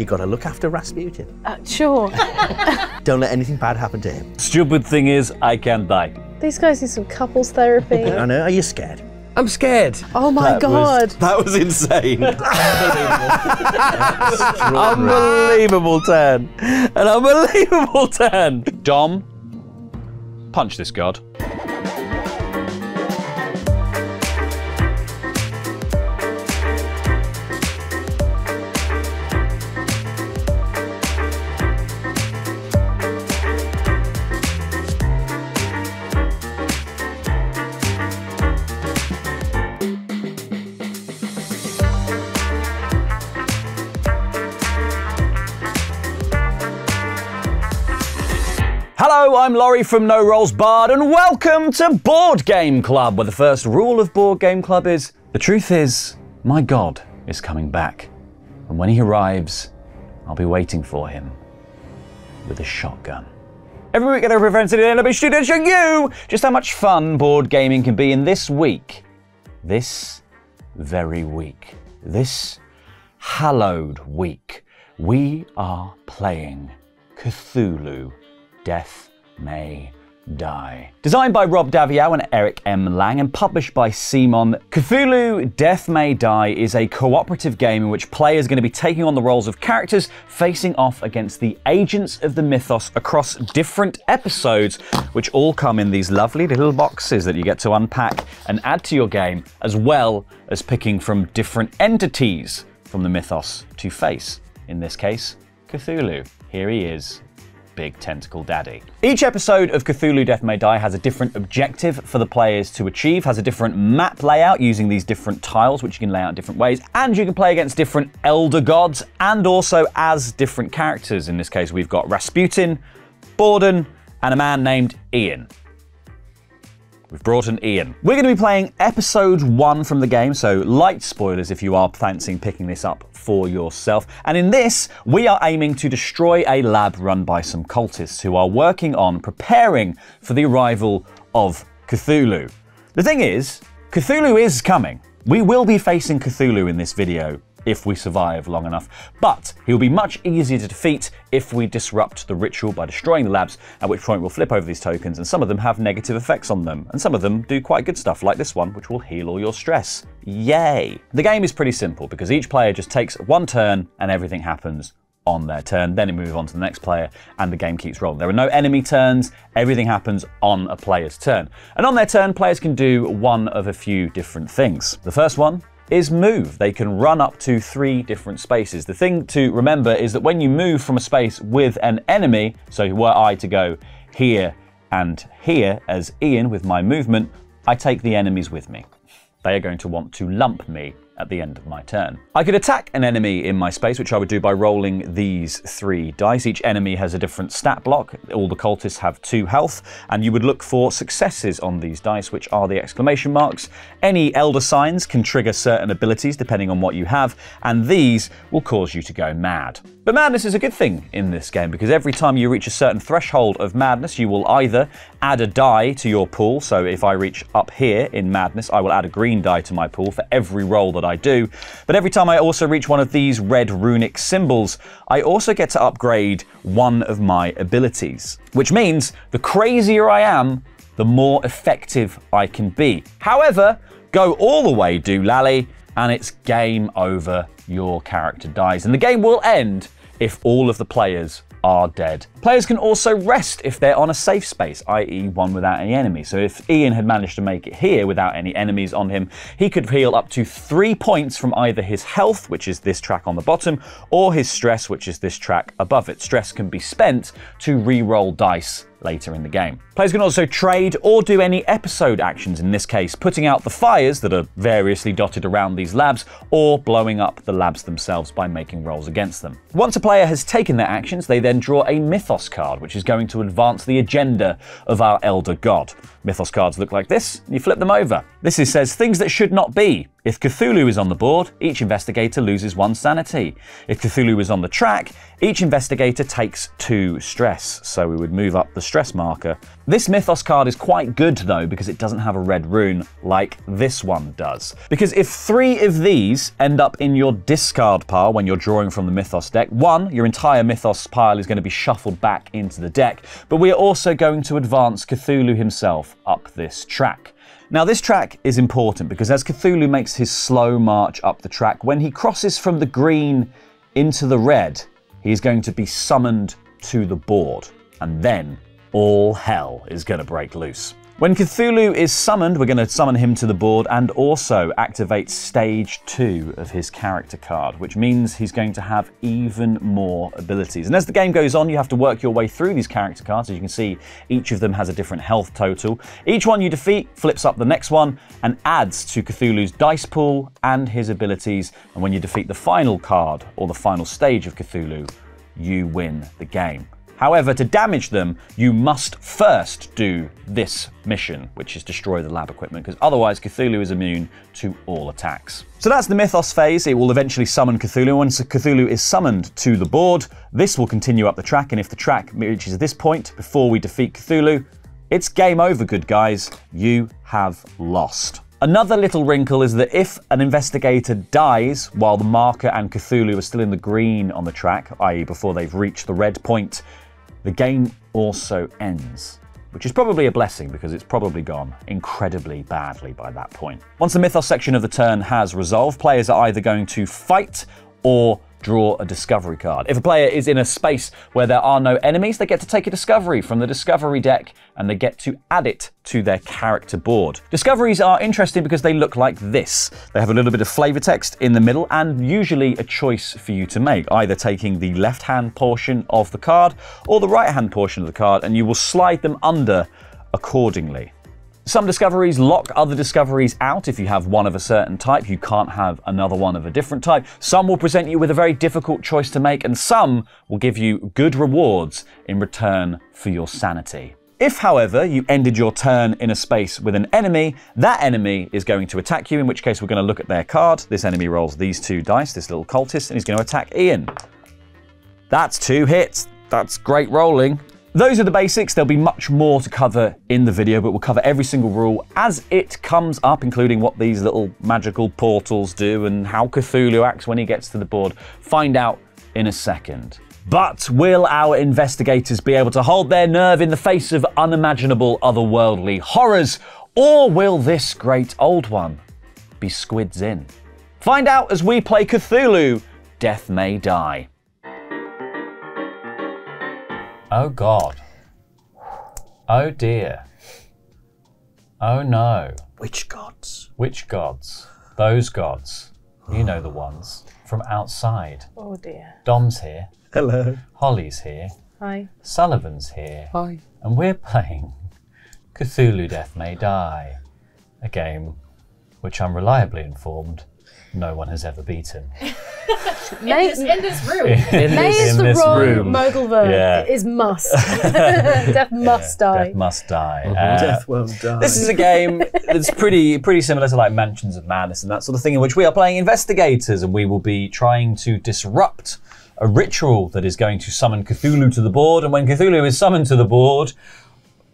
You got to look after Rasputin. Sure. Don't let anything bad happen to him. Stupid thing is, I can't die. These guys need some couples therapy. I know. Are you scared? I'm scared. Oh my God. That was insane. Unbelievable turn. An unbelievable turn. Dom, punch this god. Hello, I'm Laurie from No Rolls Bard, and welcome to Board Game Club, where the first rule of Board Game Club is, the truth is, my God is coming back. And when he arrives, I'll be waiting for him with a shotgun. Every week at every event today, I'll be shooting show you just how much fun board gaming can be in this week. This very week. This hallowed week. We are playing Cthulhu Death May Die. Designed by Rob Daviau and Eric M. Lang and published by Simon, Cthulhu Death May Die is a cooperative game in which players are going to be taking on the roles of characters facing off against the agents of the mythos across different episodes, which all come in these lovely little boxes that you get to unpack and add to your game, as well as picking from different entities from the mythos to face. In this case, Cthulhu. Here he is. Big Tentacle Daddy. Each episode of Cthulhu Death May Die has a different objective for the players to achieve, has a different map layout using these different tiles, which you can lay out in different ways, and you can play against different elder gods and also as different characters. In this case, we've got Rasputin, Borden, and a man named Ian. We've brought in Ian. We're going to be playing episode 1 from the game, so light spoilers if you are fancying picking this up for yourself. And in this, we are aiming to destroy a lab run by some cultists who are working on preparing for the arrival of Cthulhu. The thing is, Cthulhu is coming. We will be facing Cthulhu in this video if we survive long enough, but he'll be much easier to defeat if we disrupt the ritual by destroying the labs, at which point we'll flip over these tokens, and some of them have negative effects on them, and some of them do quite good stuff, like this one, which will heal all your stress. Yay! The game is pretty simple, because each player just takes one turn, and everything happens on their turn. Then it moves on to the next player, and the game keeps rolling. There are no enemy turns, everything happens on a player's turn. And on their turn, players can do one of a few different things. The first one is move. They can run up to 3 different spaces. The thing to remember is that when you move from a space with an enemy, so were I to go here and here as Ian with my movement, I take the enemies with me. They are going to want to lump me at the end of my turn. I could attack an enemy in my space, which I would do by rolling these 3 dice. Each enemy has a different stat block. All the cultists have 2 health, and you would look for successes on these dice, which are the exclamation marks. Any elder signs can trigger certain abilities depending on what you have, and these will cause you to go mad. But madness is a good thing in this game, because every time you reach a certain threshold of madness, you will either add a die to your pool. So if I reach up here in madness, I will add a green die to my pool for every roll that I do. But every time I also reach one of these red runic symbols, I also get to upgrade one of my abilities. Which means the crazier I am, the more effective I can be. However, go all the way, doolally, and it's game over. Your character dies, and the game will end if all of the players are dead. Players can also rest if they're on a safe space, i.e. one without any enemies. So if Ian had managed to make it here without any enemies on him, he could heal up to 3 points from either his health, which is this track on the bottom, or his stress, which is this track above it. Stress can be spent to re-roll dice later in the game. Players can also trade or do any episode actions, in this case putting out the fires that are variously dotted around these labs, or blowing up the labs themselves by making rolls against them. Once a player has taken their actions, they then draw a mythos card, which is going to advance the agenda of our elder god. Mythos cards look like this, and you flip them over. This says things that should not be If Cthulhu is on the board, each investigator loses 1 sanity. If Cthulhu is on the track, each investigator takes 2 stress, so we would move up the stress marker. This Mythos card is quite good though, because it doesn't have a red rune like this one does. Because if 3 of these end up in your discard pile when you're drawing from the Mythos deck, 1, your entire Mythos pile is going to be shuffled back into the deck, but we are also going to advance Cthulhu himself up this track. Now this track is important because as Cthulhu makes his slow march up the track, when he crosses from the green into the red, he is going to be summoned to the board, and then all hell is going to break loose. When Cthulhu is summoned, we're going to summon him to the board and also activate stage 2 of his character card, which means he's going to have even more abilities. And as the game goes on, you have to work your way through these character cards. As you can see, each of them has a different health total. Each one you defeat flips up the next one and adds to Cthulhu's dice pool and his abilities. And when you defeat the final card or the final stage of Cthulhu, you win the game. However, to damage them, you must first do this mission, which is destroy the lab equipment, because otherwise Cthulhu is immune to all attacks. So that's the Mythos phase. It will eventually summon Cthulhu. Once Cthulhu is summoned to the board, this will continue up the track, and if the track reaches this point before we defeat Cthulhu, it's game over, good guys. You have lost. Another little wrinkle is that if an investigator dies while the marker and Cthulhu are still in the green on the track, i.e. before they've reached the red point, the game also ends, which is probably a blessing because it's probably gone incredibly badly by that point. Once the Mythos section of the turn has resolved, players are either going to fight or draw a discovery card. If a player is in a space where there are no enemies, they get to take a discovery from the discovery deck and they get to add it to their character board. Discoveries are interesting because they look like this. They have a little bit of flavor text in the middle and usually a choice for you to make, either taking the left-hand portion of the card or the right-hand portion of the card, and you will slide them under accordingly. Some discoveries lock other discoveries out. If you have one of a certain type, you can't have another one of a different type. Some will present you with a very difficult choice to make, and some will give you good rewards in return for your sanity. If, however, you ended your turn in a space with an enemy, that enemy is going to attack you, in which case we're going to look at their card. This enemy rolls these 2 dice, this little cultist, and he's going to attack Ian. That's 2 hits. That's great rolling. Those are the basics. There'll be much more to cover in the video, but we'll cover every single rule as it comes up, including what these little magical portals do and how Cthulhu acts when he gets to the board. Find out in a second. But will our investigators be able to hold their nerve in the face of unimaginable otherworldly horrors, or will this great old one be squids in? Find out as we play Cthulhu Death May Die. Oh God. Oh dear. Oh no. Which gods? Which gods? Those gods. You know the ones. From outside. Oh dear. Dom's here. Hello. Holly's here. Hi. Sullivan's here. Hi. And we're playing Cthulhu Death May Die. A game which I'm reliably informed no one has ever beaten. In this room. May is the this wrong room. modal verb. Yeah. It is must. Death must die. Death must die. Death won't die. This is a game that's pretty similar to like Mansions of Madness and that sort of thing, in which we are playing investigators and we will be trying to disrupt a ritual that is going to summon Cthulhu to the board. And when Cthulhu is summoned to the board,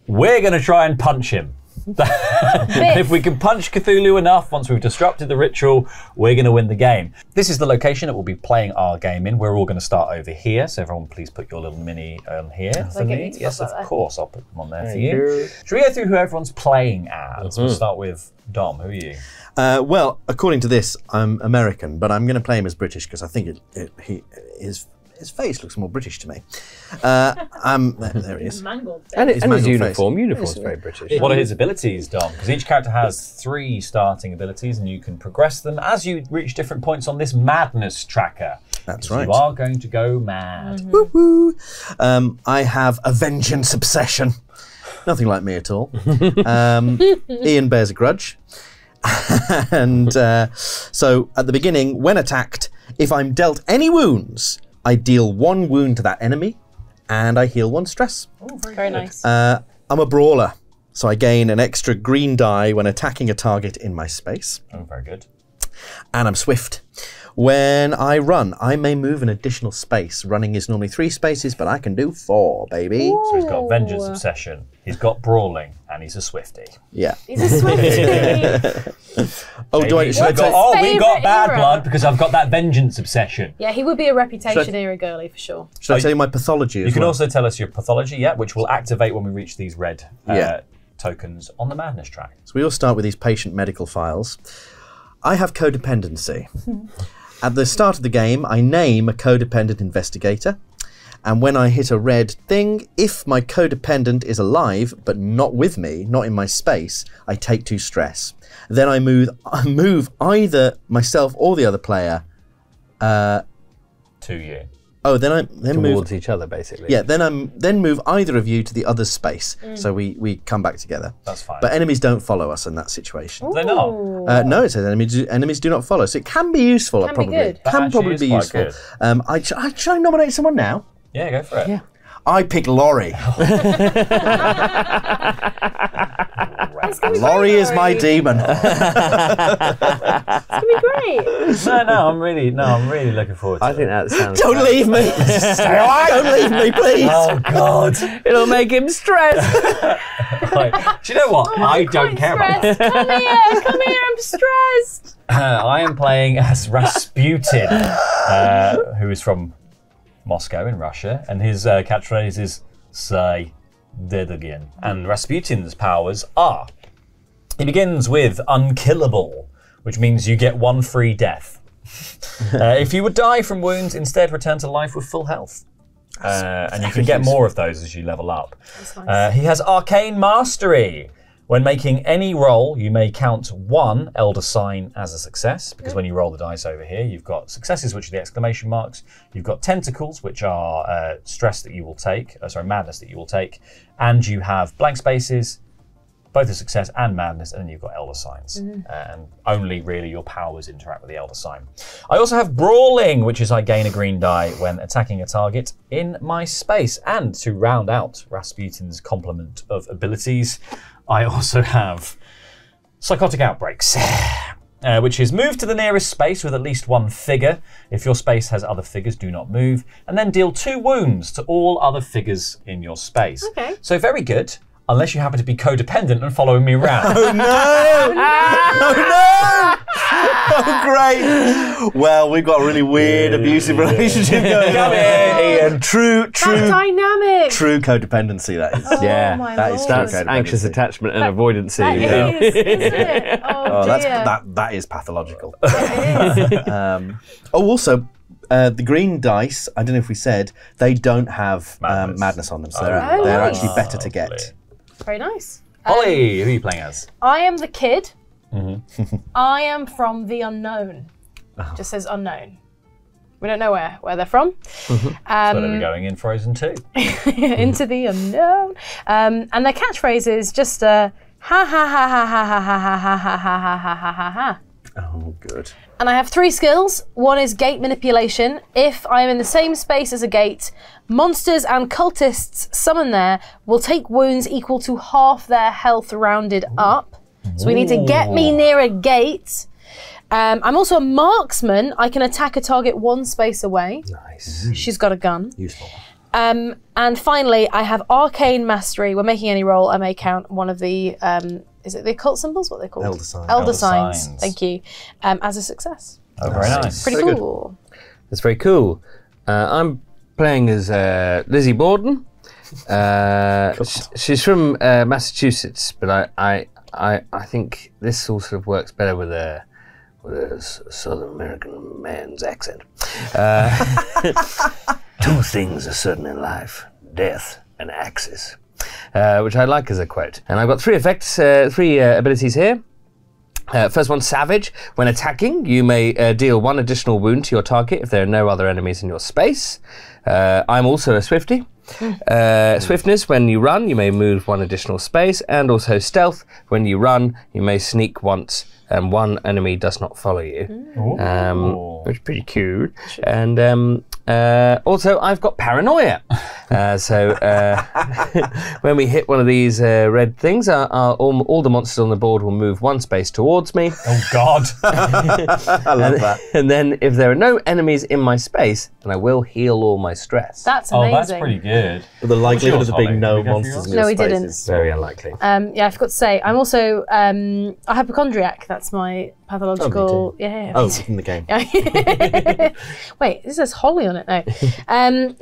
we're going to try and punch him. If we can punch Cthulhu enough, once we've disrupted the ritual, we're going to win the game. This is the location that we'll be playing our game in. We're all going to start over here, so everyone please put your little mini on here for me. Yes, of course, I'll put them on there for you. Should we go through who everyone's playing as? We'll start with Dom. Who are you? Well, according to this, I'm American, but I'm going to play him as British because I think his face looks more British to me. There he is. Mangled. And his mangled uniform. face. Uniform's very British. What are his abilities, Dom? Because each character has 3 starting abilities and you can progress them as you reach different points on this madness tracker. That's right. You are going to go mad. Woo-woo. I have a vengeance obsession. Nothing like me at all. Ian bears a grudge. And so at the beginning, when attacked, if I'm dealt any wounds, I deal 1 wound to that enemy, and I heal 1 stress. Oh, Very nice. I'm a brawler, so I gain an extra green die when attacking a target in my space. Oh, very good. and I'm swift. When I run, I may move an additional space. Running is normally 3 spaces, but I can do 4, baby. So he's got Vengeance Obsession, he's got Brawling, and he's a Swifty. Yeah. He's a Swifty. Oh, do I? Should I take? Oh, we got Favourite Bad era. Blood because I've got that Vengeance Obsession. Yeah, he would be a reputation era girly for sure. Should I tell you my pathology? You can also tell us your pathology, which will activate when we reach these red tokens on the Madness track. So we all start with these patient medical files. I have codependency. At the start of the game, I name a codependent investigator, and when I hit a red thing, if my codependent is alive but not with me, not in my space, I take 2 stress. Then I move either myself or the other player to you. Oh, then move towards each other, basically. Yeah, then move either of you to the other's space, so we come back together. That's fine. But enemies don't follow us in that situation. They're not. No, it says enemies do not follow. So it can be useful. Can be good. That Can actually probably is be quite useful. good. Should I nominate someone now? Yeah, go for it. Yeah. I pick Laurie. Laurie is my demon. It's gonna be great. I'm really looking forward to it. I think that sounds... Don't leave me. Stay away. Don't leave me, please. Oh, God. It'll make him stressed. Do you know what? I don't care about that. Come here, I'm stressed. I am playing as Rasputin, who is from Moscow in Russia, and his catchphrase is "Say dead again." And Rasputin's powers are: he begins with unkillable, which means you get 1 free death. If you would die from wounds, instead return to life with full health. And you can get more of those as you level up. Nice. He has arcane mastery. When making any roll, you may count 1 elder sign as a success, because when you roll the dice over here, you've got successes, which are the exclamation marks. You've got tentacles, which are stress that you will take, madness that you will take, and you have blank spaces, both a success and madness, and then you've got elder signs. And only really your powers interact with the elder sign. I also have brawling, which is I gain a green die when attacking a target in my space. And to round out Rasputin's complement of abilities, I also have psychotic outbreaks, which is move to the nearest space with at least 1 figure. If your space has other figures, do not move, and then deal 2 wounds to all other figures in your space. Okay. So very good. Unless you happen to be codependent and following me around. Oh no! Oh no! Oh great! Well, we've got a really weird, abusive relationship going on here, Ian. True Dynamic. True codependency. That is. Yeah, my that is Lord. true That's codependency. anxious attachment and avoidancy. That Yeah. is, isn't it? Oh, Oh, dear. that is pathological. It is. Also, the green dice, I don't know if we said, they don't have Madness. on them, so Oh, they're nice. actually better to get. Lovely. Very nice. Holly, who are you playing as? I am the kid. I am from the unknown. Just says unknown. We don't know where they're from. So they'll be going in Frozen 2. Into the unknown. And their catchphrase is just ha ha ha ha ha ha ha ha ha ha ha ha ha ha ha. Oh, good. And I have 3 skills. One is gate manipulation. If I am in the same space as a gate, monsters and cultists summoned there will take wounds equal to half their health rounded up. So we need to get me near a gate. I'm also a marksman. I can attack a target 1 space away. Nice. She's got a gun. Useful. And finally, I have arcane mastery. When making any roll, I may count one of the, is it the occult symbols? What are they called? Elder signs. Elder Elder signs. signs. Thank you. As a success. Oh, very nice. Pretty Very cool. That's very cool. I'm playing as Lizzie Borden. She's from Massachusetts, but I think this sort of works better with a Southern American man's accent. 2 things are certain in life: death and axes, which I like as a quote. And I've got 3 effects, 3 abilities here. First one, Savage. When attacking, you may deal 1 additional wound to your target if there are no other enemies in your space. I'm also a Swifty. Swiftness, when you run, you may move 1 additional space. And also Stealth, when you run, you may sneak once and 1 enemy does not follow you. Which is pretty cute. And also, I've got Paranoia. When we hit one of these red things, all the monsters on the board will move one space towards me. Oh, God. I love that. And then if there are no enemies in my space, then I will heal all my stress. That's Oh, amazing. that's pretty good. But the likelihood of yours, there being Holly? no Did we go for monsters yours? in your No, we space didn't. is Very unlikely. Yeah, I forgot to say, I'm also a hypochondriac. That's my pathological. Yeah. Oh, in the game. Wait, this says Holly on it now.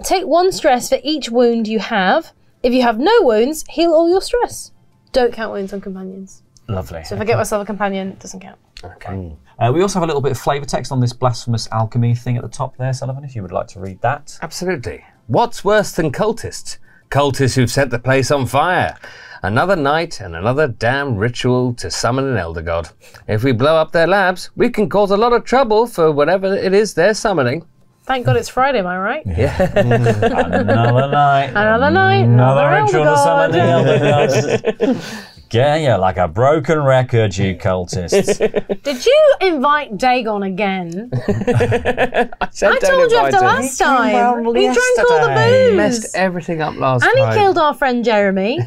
Take 1 stress for each wound you have. If you have no wounds, heal all your stress. Don't count wounds on companions. Lovely. So if I get myself a companion, it doesn't count. Okay. We also have a little bit of flavour text on this blasphemous alchemy thing at the top there, Sullivan, if you would like to read that. Absolutely. What's worse than cultists? Cultists who've set the place on fire. Another night and another damn ritual to summon an elder god. If we blow up their labs, we can cause a lot of trouble for whatever it is they're summoning. Thank God it's Friday, am I right? Another night. Another night, Another another ritual to elder summon the god. elder gods. Yeah, yeah, like a broken record, you cultists. Did you invite Dagon again? I told you after last time. He drank all the booze. Messed everything up last And time. he killed our friend Jeremy.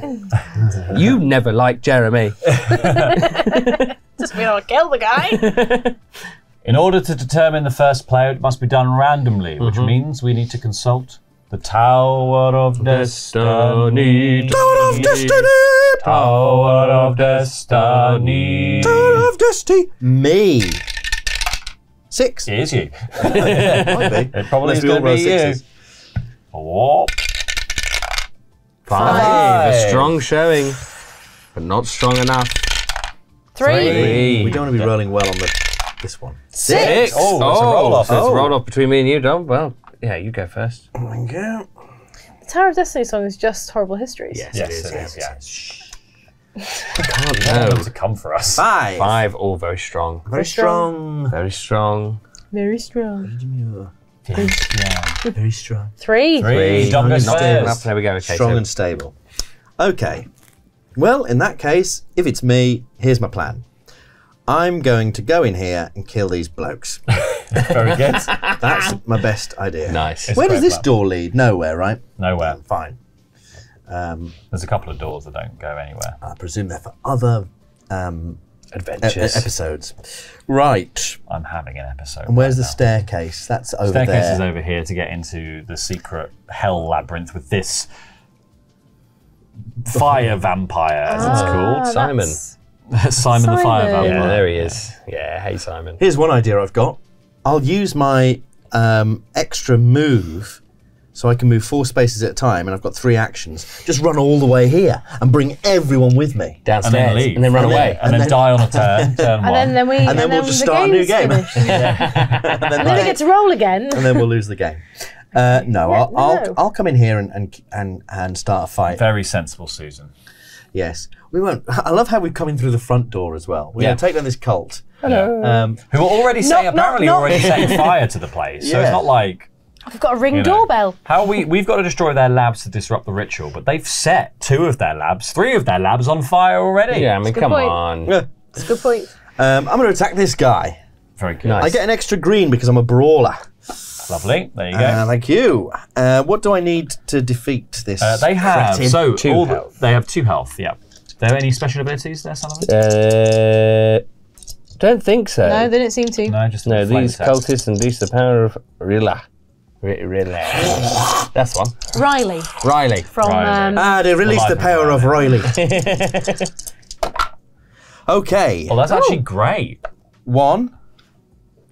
You never liked Jeremy. Just we don't kill the guy. In order to determine the first player, it must be done randomly, which means we need to consult the Tower of Destiny. Tower of Destiny! Tower of Destiny. Tower of Destiny! Me. 6. It is you. Might be. It probably Unless is we all going to roll be you. 6s. Oh. 5. A strong showing, but not strong enough. 3. We don't want to be rolling well on this one. 6. Oh, it's a roll-off. So it's a roll-off between me and you, Dom. Well, yeah, you go first. Thank you. The Tower of Destiny song is just Horrible Histories. Yes, Yes, it it is. is, yeah. Can't Them know. to come for us. 5. 5, all very strong. Very strong. Very strong. Very strong. Yeah. Very strong. 3. 3. Dom goes Not strong enough. first. There we go. Okay, Strong so and stable. Okay. Well, in that case, if it's me, here's my plan. I'm going to go in here and kill these blokes. Very good. That's my best idea. nice. Where does great this plan. door lead? Nowhere, right? Nowhere. Fine. There's a couple of doors that don't go anywhere. I presume they're for other Adventures. episodes. Right. I'm having an episode. And where's right the now. staircase? That's over Staircase there. is over here to get into the secret hell labyrinth with this fire vampire, as it's called. Simon. Simon the Fire Simon. Vampire. Yeah, there he is. Yeah, hey Simon. Here's one idea I've got. I'll use my extra move so I can move 4 spaces at a time, and I've got 3 actions. Just run all the way here and bring everyone with me. Downstairs. And then leave. And then run And then- away. And then then- die on a turn, turn one. And then we'll just the start a new game's game. finished. And then, And then we get to roll again. and then we'll lose the game. No, no. I'll come in here and start a fight. Very sensible, Susan. Yes, we won't. I love how we've come in through the front door as well. We're Yeah. going to take down this cult. Hello. Who are already Knock, knock, apparently knock. already setting fire to the place. So Yeah. it's not like We've got a ring know. doorbell. how we've got to destroy their labs to disrupt the ritual, but they've set 2 of their labs, 3 of their labs on fire already. Yeah, I mean, good come point. on. Yeah. That's a good point. I'm going to attack this guy. Very good. Nice. I get an extra green because I'm a brawler. Lovely. There you go. Thank you. What do I need to defeat this? They have cretin? so 2 all health. they have 2 health. Yeah. There any special abilities there, Sullivan? Don't think so. No, they didn't seem to. No, just No, flavor these text. cultists unleash the power of Rilla. Rilla. That's one. Riley Riley. from Riley. They released the life of power of Riley. Okay. Well, that's actually great. 1,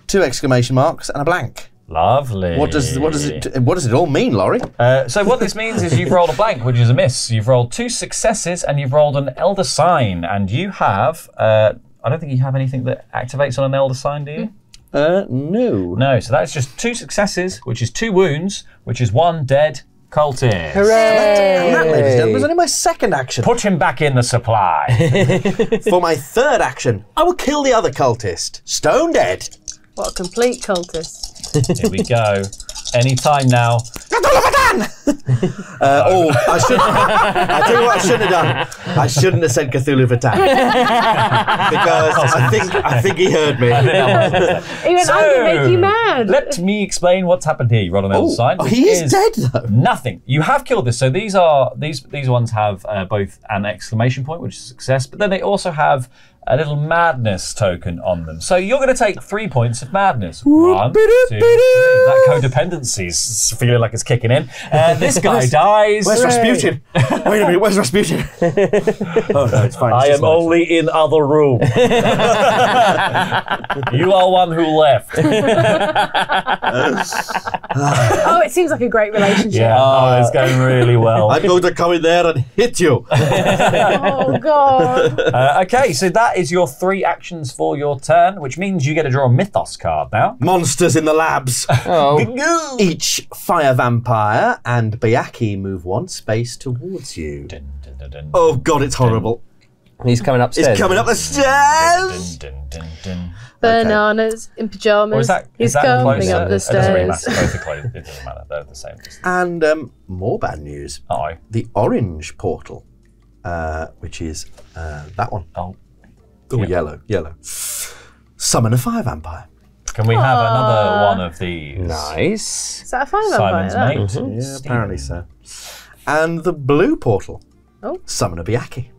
2 exclamation marks, and a blank. Lovely. What does it all mean, Laurie? So what this means is you've rolled a blank, which is a miss. You've rolled 2 successes, and you've rolled an elder sign. And you have, I don't think you have anything that activates on an elder sign, do you? No. No, so that's just 2 successes, which is 2 wounds, which is 1 dead cultist. And that, ladies and gentlemen, was only my second action. Put him back in the supply. For my third action, I will kill the other cultist. Stone dead. what a complete cultist. Here we go. Anytime now. I shouldn't. I tell you what, I shouldn't have done. I shouldn't have said Cthulhu for Tag because I think he heard me. He went, I'm going to make you mad. Let me explain what's happened here. You roll on the other side. He is dead though. Nothing. You have killed this. So these ones have both an exclamation point, which is success, but then they also have a little madness token on them. So you're going to take 3 points of madness. 1, 2, 3. That codependency is feeling like it's kicking in. This guy dies. Where's Rasputin? Wait a minute, where's Rasputin? Oh no, it's fine. I am only in other room. You are one who left. Oh, it seems like a great relationship. Yeah, it's going really well. I'm going to come in there and hit you. Oh, God. Okay, so that is your 3 actions for your turn, which means you get to draw a Mythos card now. Monsters in the labs. Each fire vampire and Bayaki move 1 space towards you. Dun, dun, dun, dun. Oh God, it's horrible. He's coming upstairs. He's coming up the stairs. Dun, dun, dun, dun. Bananas in pajamas. Or is that He's closer? coming up the It doesn't really stairs. matter. Both are close. It doesn't matter. They're the same. And more bad news. Oh. The orange portal, which is that one. Oh. Oh, yellow. Summon a fire vampire. Can we have another one of these? Nice. Is that a fire Simon's vampire? mate. Yeah, Stephen. apparently so. And the blue portal. Oh. Summon a Bayaki.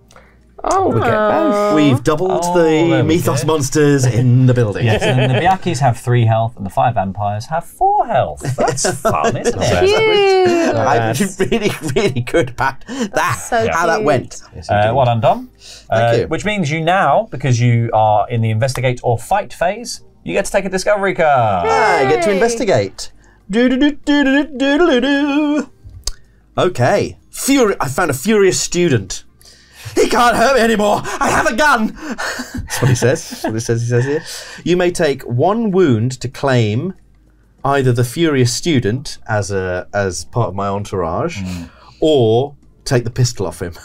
Oh, we get both. We've doubled there the we Mythos go. monsters in the building. Yes, and the Bayakis have 3 health, and the 5 vampires have 4 health. That's fun, isn't it? Cute. I'm really, really good at that. so how that cute. went. Well done, Dom. Thank you. Which means you now, because you are in the investigate or fight phase, you get to take a discovery card. I get to Yay. investigate. Do-do-do-do-do-do-do-do. Okay. I found a furious student. He can't hurt me anymore. I have a gun. That's what he says. That's what he says here. You may take 1 wound to claim either the furious student as part of my entourage, or take the pistol off him.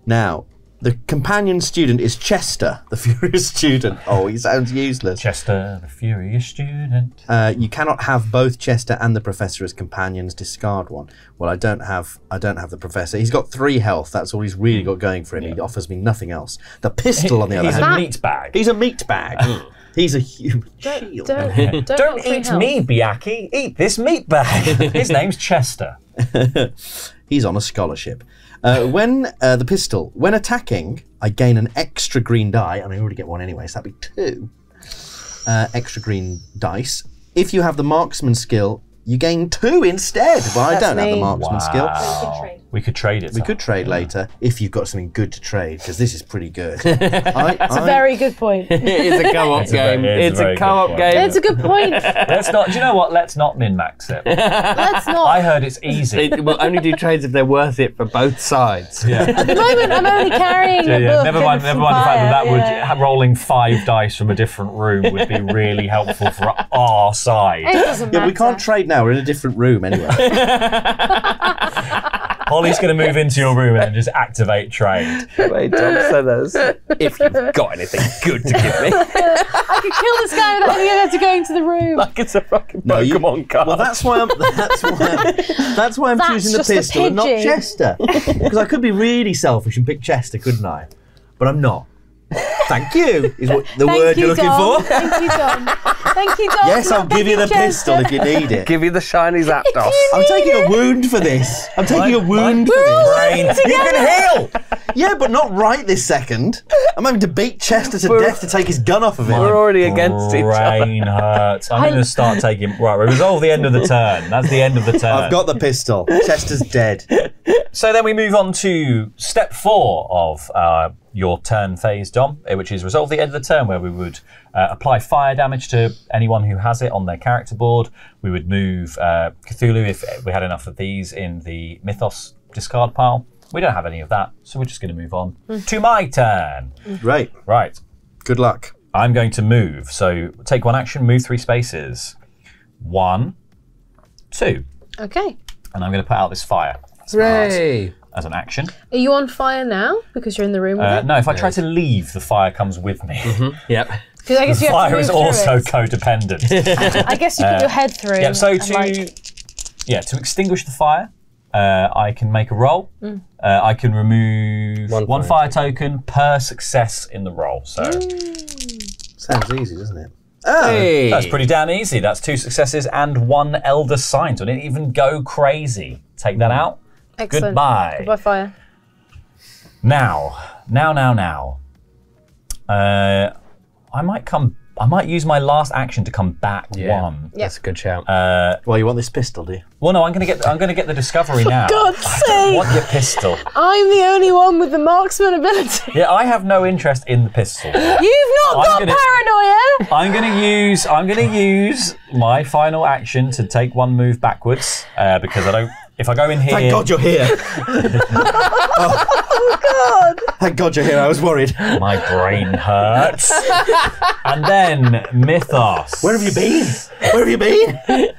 Now, the companion student is Chester, the furious student. Oh, he sounds useless. Chester, the furious student. You cannot have both Chester and the professor as companions. Discard 1. Well, I don't have the professor. He's got 3 health. That's all he's really got going for him. He offers me nothing else. The pistol, on the other He's hand, a meat bag. he's a meat bag. He's a human shield. Don't eat me, Bayaki. Eat this meat bag. His name's Chester. He's on a scholarship. When the pistol, when attacking, I gain an extra green die, and I already get 1 anyway, so that'd be 2 extra green dice. If you have the marksman skill, you gain 2 instead. But I don't have the marksman skill. We could trade it. We could trade later if you've got something good to trade, because this is pretty good. That's a very good point. It's a co-op game. It's a co-op game. It's a good point. Let's not. Do you know what? Let's not min-max it. Let's not. I heard it's easy. We'll only do trades if they're worth it for both sides. At the moment, I'm only carrying a book. Never mind and the fact that fire, would rolling 5 dice from a different room would be really helpful for our It side. doesn't matter. Yeah, we can't trade now. We're in a different room anyway. Holly's going to move into your room and then just activate trade. Wait, Tom said us. If you've got anything good to give me. I could kill this guy without even having to go into the room. Like it's a fucking No, Pokemon card. Well, that's why I'm That's choosing the just a pistol and not pigeon. Chester. Because I could be really selfish and pick Chester, couldn't I? But I'm not. Thank you, is what the Thank word you, you're looking Dom. for. Thank you, Dom. Thank you, Dom. Yes, I'll give you the pistol if you need it. Give you the shiny Zapdos. I'm taking a wound for this. I'm taking a wound for Brain. this. You can heal! Yeah, but not right this second. I'm having to beat Chester to death to take his gun off of him. We're already against each other. Brain hurts. I'm going to start taking... Right, we resolve the end of the turn. That's the end of the turn. I've got the pistol. Chester's dead. So then we move on to step 4 of your turn phase, Dom, which is resolve the end of the turn, where we would apply fire damage to anyone who has it on their character board. We would move Cthulhu, if we had enough of these, in the Mythos discard pile. We don't have any of that, so we're just going to move on to my turn. Right. Right. Good luck. I'm going to move. So take 1 action, move 3 spaces. 1, 2. Okay. And I'm going to put out this fire. Hooray! As an action. Are you on fire now because you're in the room with it? No, if I try to leave, the fire comes with me. Yep. Because I guess The you have to fire move is through also it. codependent. I guess you put your head through. Yeah, so and, to like, to extinguish the fire, I can make a roll. I can remove one fire token per success in the roll. So Sounds easy, doesn't it? Hey. that's pretty damn easy. That's 2 successes and 1 elder sign. So I didn't even go crazy. Take that out. Excellent. Goodbye. Goodbye, fire. Now. I might use my last action to come back 1. That's a good shout. Well, you want this pistol, do you? Well, no, I'm gonna get the discovery now. God's I don't sake! want your pistol. I'm the only one with the marksman ability. Yeah, I have no interest in the pistol. You've not got paranoia! I'm gonna use my final action to take 1 move backwards because I don't. If I go in here, Thank God you're here. Oh, God! Thank God you're here. I was worried. my brain hurts. And then Mythos. Where have you been? Where have you been?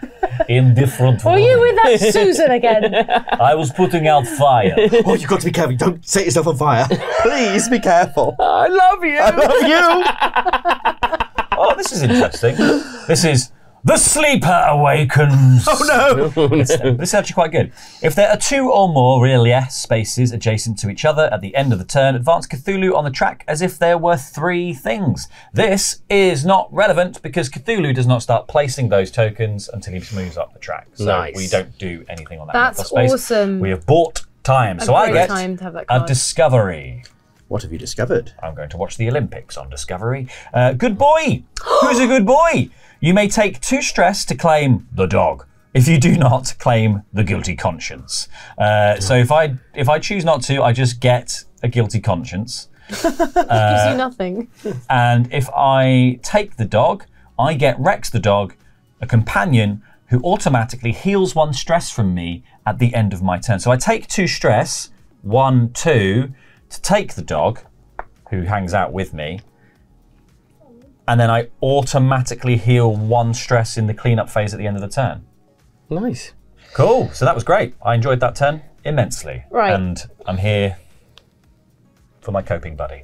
In different. Are you with that Susan again? I was putting out fire. Oh, you've got to be careful. Don't set yourself on fire. Please be careful. I love you. I love you. Oh, this is interesting. This is The Sleeper Awakens. Oh, no. This is actually quite good. If there are 2 or more relief spaces adjacent to each other at the end of the turn, advance Cthulhu on the track as if there were 3 things. This is not relevant because Cthulhu does not start placing those tokens until he moves up the track. So we don't do anything on that That's space. awesome. We have bought time. So I great get time to have that a card. discovery. What have you discovered? I'm going to watch the Olympics on Discovery. Good boy! Who's a good boy? You may take 2 stress to claim the dog. If you do not, claim the guilty conscience. So if I choose not to, I just get a guilty conscience. Gives you nothing. And if I take the dog, I get Rex the dog, a companion who automatically heals 1 stress from me at the end of my turn. So I take 2 stress, 1, 2, to take the dog, who hangs out with me, and then I automatically heal 1 stress in the cleanup phase at the end of the turn. Nice. Cool. So that was great. I enjoyed that turn immensely. Right. And I'm here for my coping buddy.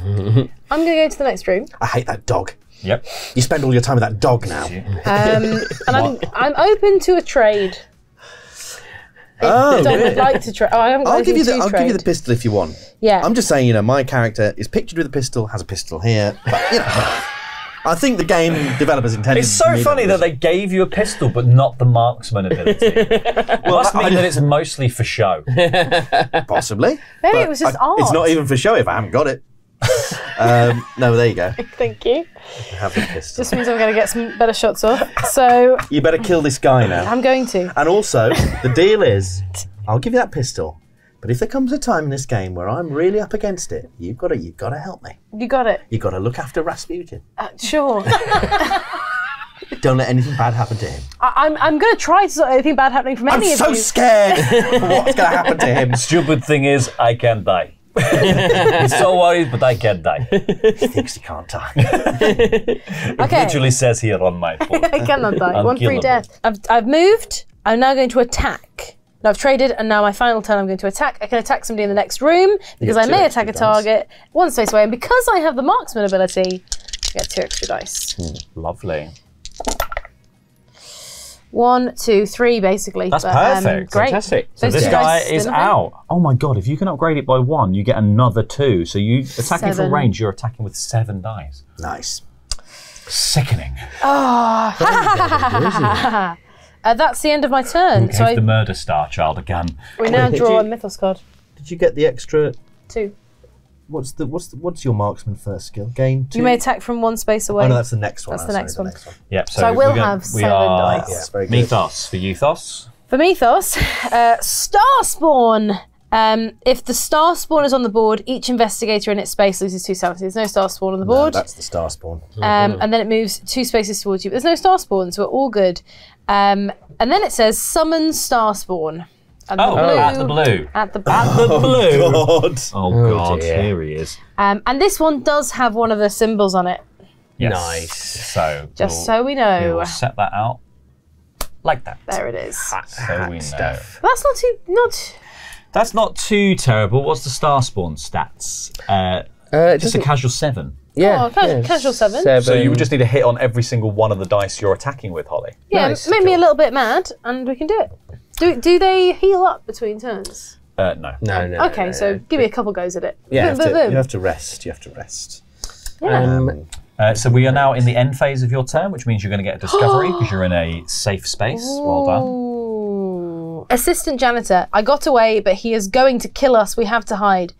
I'm going to go to the next room. I hate that dog. Yep. You spend all your time with that dog now. And I'm open to a trade. Oh, Don't like to trade. Oh, I haven't got I'll give you anything to the trade. pistol if you want. Yeah. I'm just saying, my character is pictured with a pistol, has a pistol here, but I think the game developers intended. It's so funny that they gave you a pistol but not the marksman ability. Well, must mean that it's mostly for show. Possibly. Maybe it was just art. It's not even for show if I haven't got it. No, there you go. Thank you. Have the pistol. Just means I'm going to get some better shots off. So You better kill this guy now. I'm going to. And also, the deal is, I'll give you that pistol, but if there comes a time in this game where I'm really up against it, you've got to help me. You got it. You've got to look after Rasputin. Sure. Don't let anything bad happen to him. I'm going to try to stop anything bad happening from I'm any of so you. scared for what's going to happen to him. Stupid thing is, I can't die. He's so worried, but I can't die. He thinks he can't die. It literally says here on my phone. I cannot die. 1 free Unkillable. death. I've moved. I'm now going to attack. Now I've traded, and now my final turn I'm going to attack. I can attack somebody in the next room because I two may extra attack a dice. target 1 space away, and because I have the marksman ability, I get 2 extra dice. Lovely. 1, 2, 3, basically. That's but, perfect. Great. Fantastic. So Those this 2 guy dice is still okay? out. Oh my god, if you can upgrade it by 1, you get another 2. So you attacking 7. from range, you're attacking with 7 dice. Nice. Sickening. That's the end of my turn. So Gave the murder star child a gun. we now Did draw you- a Mythos card. Did you get the extra? 2. What's your marksman first skill? Gain 2. You may attack from 1 space away. Oh no, that's the next one. That's I'm the sorry, next the one. next one. Yep. So I will have we 7 are dice. Yeah, very good. Mythos for Euthos. For Mythos, Starspawn. If the Starspawn is on the board, each investigator in its space loses 2 sanity. There's no Starspawn on the No, board. that's the star spawn. And then it moves 2 spaces towards you. But there's no Starspawn, so we're all good. And then it says Summon Starspawn. And At the blue. At the Blue. God. Oh god, dear. here he is. And this one does have one of the symbols on it, Yes. Nice. So just so we we know. will set that out like that. There it is. So we know. stuff. That's not too That's not too terrible. What's the star spawn stats? Just a casual 7. Yeah. Oh, casual 7. So you would just need a hit on every single one of the dice you're attacking with, Holly. Yeah, Nice, make me a cool. little bit mad, and we can do it. Do they heal up between turns? No. No. Okay, so give me a couple goes at it. Yeah, Boom, boom, boom. You have to rest. You have to rest. So we are now in the end phase of your turn, which means you're going to get a discovery because you're in a safe space. Well done. Ooh. Assistant janitor. I got away, but he is going to kill us. We have to hide.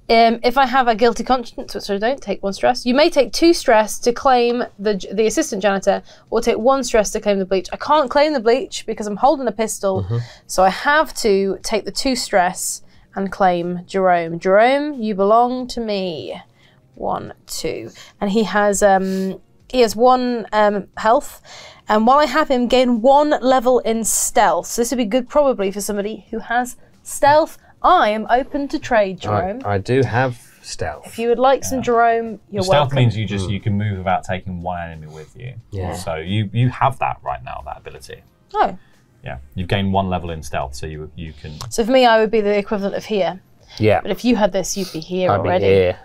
If I have a guilty conscience, which I don't, take 1 stress. You may take 2 stress to claim the assistant janitor, or take 1 stress to claim the bleach. I can't claim the bleach because I'm holding a pistol, so I have to take the 2 stress and claim Jerome. Jerome, you belong to me. 1, 2, and he has 1 health. And while I have him, gain 1 level in stealth. So this would be good probably for somebody who has stealth. I am open to trade, Jerome. I do have stealth. If you would like some Jerome, you're Stealth welcome. means you can move without taking 1 enemy with you. Yeah. So you have that right now, that ability. Oh. Yeah. You've gained 1 level in stealth, so you can. So for me, I would be the equivalent of here. Yeah. But if you had this, you'd be here I'd already. be here.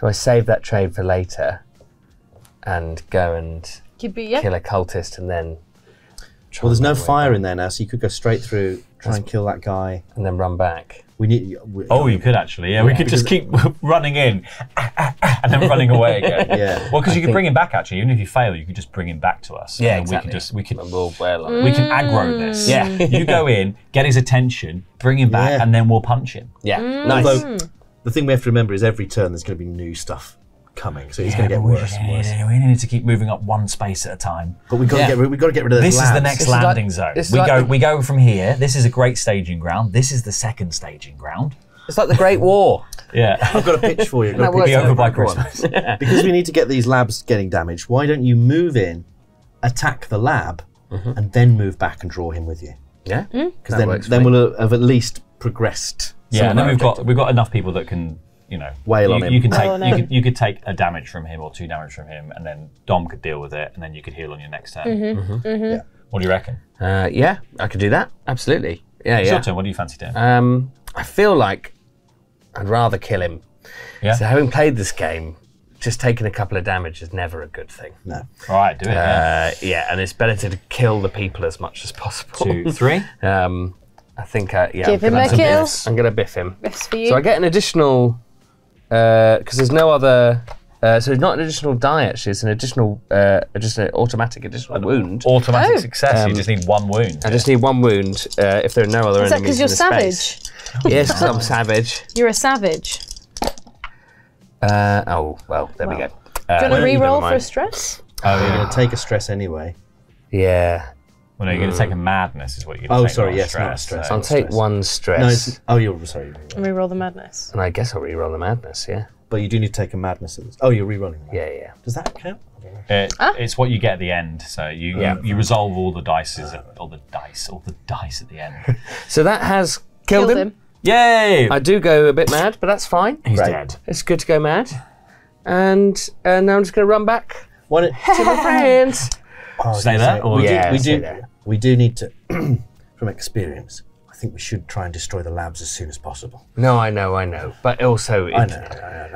Do I save that trade for later and go and You'd be, yeah. kill a cultist and then Well, there's no my way fire back? in there now, so you could go straight through, try and kill that guy. And then run back? We need. Oh, you could actually. Yeah, we could just keep running in and then running away again. Yeah. Well, because you could bring him back actually. Even if you fail, you could just bring him back to us. Yeah, and exactly. We could And we'll wail on it. we can aggro this. Yeah. You go in, get his attention, bring him back, Yeah. and then we'll punch him. Yeah. Nice. Although, the thing we have to remember is every turn there's going to be new stuff coming, so he's going to get worse and worse. We need to keep moving up 1 space at a time. But we've got Yeah. to get rid of those This is labs. the next This is like- landing zone. this is like We go from here. This is a great staging ground. This is the second staging ground. It's like the Great War. Yeah. I've got a pitch for you. I've got a That pitch works Be for you. over by Go on. Christmas. Because we need to get these labs getting damaged, why don't you move in, attack the lab, and then move back and draw him with you? Yeah. Because That works for then me. we'll have at least progressed. Yeah, some and then of our we've got enough people that can, Wail on him. You can Wail on him. you could take a damage from him or 2 damage from him, and then Dom could deal with it, and then you could heal on your next turn. Yeah. What do you reckon? Yeah, I could do that. Absolutely. Yeah, It's yeah. your turn. What do you fancy doing? I feel like I'd rather kill him. Yeah. So having played this game, just taking a couple of damage is never a good thing. No. All right, do it. Yeah, and it's better to kill the people as much as possible. 2, 3. I think, yeah, Give I'm him gonna a kill. I'm going to biff him. Riffs for you. So I get an additional, because there's no other, so it's not an additional die actually, it's an additional, just an automatic additional wound. Automatic Oh. success. You just need 1 wound. I just need 1 wound if there are no other Is that enemies because you're in the savage? space. Yes, 'cause I'm savage. You're a savage. Oh, well, there we go. Do you want to never re-roll for a mind. stress? Oh, You're yeah. going to take a stress anyway. Yeah. Well, no, you're going to take a madness, is what you're going to Oh, take. sorry, not yes, stress. not stress. I'll take 1 stress. No, it's, oh, you're sorry. Re-roll the madness. And I guess I'll re-roll the madness, yeah? But you do need to take a madness. At this. Oh, you're re-rolling. That. Yeah, yeah. Does that count? I don't know. It's what you get at the end. So you resolve all the dice at the end. So that has killed him. Yay! I do go a bit mad, but that's fine. He's Right. dead. It's good to go mad. And now I'm just going to run back Why don't, to my friends. I was Stay gonna there, say, or- we Yeah, do, stay there. we do need to, from experience, I think we should try and destroy the labs as soon as possible. No, I know. But also, I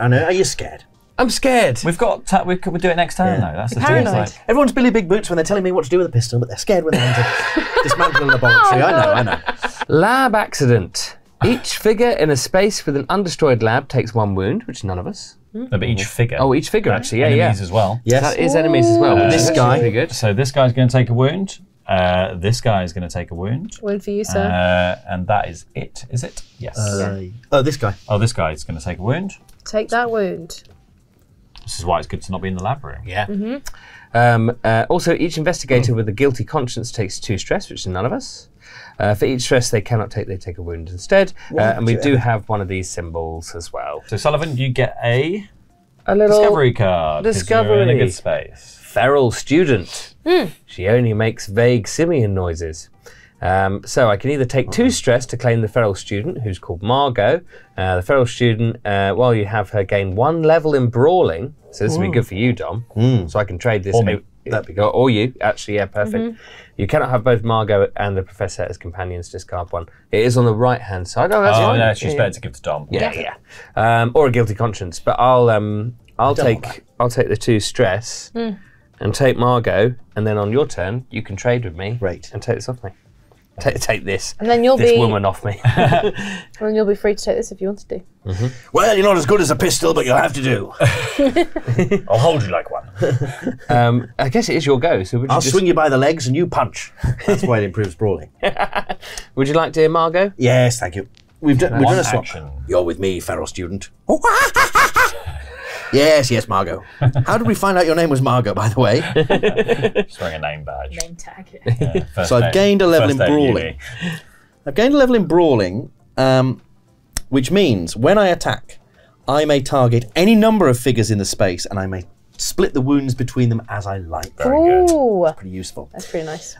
know. Are you scared? I'm scared. We'll do it next turn Yeah. though. That's the Paranoid. thing. It's like, Everyone's Billy Big Boots when they're telling me what to do with a pistol, but they're scared when they're to dismantle a laboratory. I know. Lab accident. Each figure in a space with an undestroyed lab takes 1 wound, which is none of us. no, but each figure. Oh, each figure actually. Yeah, enemies yeah. as well. Yes. That is enemies as well. This That's guy- pretty good. So this guy's going to take a wound. This guy is going to take a wound. Wound for you, sir. And that is it. Is it? Yes. Oh, this guy. Oh, this guy is going to take a wound. Take that wound. This is why it's good to not be in the lab room. Yeah. Also, each investigator with a guilty conscience takes 2 stress, which is none of us. For each stress they cannot take, they take a wound instead. And we do have one of these symbols as well. So Sullivan, you get a little discovery card. 'cause you're in a discovery. good space. feral student. She only makes vague simian noises. So I can either take 2 stress to claim the feral student, who's called Margot. The feral student, while you have her gain 1 level in brawling, so this would be good for you, Dom. So I can trade this. Or me. That'd be good. Or you, actually, yeah, perfect. You cannot have both Margot and the Professor as companions. Discard 1. It is on the right-hand side. Oh, that's Oh fine. no, she's better to give to Dom. Yeah. Or a guilty conscience, but I'll I'll don't want take the 2 stress and take Margot, and then on your turn you can trade with me. Great. And take this off me. Take this. And then you'll this be woman off me. and you'll be free to take this if you wanted to. Well, you're not as good as a pistol, but you'll have to do. I'll hold you like one. I guess it is your go. So would you I'll just, swing you by the legs and you punch. That's why it improves brawling. Would you like to hear Margot? Yes, thank you. We've done One a swap. action. You're with me, feral student. Yes, Margot. How did we find out your name was Margot, by the way? Just wearing a name badge. Name tag. Yeah, So I've gained a level in brawling. I've gained a level in brawling, which means when I attack, I may target any number of figures in the space, and I may split the wounds between them as I like. Very good. Ooh, Pretty useful. that's pretty nice.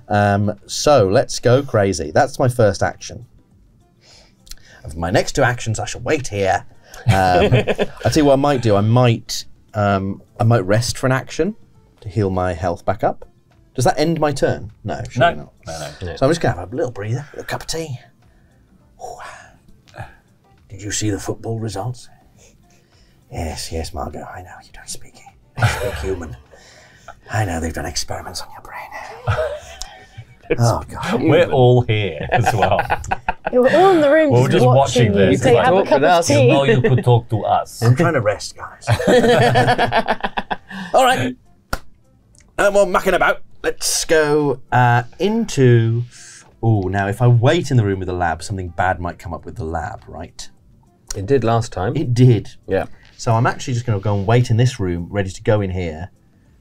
So let's go crazy. That's my first action. Of my next 2 actions, I shall wait here. I'll tell you what I might do. I might rest for an action to heal my health back up. Does that end my turn? No, surely not. No. So I'm just going to have a little breather, a cup of tea. Ooh. Did you see the football results? Yes, Margot, I know, you don't speak human. I know, they've done experiments on your brain. Oh, God. We're all here as well. You were all in the room We're just watching you. this. So you have a Talk cup with of us. tea. No, you could talk to us. I'm trying to rest, guys. All right. No more mucking about. Let's go into... Oh, now if I wait in the room with the lab, something bad might come up with the lab, right? It did last time. It did. Yeah. So I'm actually just going to go and wait in this room, ready to go in here,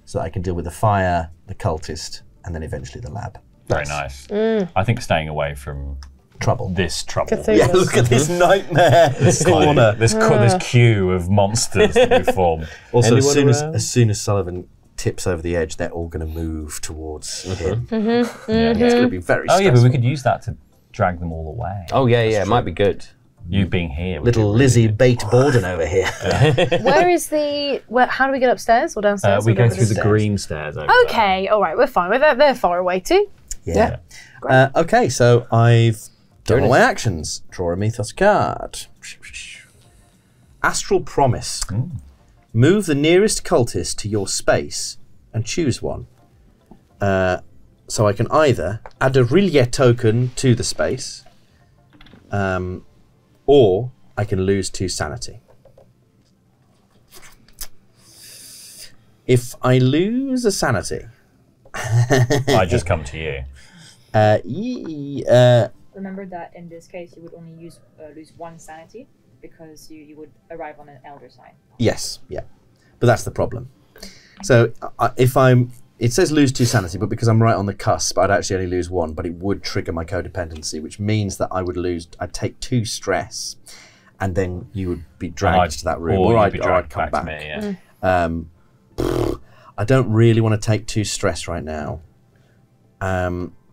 so that I can deal with the fire, the cultist, and then eventually the lab. Very nice. I think staying away from Trouble. this trouble. Cthulhu. Yeah, look at this nightmare. This corner. This queue of monsters that we formed. Also, Anyone as around? soon as Sullivan tips over the edge, they're all going to move towards him. Yeah. It's going to be very Oh stressful. yeah, but we could use that to drag them all away. Oh yeah, it might be good. You being here. would Little be really Lizzie good. Bait Borden over here. Where is the... How do we get upstairs or downstairs? We Or go over through the stairs? green stairs over Okay, all right, we're fine with that. They're far away too. Yeah. Okay, so I've done all my actions. Draw a Mythos card. Astral Promise. Move the nearest cultist to your space and choose one. So I can either add a Rillier token to the space, or I can lose 2 sanity. If I lose a sanity, I just come to you. Remember that in this case you would only lose 1 sanity because you would arrive on an elder sign. yes, yeah, but that's the problem. So if I'm, it says lose 2 sanity, but because I'm right on the cusp, I'd actually only lose 1, but it would trigger my codependency, which means that I'd take 2 stress, and then you would be dragged to that room, or I'd come back. to me, yeah. I don't really want to take 2 stress right now.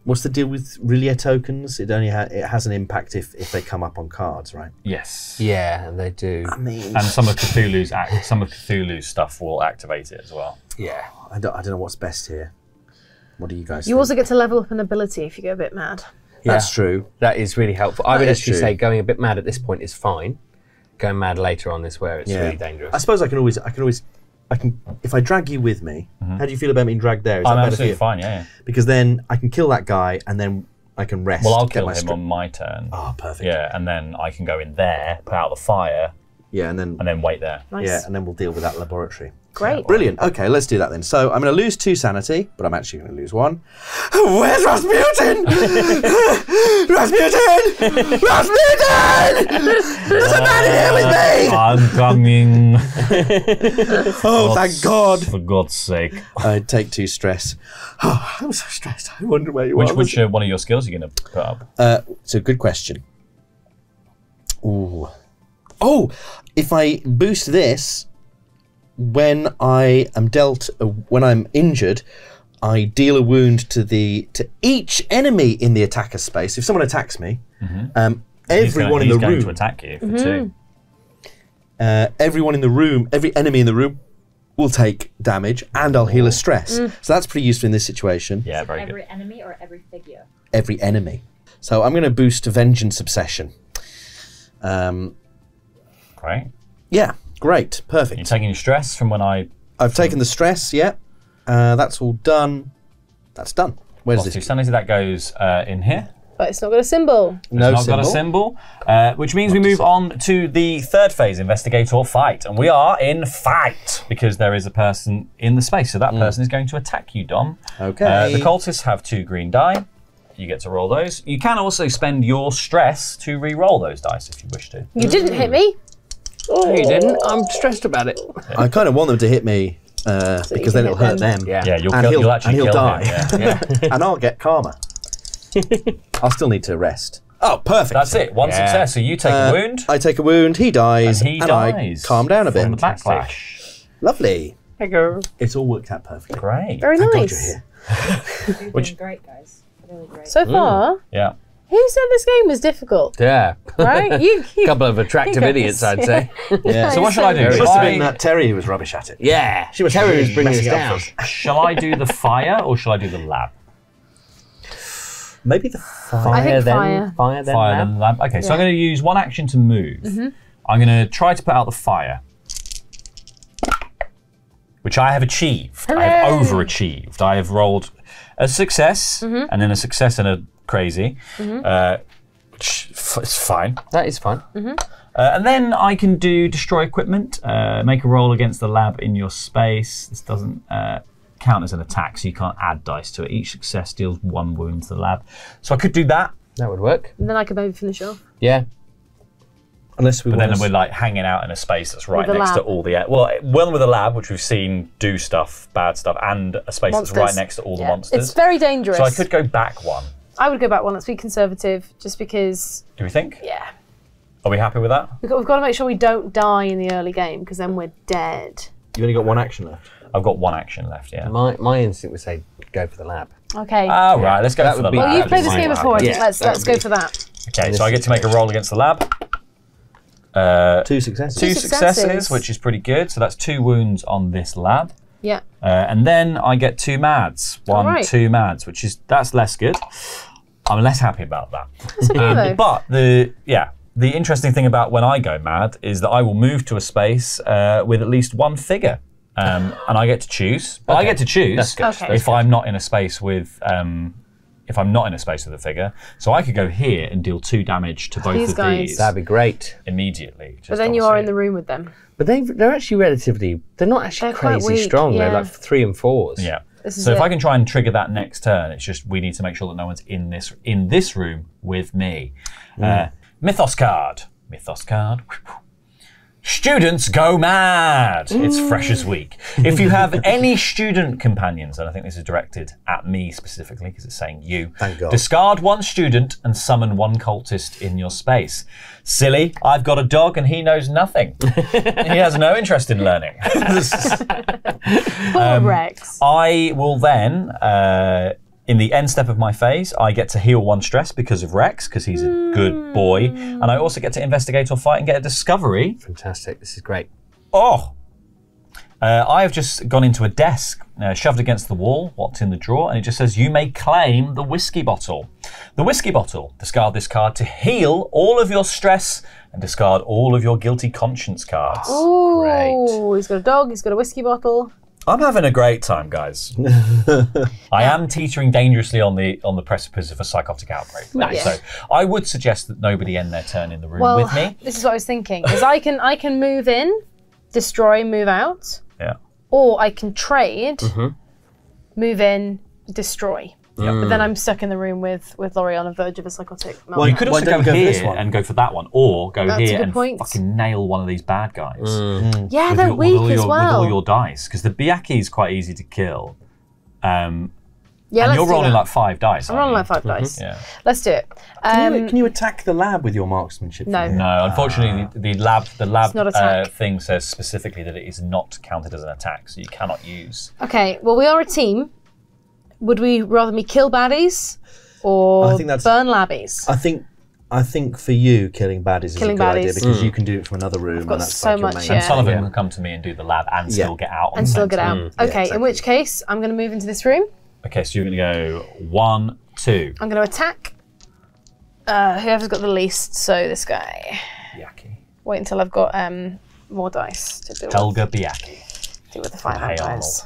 What's the deal with Rillier tokens? It only it has an impact if they come up on cards, right? Yes. Yeah, they do. I mean, And some of Cthulhu's stuff will activate it as well. Yeah. I don't know what's best here. What do you guys You think? also get to level up an ability if you go a bit mad. That's true. That is really helpful. I would is actually true. say going a bit mad at this point is fine. Going mad later on is where it's really dangerous. I suppose I can if I drag you with me. How do you feel about being dragged there? Is I'm that better for absolutely you? fine, yeah. Because then I can kill that guy and then I can rest. Well, I'll get kill my him on my turn. Oh, perfect. Yeah, and then I can go in there, put out the fire, Yeah, and then wait there. Nice. yeah, and then we'll deal with that laboratory. Great. Brilliant. Okay, let's do that then. So I'm going to lose 2 sanity, but I'm actually going to lose 1. Where's Rasputin? Rasputin! Rasputin! There's a man here with me! I'm coming. Oh, thank God. For God's sake. I take 2 stress. Oh, I'm so stressed. I wonder where you are. Which one of your skills are you going to put up? It's a good question. Ooh. Oh, if I boost this, when I am when I'm injured, I deal a wound to each enemy in the attacker space. If someone attacks me, everyone in the He's going room, to attack you for 2. everyone in the room, every enemy in the room will take damage, and I'll heal a stress. So that's pretty useful in this situation. Yeah, very Every good. enemy or every figure? Every enemy. So I'm going to boost Vengeance Obsession. Great. Yeah. Great, perfect. You're taking your stress from when I've taken the stress, yeah. That's all done. That's done. Where does lost 2 this? sanity. That goes in here. But it's not got a symbol. No It's not got a symbol, which means we move on to the third phase, investigate or fight. And we are in fight because there is a person in the space. So that person is going to attack you, Dom. Okay. The cultists have 2 green die. You get to roll those. You can also spend your stress to re-roll those dice if you wish to. You didn't hit me. No, you didn't. I'm stressed about it. I kind of want them to hit me because then it'll hurt them. Yeah, you'll and actually he'll kill die. him. Yeah. And I'll get karma. I'll still need to rest. Oh, perfect. That's it. One success. So you take a wound. I take a wound, he dies, And he dies I calm down a bit. from the backlash. Lovely. Hey, girl. It's all worked out perfectly. Great. Very Thank God nice. you're here. You're doing great, guys. Really great. So far, Yeah. who said this game was difficult? Yeah. Right? You Couple of attractive guys. idiots, I'd say. Yeah. So what should I do? It Shall must have I- been that Terry who was rubbish at it. Yeah. She was Terry really was bringing us messing it up down. for us. Shall I do the fire or shall I do the lab? Maybe the fire. I think then, fire. Fire, then Fire, lab. then lab. Okay, so I'm going to use one action to move. I'm going to try to put out the fire, which I have achieved. I have Hooray! overachieved. I have rolled a success and then a success and a crazy, which is fine. That is fine. And then I can do destroy equipment, make a roll against the lab in your space. This doesn't count as an attack, so you can't add dice to it. Each success deals 1 wound to the lab. So I could do that, That would work. And then I could maybe finish off. Yeah. Unless we but want then to... we're like hanging out in a space that's right With a next to lab. all the... Well, one with a lab, which we've seen do stuff, bad stuff, and a space Monsters. that's right next to all the Yeah. monsters. It's very dangerous. So I could go back one. I would go back one. Let's be conservative, just because. Do we think? Yeah, Are we happy with that? we've got to make sure we don't die in the early game because then we're dead. You've only got one action left. I've got one action left, yeah. My instinct would say go for the lab. Okay. Oh, right, let's go That for would the be- lab. well, you've played this my game lab. before. I think Yeah, let's that would go be- for that. Okay, so I get to make a roll against the lab. 2 successes. 2 successes. successes, which is pretty good. So that's 2 wounds on this lab. Yeah. And then I get 2 mads. 1, Alright. 2 mads, which is, that's less good. I'm less happy about that. That's okay though. But the interesting thing about when I go mad is that I will move to a space with at least 1 figure. And I get to choose. But I get to choose That's good. Okay. if I'm not in a space with a figure. So I could go here and deal 2 damage to both These of guys. these That'd be great. immediately. But then you are in the room with them. But they're actually relatively. They're not actually They're quite crazy weak, strong. They're yeah. like 3 and 4s. Yeah. This is So if it. I can try and trigger that next turn, it's just we need to make sure that no one's in this room with me. Mythos card. Mythos card. Students go mad. It's Freshers Week. If you have any student companions, and I think this is directed at me specifically because it's saying you, Thank God. discard 1 student and summon 1 cultist in your space. Silly, I've got a dog and he knows nothing. He has no interest in learning. Poor Rex. I will then, in the end step of my phase, I get to heal 1 stress because of Rex, because he's a good boy. And I also get to investigate or fight and get a discovery. Fantastic. This is great. Oh! I have just gone into a desk, shoved against the wall, what's in the drawer, and it just says, you may claim the whiskey bottle. The whiskey bottle. Discard this card to heal all of your stress and discard all of your guilty conscience cards. Ooh, great. he's got a dog, he's got a whiskey bottle. I'm having a great time, guys. I am teetering dangerously on the precipice of a psychotic outbreak. Nice. So I would suggest that nobody end their turn in the room Well, with me. this is what I was thinking. Is I can move in, destroy, move out, Yeah. or I can trade, move in, destroy. But then I'm stuck in the room with Laurie on the verge of a psychotic meltdown. Well, you could Why also don't go you go for this here one? and go for that one, or go That's a here good and point. fucking nail one of these bad guys. Yeah, With they're your- weak with all as your, well. With all your dice, because the Biaki is quite easy to kill. yeah, And let's you're do rolling that. like 5 dice. I'm aren't rolling you? like 5 dice. Yeah. Let's do it. Can you attack the lab with your marksmanship? No. from here? No, unfortunately, the lab not attack. thing says specifically that it is not counted as an attack, so you cannot use. Okay, well, we are a team. Would we rather me kill baddies or I think that's- burn labbies? I think for you, killing baddies is Killing a good idea baddies. because you can do it from another room, got and that's so like your much, main. yeah. And some of them Yeah. can come to me and do the lab and still Yeah. get out. on And the still same get out. turn. Okay, in exactly. which case, I'm going to move into this room. Okay, so you're going to go 1, 2. I'm going to attack whoever's got the least, so this guy. Yaki. Wait until I've got more dice to deal Helga Biaki. with the 5 dice.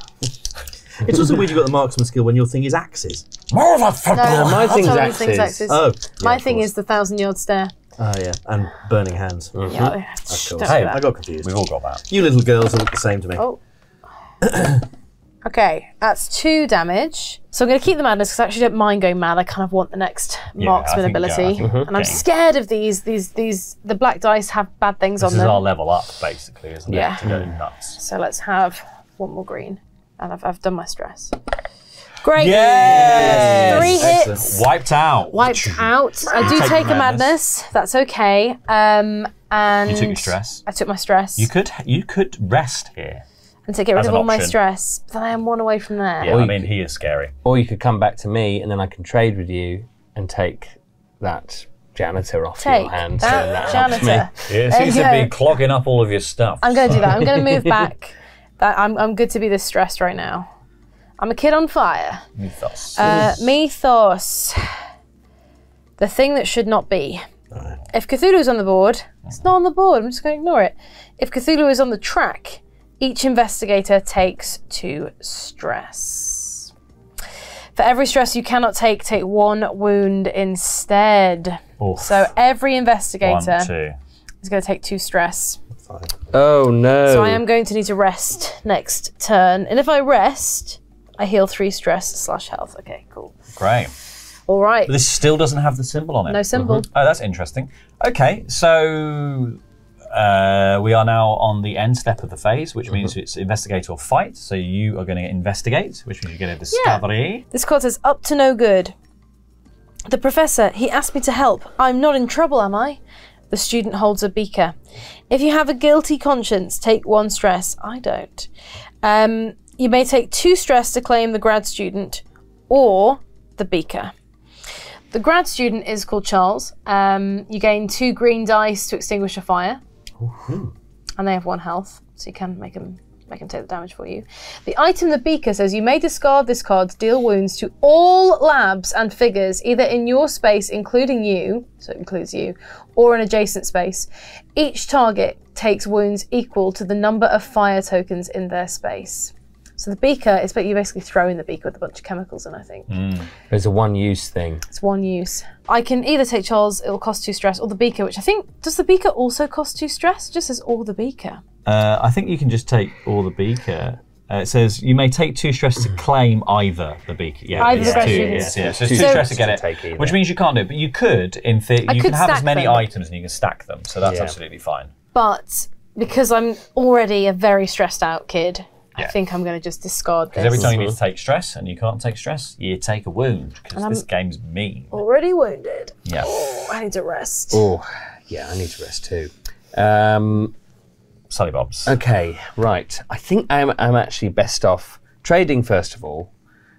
It's also weird you've got the marksman skill when your thing is axes. No, my thing's that's what axes. Oh, My of thing course. is the 1,000-yard stare. Oh yeah, and burning hands. Yeah, That's cool. don't do Hey, that. I got confused. We've all got that. You little girls look the same to me. Oh. Okay, that's 2 damage. So I'm going to keep the madness because I actually don't mind going mad. I kind of want the next marksman I think, ability. I think And I'm scared of these. The black dice have bad things This on is them. our level up, basically, isn't Yeah. it? To go nuts. So let's have 1 more green. And I've done my stress. Great. Yes! 3 hits. Excellent. Wiped out. Wiped out. I do take take a madness. madness. That's okay. And You took your stress. I took my stress. You could rest here. and to get rid as of an all my option. stress. But then I am 1 away from there. Yeah, I mean, he is scary. Or you could come back to me and then I can trade with you and take that janitor off your Take hands. that and that helps me. janitor. It There seems you to be go. clogging up all of your stuff. I'm going to do that. I'm going to move back. I'm good to be this stressed right now. I'm a kid on fire. Mythos. Mythos. The thing that should not be. If Cthulhu's on the board, it's not on the board. I'm just going to ignore it. If Cthulhu is on the track, each investigator takes 2 stress. For every stress you cannot take 1 wound instead. Oof. So every investigator 1, 2. is going to take 2 stress. Oh no. So I am going to need to rest next turn. And if I rest, I heal 3 stress/health. Okay, cool. Great. All right. But this still doesn't have the symbol on it. No symbol. Oh, that's interesting. Okay, so we are now on the end step of the phase, which means it's investigate or fight. So you are going to investigate, which means you get a discovery. This card says, up to no good. The professor, he asked me to help. I'm not in trouble, am I? The student holds a beaker. If you have a guilty conscience, take 1 stress. I don't. You may take 2 stress to claim the grad student or the beaker. The grad student is called Charles. You gain 2 green dice to extinguish a fire. And they have 1 health, so you can make them take the damage for you. The item, the beaker, says you may discard this card to deal wounds to all labs and figures, either in your space, including you, so it includes you, or an adjacent space. Each target takes wounds equal to the number of fire tokens in their space. So the beaker is, but you basically throw in the beaker with a bunch of chemicals in, I think. There's a one-use thing. It's 1 use. I can either take Charles, it'll cost 2 stress, or the beaker, which I think, does the beaker also cost 2 stress? It just says all the beaker. I think you can just take all the beaker. It says you may take 2 stress to claim either the beaker. Yeah, Either it's the grad 2. student. Yes, yeah. So it's 2 So- stress to get Take it, either. which means you can't do it. But you could, in theory, you could can have as stack many them. items and you can stack them. So that's Yeah. absolutely fine. But because I'm already a very stressed out kid, I Yeah. think I'm going to just discard this. Because every time you need to take stress and you can't take stress, you take a wound because this game's mean. Already wounded. Yeah. Oh, I need to rest. Oh, yeah, I need to rest too. Sully Bobs. Okay, right. I think I'm actually best off trading first of all.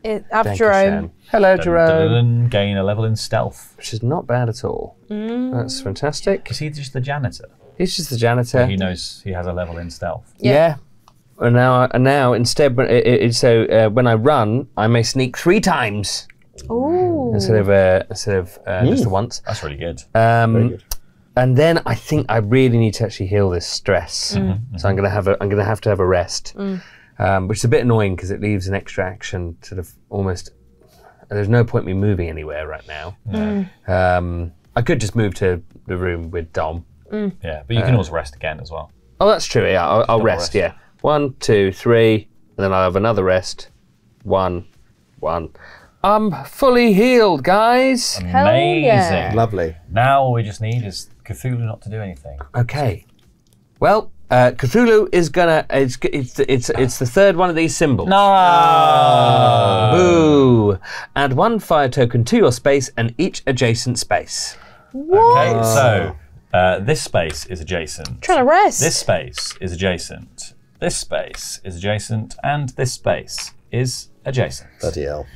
Have Thank you, Jerome. Shan. Hello, Jerome. Gain a level in stealth. Which is not bad at all. That's fantastic. Is he just the janitor? He's just the janitor. He knows he has a level in stealth. Yeah. And now instead, when I run, I may sneak 3 times Ooh. instead of just the once. That's really good. And then I think I really need to actually heal this stress. So I'm gonna have to have a rest, which is a bit annoying because it leaves an extra action sort of almost. There's no point me moving anywhere right now. I could just move to the room with Dom. Yeah, but you can also rest again as well. Oh, that's true. Yeah, I'll rest. rest. Yeah, 1, 2, 3, and then I'll have another rest. 1. I'm fully healed, guys. Amazing. yeah. Lovely. Now all we just need is Cthulhu not to do anything. Okay. Well, Cthulhu is gonna. It's the 3rd one of these symbols. No! Boo! Add 1 fire token to your space and each adjacent space. Okay, so this space is adjacent. Trying to rest. This space is adjacent. This space is adjacent, and this space is adjacent. Bloody hell.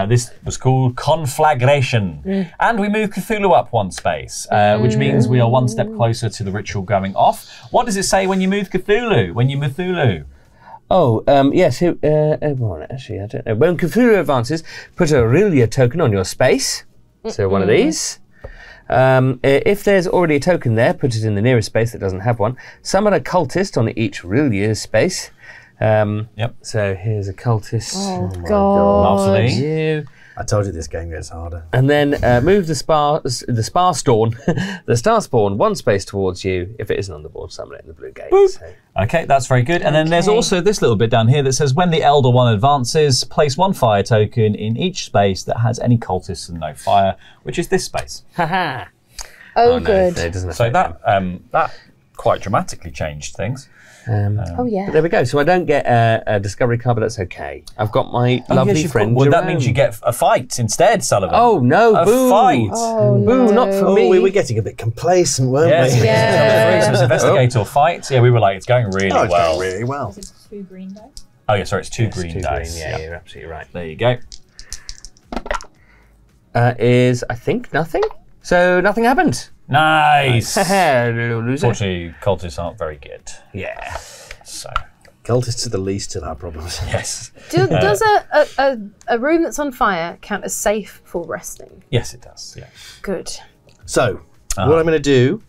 This was called Conflagration. And we move Cthulhu up 1 space, which means we are 1 step closer to the ritual going off. What does it say when you move Cthulhu? When you move Cthulhu? Oh, yes. Well, actually, I don't know. When Cthulhu advances, put a Aurelia token on your space. So one of these. If there's already a token there, put it in the nearest space that doesn't have one. Summon a cultist on each rule year's space. Yep. So here's a cultist. Oh, God. Lovely. You. I told you this game gets harder. And then move the star spawn one space towards you. If it isn't on the board, summon it in the blue gate. So. Okay, that's very good. And then there's also this little bit down here that says when the Elder One advances, place 1 fire token in each space that has any cultists and no fire, which is this space. Haha. Oh, no, good. it doesn't So affect that quite dramatically changed things. Oh, yeah. But there we go. So I don't get a discovery card, but that's okay. I've got my lovely friend. Well, that means you get a fight instead, Sullivan. Oh no! A boo! fight. Oh, Boo! no. Not for Oh, me. we were getting a bit complacent, weren't Yes, we? Yeah. so it's investigate or fight. Yeah, we were like, it's going really Oh, it's well. going really well. Is it 2 green dice? Oh yeah, sorry, it's 2 Yes, green 2 dice. Yeah, you're absolutely right. There you go. Is I think nothing. So nothing happened. Nice. Little loser. Unfortunately, cultists aren't very good. Yeah. So Cultists are the least of our problems. yes, Does a room that's on fire count as safe for resting? yes, it does. Yeah. Good. So, what I'm going to do,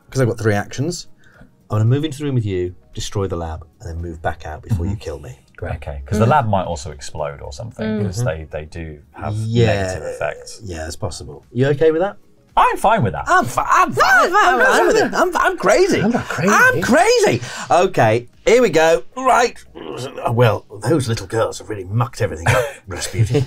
because I've got 3 actions, I'm going to move into the room with you, destroy the lab, and then move back out before you kill me. Great. Okay, because the lab might also explode or something because they do have negative effects. Yeah, it's possible. You okay with that? I'm fine with that. I'm fine. I'm fine with it. I'm crazy. I'm not crazy. I'm crazy. Okay, here we go. Right. Well, those little girls have really mucked everything up, Rasputin.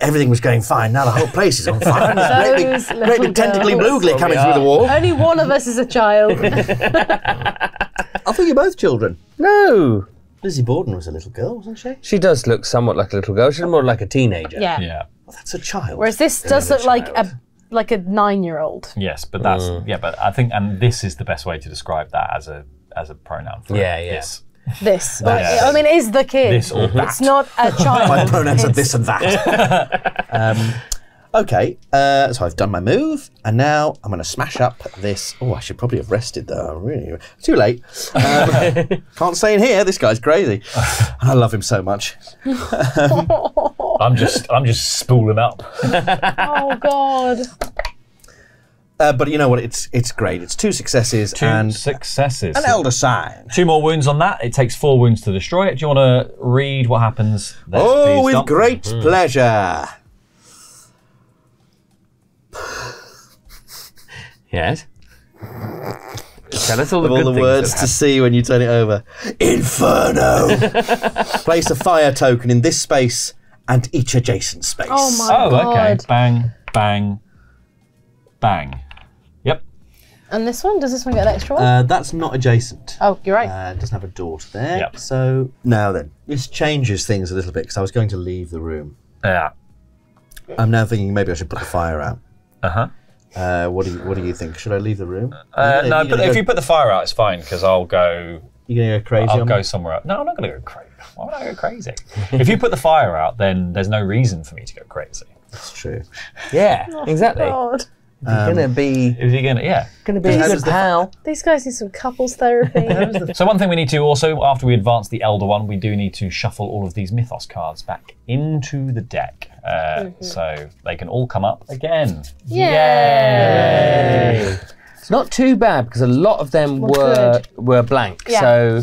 Everything was going fine. Now the whole place is on fire. Those Great little big tentacly girls. blue coming through the wall. Only one of us is a child. I thought you're both children. No. Lizzie Borden was a little girl, wasn't she? She does look somewhat like a little girl. She's more like a teenager. Yeah. Yeah. Well, that's a child. Whereas this does look like a 9-year-old. Yes, but that's but I think, and this is the best way to describe that as a pronoun. For Yeah, it. yeah. Yes. This. Yes. I mean, is the kid. This or that. It's not a child. My pronouns are It's- this and that. Okay, so I've done my move, and now I'm going to smash up this. Oh, I should probably have rested though. I'm really too late. Can't stay in here. This guy's crazy. I love him so much. I'm just spooling up. Oh, God. But you know what? It's great. It's 2 successes and Successes. an elder sign. 2 more wounds on that. It takes 4 wounds to destroy it. Do you want to read what happens there, Oh, please, with Dom? great pleasure. Yes. Tell us all the All good the things words that to see when you turn it over. Inferno. Place a fire token in this space and each adjacent space. Oh, my Oh, okay. God. Bang, bang, bang. Yep. And this one? Does this one get an extra one? That's not adjacent. Oh, you're right. It doesn't have a door to there. Yep. So now then, this changes things a little bit because I was going to leave the room. Yeah. I'm now thinking maybe I should put the fire out. Uh-huh. What do you think? Should I leave the room? No, but if you put the fire out, it's fine because I'll go. You're gonna go crazy. I'll on go me? somewhere else. No, I'm not going to go crazy. Why would I go crazy? If you put the fire out, then there's no reason for me to go crazy. That's true. Yeah, exactly. God. You're gonna be If you're going to, yeah. a good pal. These guys need some couples therapy. So one thing we need to also, after we advance the Elder One, we do need to shuffle all of these Mythos cards back into the deck. So they can all come up again. Yay! It's not too bad because a lot of them Well, were blank. Yeah. So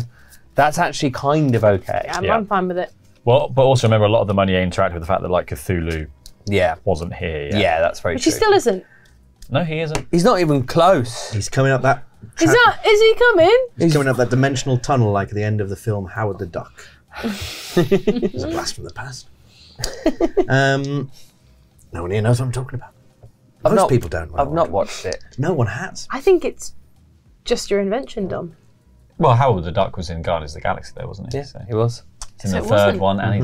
that's actually kind of okay. I'm fine with it. Well, but also remember a lot of the money interacted with the fact that like Cthulhu Yeah. wasn't here yet. Yeah, that's very But true. she still isn't. No, he isn't. He's not even close. He's coming up that. Is he coming? He's coming up that dimensional tunnel like at the end of the film Howard the Duck. It's a blast from the past. No one here knows what I'm talking about. Most people don't. I've not watched it. No one has. I think it's just your invention, Dom. Well, Howard the Duck was in Guardians of the Galaxy, though, wasn't he? Yeah, So he was. he's in So the it third wasn't. one, and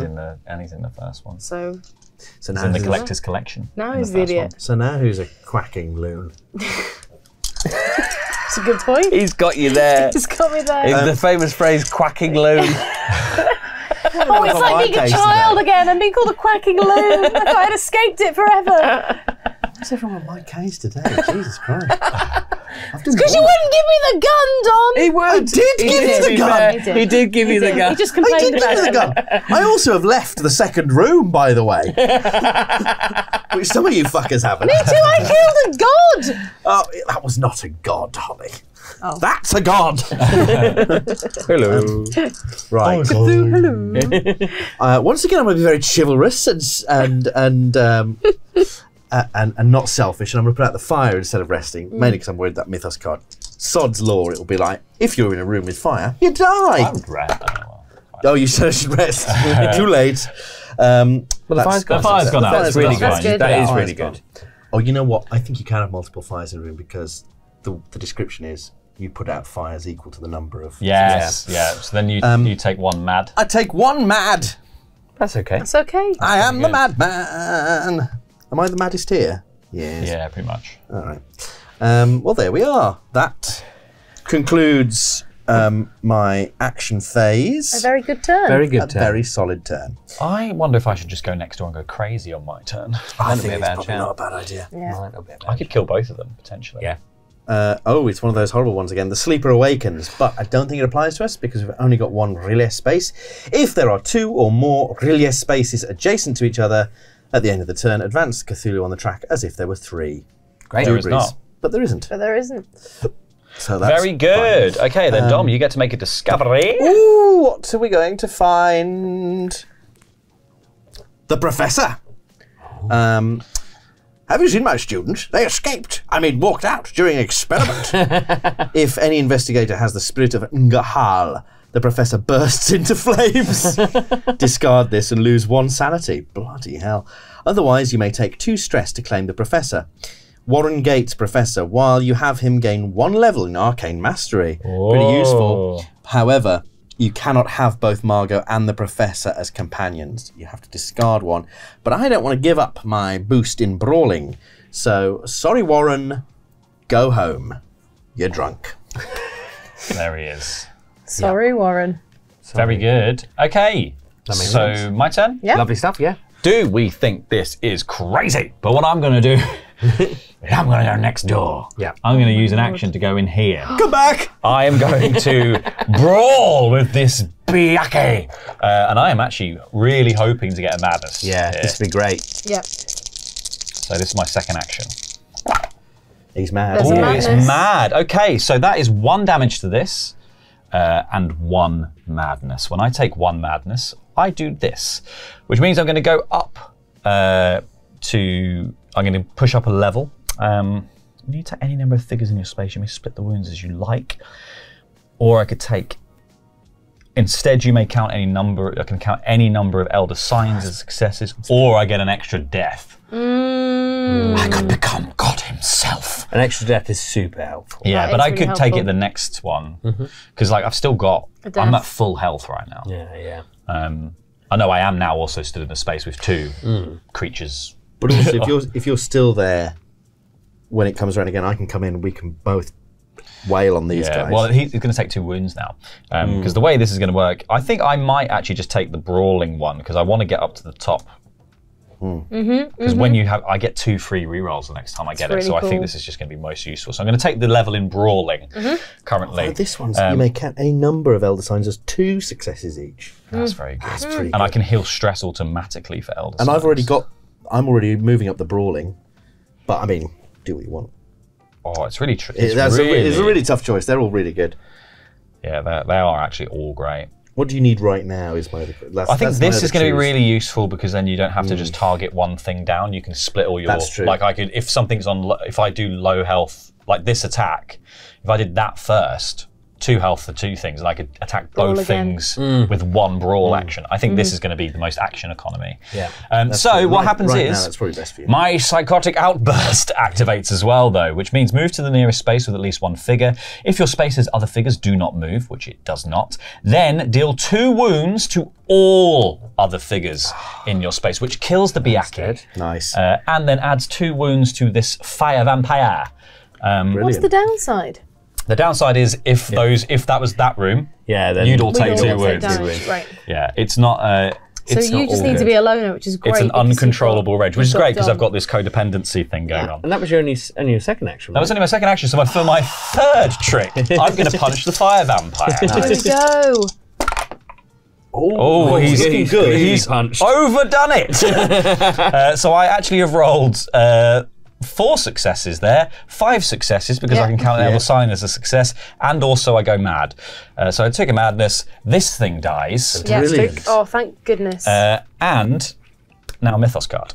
he's in the first one. So So He's now, in the who's, collector's collection. now in he's the the first one. idiot. so now who's a quacking loon? It's a good point. He's got you there. He's got me there. It's the famous phrase, quacking loon. Oh, it's like being a child again. I'm being called a quacking loon. I thought I'd escaped it forever. What's everyone on my case today? Jesus Christ. Because you wouldn't give me the gun, Dom. He would. I did give you the gun. He did. He did give you the gun. He just I complained did give about you the it. gun. I also have left the second room, by the way. which some of you fuckers haven't. Me too, I killed a god! Oh, that was not a god, Holly. Oh. That's a god. Hello. Right. Hello. Once again, I'm going to be very chivalrous and not selfish, and I'm going to put out the fire instead of resting, mainly because I'm worried that Mythos card. Sod's law, it'll be like, if you're in a room with fire, you die. I would rest. Oh, you said I should rest. Too late. Well, the fire's gone. out. That's really good. That's good. That is Fire's really gone. good. Oh, you know what? I think you can have multiple fires in a room because the description is you put out fires equal to the number of... Yes, yeah. So then you take one mad. I take one mad. That's okay. It's okay. I am the good. madman. Am I the maddest here? Yes. Yeah, pretty much. All right. Well, there we are. That concludes my action phase. A very good turn. Very A good turn. very solid turn. I wonder if I should just go next door and go crazy on my turn. I be think a it's bad probably shout. not a bad idea. Yeah. Might not be a bad I could kill both of them, potentially. Yeah. It's one of those horrible ones again. The Sleeper Awakens, but I don't think it applies to us because we've only got one relay space. If there are 2 or more relay spaces adjacent to each other, at the end of the turn, advance Cthulhu on the track as if there were 3. Great. There is not. But there isn't. But there isn't. So that's Very good. fine. Okay, then Dom, you get to make a discovery. Ooh, what are we going to find? The Professor. Have you seen my students? They escaped. I mean, walked out during an experiment. If any investigator has the spirit of Ngahal, the Professor bursts into flames. Discard this and lose 1 sanity. Bloody hell. Otherwise, you may take 2 stress to claim the Professor. Warren Gates Professor, while you have him gain 1 level in Arcane Mastery. Pretty useful. However, you cannot have both Margot and the Professor as companions. You have to discard 1. But I don't want to give up my boost in Brawling. So, sorry Warren, go home. You're drunk. There he is. Sorry, Warren. Very good. Okay. makes So, sense. my turn? Yeah. Lovely stuff, yeah. Do we think this is crazy? But what I'm going to do is I'm going to go next door. Yeah. I'm going to use an action to go in here. Come back! I am going to brawl with this Biake. And I am actually really hoping to get a madness. Yeah, here. this would be great. Yep. So this is my second action. He's mad. There's a Ooh, madness. it's mad. Okay, so that is 1 damage to this and 1 madness. When I take 1 madness, I do this, which means I'm going to go up I'm going to push up a level. When you take any number of figures in your space, you may split the wounds as you like. Or I could take, instead you may count any number, I can count any number of Elder Signs as successes, or I get an extra death. I could become God himself. An extra death is super helpful. Yeah, That but is I really could take helpful. it the next one because, like, I've still got. A death. I'm at full health right now. Yeah, yeah. I know I am now also stood in a space with 2 creatures. But also, if you're still there when it comes around again, I can come in and we can both wail on these guys. Well, he's going to take 2 wounds now because the way this is going to work, I think I might actually just take the brawling one because I want to get up to the top. Because when you have, I get 2 free rerolls the next time I get it, really so I think cool. this is just going to be most useful. So I'm going to take the level in brawling currently. Oh, this one's you may count any number of Elder Signs as 2 successes each. That's very good. That's pretty And I good. can heal stress automatically for Elder And Signs. I've already got. I'm already moving up the brawling, but I mean, do what you want. Oh, it's really tricky. It's a really tough choice. They're all really good. Yeah, they are actually all great. What do you need right now? Is my. I think this is going to be really useful because then you don't have to just target one thing down. You can split all your. That's true. Like I could, if something's on, if I do low health, like this attack, if I did that first, 2 health for 2 things, and I could attack Brawl both again. things with 1 brawl action. I think this is going to be the most action economy. Yeah. So what happens right now, is that's probably best for you. my psychotic outburst activates as well, though, which means move to the nearest space with at least 1 figure. If your space has other figures, do not move, which it does not. Then deal 2 wounds to all other figures in your space, which kills the Biaki. Nice. And then adds 2 wounds to this fire vampire. Brilliant. What's the downside? The downside is if that was that room, Yeah, then you'd all take We 2 all take wounds. damage, right. Yeah, it's not. So It's you not just all need to good. be a loner, which is great. It's an because you've uncontrollable got- rage, which is you've great because Dom. I've got this codependency thing going on. And that was your only your second action, That was only my second action, so for my 3rd trick, I'm going to punch the fire vampire. There we go. Oh, he's looking good. He's punched. overdone it. So I actually have rolled 4 successes there, 5 successes because I can count the sign as a success, and also I go mad. So I took a madness. This thing dies. Brilliant. Oh, thank goodness. And now a Mythos card.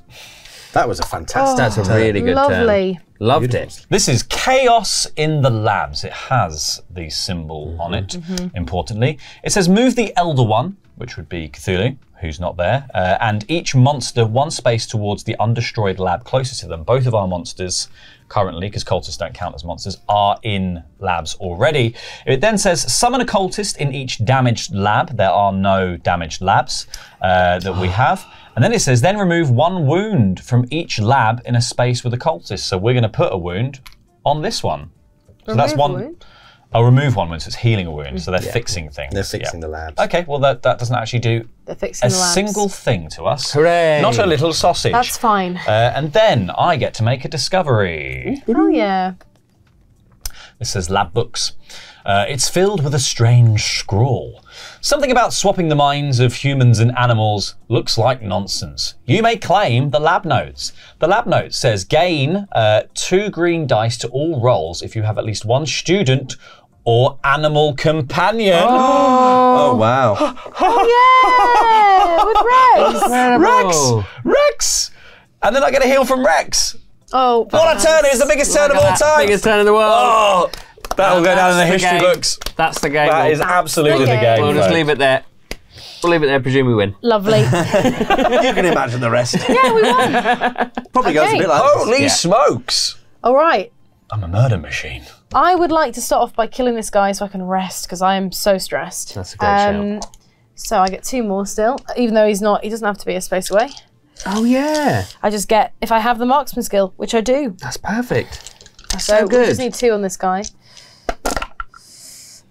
That was a fantastic. That's a really good Lovely. Loved it. This is Chaos in the Labs. It has the symbol on it, importantly. It says move the Elder One, which would be Cthulhu, who's not there, and each monster 1 space towards the undestroyed lab closest to them. Both of our monsters currently, because cultists don't count as monsters, are in labs already. It then says summon a cultist in each damaged lab. There are no damaged labs that we have. And then it says, then remove 1 wound from each lab in a space with a cultist. So we're going to put a wound on this one. So that's one. Wound? Oh, remove 1 wound, so it's healing a wound. So they're fixing things. They're fixing the labs. Okay, well that doesn't actually do They're fixing a the labs. single thing to us. Hooray. Not a little sausage. That's fine. And then I get to make a discovery. Oh, yeah. This says lab books. It's filled with a strange scrawl. Something about swapping the minds of humans and animals looks like nonsense. You may claim the lab notes. The lab note says gain 2 green dice to all rolls if you have at least 1 student or animal companion. Oh, wow. Yeah, with Rex. Rex! And then I get a heal from Rex. Oh, What a turn! It is the biggest turn of all time. Biggest turn in the world. Oh, that'll go down in the That's the history game. books. That's the game. That is absolutely the the game. game. We'll just folks. leave it there. We'll leave it there, presume we win. Lovely. You can imagine the rest. Yeah, we won. Probably goes a Okay. bit like Holy this. smokes! All right. I'm a murder machine. I would like to start off by killing this guy so I can rest because I am so stressed. That's a great shout. So I get 2 more still, even though he doesn't have to be a space away. Oh, yeah. I just get, if I have the marksman skill, which I do. That's perfect. So so good. we just need 2 on this guy.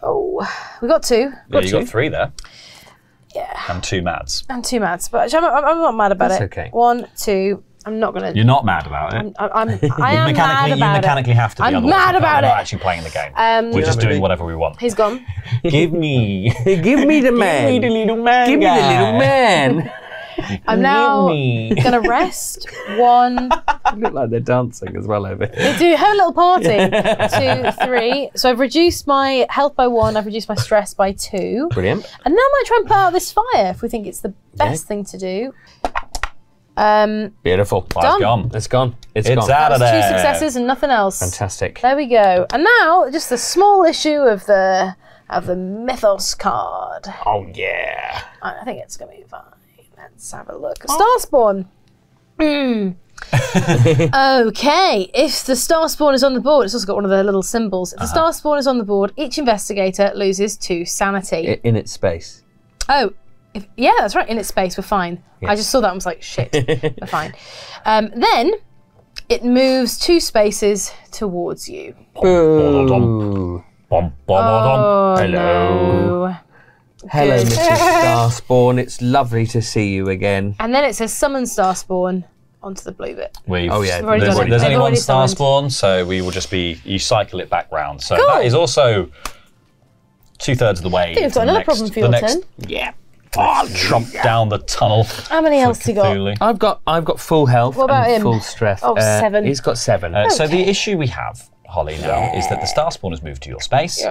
Oh, we got 2. Yeah, you got 3 there. Yeah. And 2 mads. And 2 mads, but actually, I'm not mad about That's it. okay. 1, 2. I'm not gonna. You're not mad about it. I am mad You about mechanically it. have to be. I'm otherwise mad we're about not it. actually playing the game. We're just doing whatever we want. He's gone. Give me. Give me the man. Give me the little man. Give me the little man. I'm now me. gonna rest. 1. Look like they're dancing as well over here. We do have a little party. 2, 3. So I've reduced my health by 1. I've reduced my stress by 2. Brilliant. And now I might try and put out this fire if we think it's the best thing to do. Beautiful. I've gone. It's gone. It's It's gone. out of That's 2 there. successes and nothing else. Fantastic. There we go. And now just a small issue of the Mythos card. Oh, yeah. I think it's gonna be fine. Let's have a look. Starspawn. Okay, if the Starspawn is on the board, it's also got one of the little symbols. If the Starspawn is on the board, each investigator loses 2 sanity. In its space. Oh, yeah, that's right. In its space, we're fine. I just saw that and was like, shit, we're fine. Then it moves 2 spaces towards you. Ooh. Bom, bom, bom. Hello. No. Hello, Good. Mrs. Starspawn. It's lovely to see you again. And then it says summon Starspawn onto the blue bit. Oh, yeah. We've already There's, done it. there's They've only one already star summoned. spawn, so we will just be. You cycle it back round. So Cool. that is also 2/3 of the way. I think we've to got the another next- problem for the your next turn. Yeah. Trump down the tunnel. How many else you got? Cthulhu. I've got full health What about and him? full strength. Oh, 7. He's got 7. So the issue we have, Holly, now is that the star spawn has moved to your space,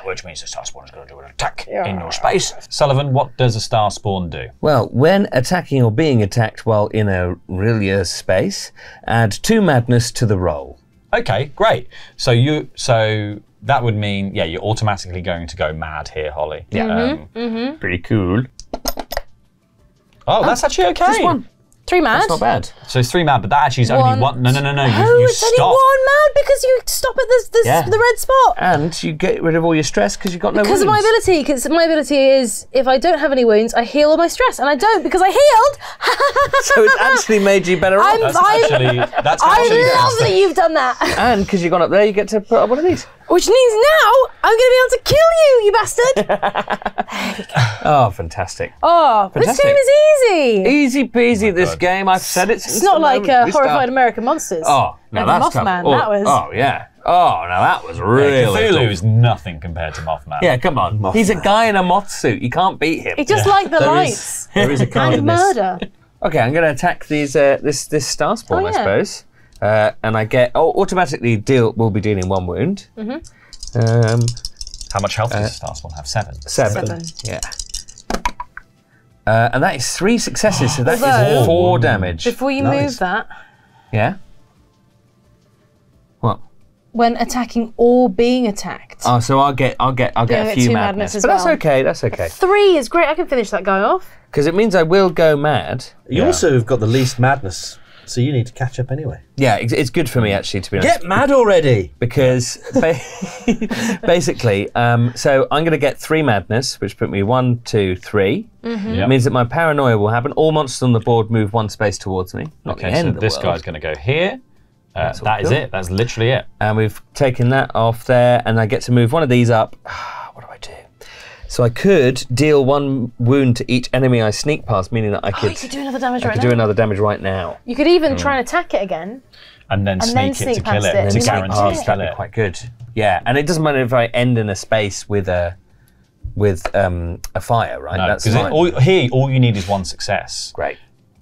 which means the star spawn is going to do an attack in your space. Sullivan, what does a star spawn do? Well, when attacking or being attacked while in Aurelia space, add 2 madness to the roll. Okay, great. So that would mean, yeah, you're automatically going to go mad here, Holly. Yeah. Pretty cool. Oh, that's actually okay. Just 1. 3 mad. That's not bad. So it's 3 mad, but that actually is only 1. No. Oh, You it's stop. only 1 mad because you stop at the red spot. And you get rid of all your stress because you've got no Because of my wounds. ability. Because my ability is, if I don't have any wounds, I heal all my stress, and I don't because I healed. So it's actually made you better off. That's actually I love that you've done that. And because you've gone up there, you get to put up one of these. Which means now I'm going to be able to kill you, you bastard. Oh, fantastic. Oh, this Fantastic. game is easy. Easy peasy, this game. I've said it since It's not the like moment we Horrified started. American Monsters. Oh, no, Like that's tough. Mothman, Oh, that was. Oh, yeah. Oh, now that was really Cthulhu cool. is nothing compared to Mothman. Yeah, come on. Mothman. He's a guy in a moth suit. You can't beat him. He just like the There lights there is a card and in this. murder. Okay, I'm going to attack these this star spawn, Oh, I yeah. suppose. And I get automatically will be dealing 1 wound. How much health does the star spawn have? 7. 7. Yeah. And that is 3 successes, so that is Although- 4 damage. Before you Nice. move that, Yeah. What? when attacking or being attacked. Oh, so I'll get a get few 2 madness, madness as but that's well. okay. That's okay 3 is great. I can finish that guy off. because it means I will go mad. You also have got the least madness, so you need to catch up anyway. Yeah, it's good for me actually, to be honest. Get mad already! Because basically, so I'm going to get 3 madness, which put me 1, 2, 3. Yep. It means that my paranoia will happen. All monsters on the board move 1 space towards me. Not the Okay, end so of the this world. guy's going to go here. That is cool. it. That's literally it. And we've taken that off there, and I get to move one of these up. What do I do? So I could deal 1 wound to each enemy I sneak past, meaning that I You could, could do another damage I right could now. do another damage right now. You could even try and attack it again. And then then sneak it to sneak kill past it, it. to You might guarantee do to it. kill That'd be it. quite good. Yeah, and it doesn't matter if I end in a space with a fire, right? No, That's because fine. all you need is 1 success. Great.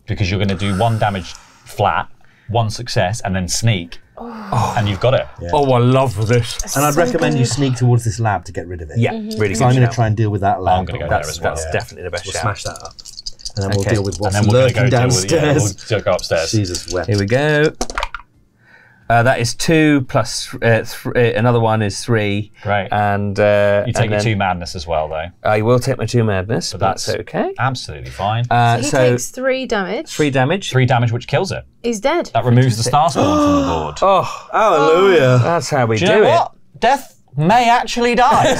Because you're going to do 1 damage flat, 1 success, and then sneak. And you've got it. Yeah. Oh, I love this. And I'd So recommend you good. sneak towards this lab to get rid of it. Yeah, really good. So I'm going to shout. try and deal with that lab. I'm gonna go there That's, as well. that's definitely the best We'll shout. smash that up. And then we'll Okay. deal with And what's then we're going to lurking go deal with downstairs. we'll go upstairs. Jesus wept. Here we go. That is 2 plus another one is 3. Great. And You take and your then 2 madness as well, though. I will take my 2 madness, but that's that's- okay. Absolutely fine. He So takes 3 damage. 3 damage. 3 damage, which kills it. He's dead. That removes the star spawn from the board. Oh, Hallelujah. that's how we Do do, you know it. what? Death may actually die.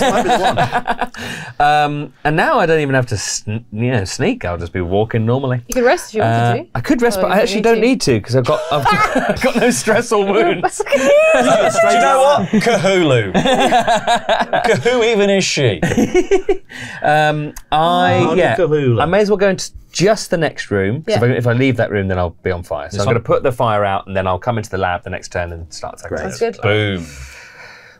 And now I don't even have to sneak. I'll just be walking normally. You could rest if you wanted to. I could rest, Oh, but you I don't actually need don't to. need to because I've got no stress or wounds. Do you know what? Cthulhu. Who even is she? Cthulhu. I may as well go into just the next room. 'Cause Yeah. if I leave that room, then I'll be on fire. So I'm one? going to put the fire out, and then I'll come into the lab the next turn and start attacking. That's good. Boom.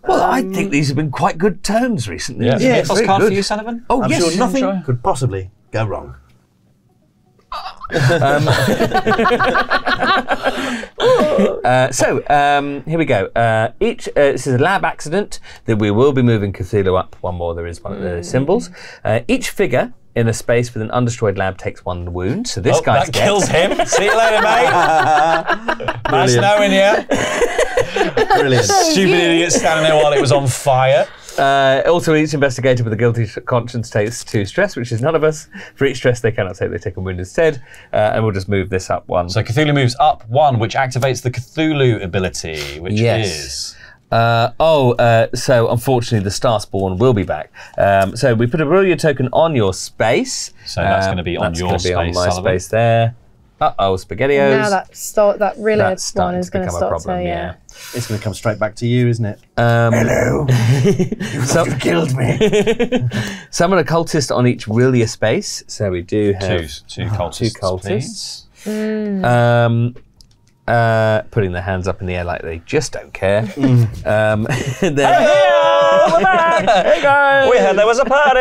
Well, I think these have been quite good turns recently. Yeah, Yeah, Mythos very card for good. you, Sullivan? Oh, I'm yes. sure nothing enjoy. could possibly go wrong. Here we go. This is a lab accident that we will be moving Cthulhu up 1 more. There is one of the symbols. Each figure in a space with an undestroyed lab takes 1 wound. So this guy's that dead. kills him. See you later, mate. Nice knowing you. Brilliant. Stupid idiot standing there while it was on fire. Also, each investigator with a guilty conscience takes 2 stress, which is none of us. For each stress they cannot take, they take a wound instead. And we'll just move this up 1. So Cthulhu moves up 1, which activates the Cthulhu ability, which Yes. is... So unfortunately the star spawn will be back. So we put a brilliant token on your space. So that's gonna be on that's your gonna be on space, my Sullivan. space there. SpaghettiOs. Now that really That's one starting is to going to become a start problem, to, yeah. It's going to come straight back to you, isn't it? Hello. You killed me. Summon a cultist on each Willia space. So we do have Two cultists. 2 cultists. Mm. Putting their hands up in the air like they just don't care. Hey guys! We heard there was a party!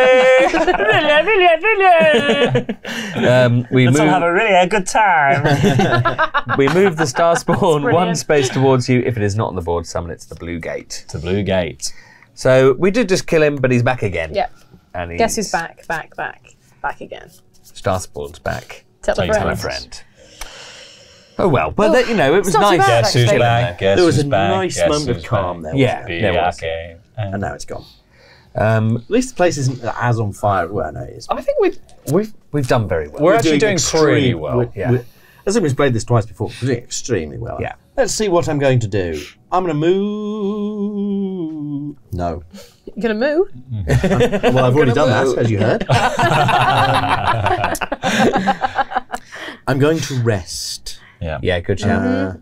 We Let's all have move. a really good time. We move the star spawn 1 brilliant. space towards you. If it is not on the board, summon it to the blue gate. to Blue Gate. So we did just kill him, but he's back again. Yep. And he's Guess who's back again. Star spawn's back. Tell a Tell your friend. Friend. Oh well, but Well, it was it's not too nice. bad, Guess who's actually. back? Guess There was who's a back? nice Guess moment of who's calm back? there, Yeah, wasn't Be there was. okay. And now it's gone. Um, At least the place isn't as on fire. Well, no, it is. I think we've done very well. We're actually doing pretty extreme- well. Yeah. I think we've played this twice before. We're doing extremely well. Yeah. Let's see what I'm going to do. I'm going to move. No. You gonna move? Well, I've already done that, as you heard. I'm going to rest. Yeah. Yeah, good shout.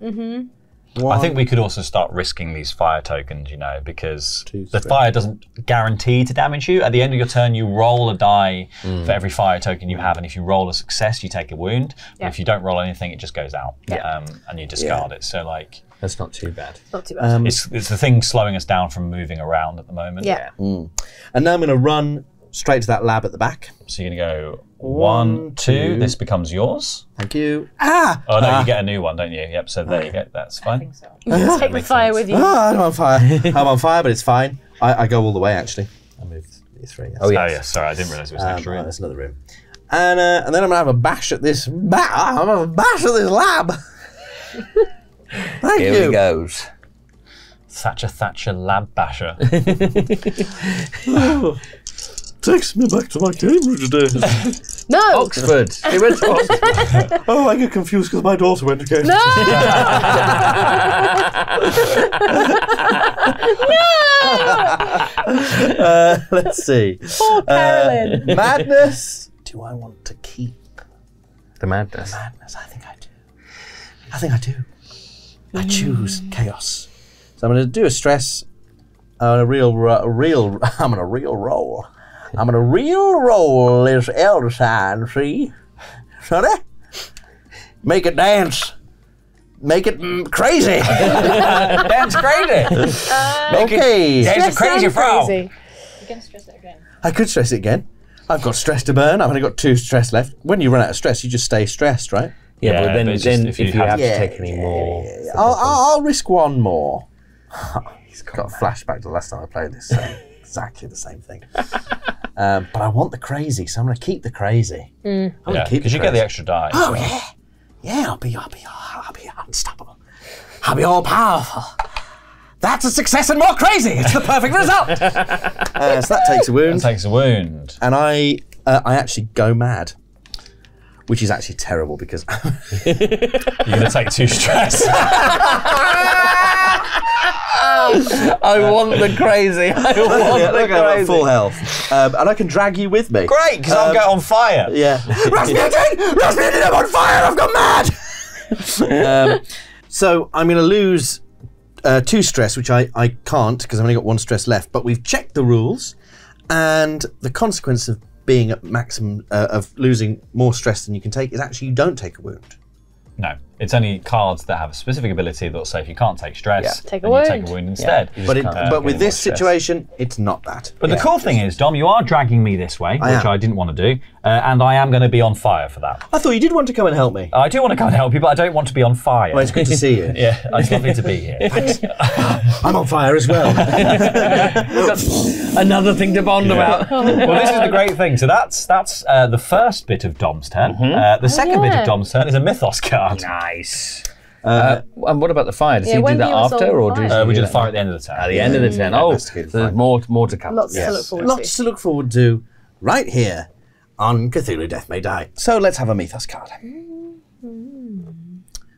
I think we could also start risking these fire tokens, because Two, the three. fire doesn't guarantee to damage you. At the end of your turn, you roll a die for every fire token you have, and if you roll a success, you take a wound. But Yeah. if you don't roll anything, it just goes out, and you discard it. So, That's not too bad. Not too bad. It's the thing slowing us down from moving around at the moment. Yeah. And now I'm going to run straight to that lab at the back. So you're going to go 1, 2. This becomes yours. Thank you. Ah! Oh, no, you get a new one, don't you? Yep, so there you go. That's I fine. think so. You take the fire with you. Ah, I'm on fire. I'm on fire, but it's fine. I go all the way, actually. I moved these 3. Yes. Oh, yeah, sorry, I didn't realise it was an extra room. There's another room. And then I'm going to have a bash at this... I'm going to have a bash at this lab. Thank Here you. he goes. Thatcher lab basher. Takes me back to my Cambridge days. No! Oxford. He went to Oxford. Oh, I get confused because my daughter went to Cambridge. No! Let's see. Poor Carolyn. Madness. Do I want to keep The madness. madness? I think I do. I think I do. I choose chaos. So I'm going to do a stress. I'm going to roll. I'm going to real roll this elder sign. See, sonny? Make it dance. Make it crazy. Dance crazy. Okay. Dance a crazy frog. You can stress it again. I could stress it again. I've got stress to burn. I've only got 2 stress left. When you run out of stress, you just stay stressed, right? Yeah, Yeah, but then, but it's just if you have to take any more. I'll risk one more. He's got a flashback to the last time I played this. Exactly the same thing. But I want the crazy, so I'm going to keep the crazy. Yeah, because you get the extra die. Oh yeah, yeah. I'll be unstoppable. I'll be all powerful. That's a success and more crazy. It's the perfect result. So that takes a wound, That takes a wound. and I actually go mad, which is actually terrible because You're going to take 2 stress. I want the crazy. I want yeah, the look, I'm at crazy. full health, and I can drag you with me. Great, because I'll get on fire. Yeah. Rasputin! Rasputin, I'm on fire! I've gone mad! So I'm going to lose 2 stress, which I can't because I've only got 1 stress left. But we've checked the rules, and the consequence of being at maximum, of losing more stress than you can take is actually you don't take a wound. No, it's only cards that have a specific ability that'll say if you can't take stress, Take a then you take wound. a wound instead. But with this situation, it's not that. But the cool thing is, Dom, you are dragging me this way, which am. I didn't want to do, and I am going to be on fire for that. I thought you did want to come and help me. I do want to come and help you, but I don't want to be on fire. Well, it's good to see you. Yeah, it's lovely to be here. I'm on fire as well. Another thing to bond about. Well, this is the great thing. So that's the first bit of Dom's turn. The second bit of Dom's turn is a Mythos card. Nice. And what about the fire? Does he do when that do you resolve after, or the does fire? We he do the fire at the end of the turn. at the end of the turn? Oh, so investigative there's fire. more to come. Lots to look forward Lots to. to look forward to right here on Cthulhu Death May Die. So let's have a Mythos card.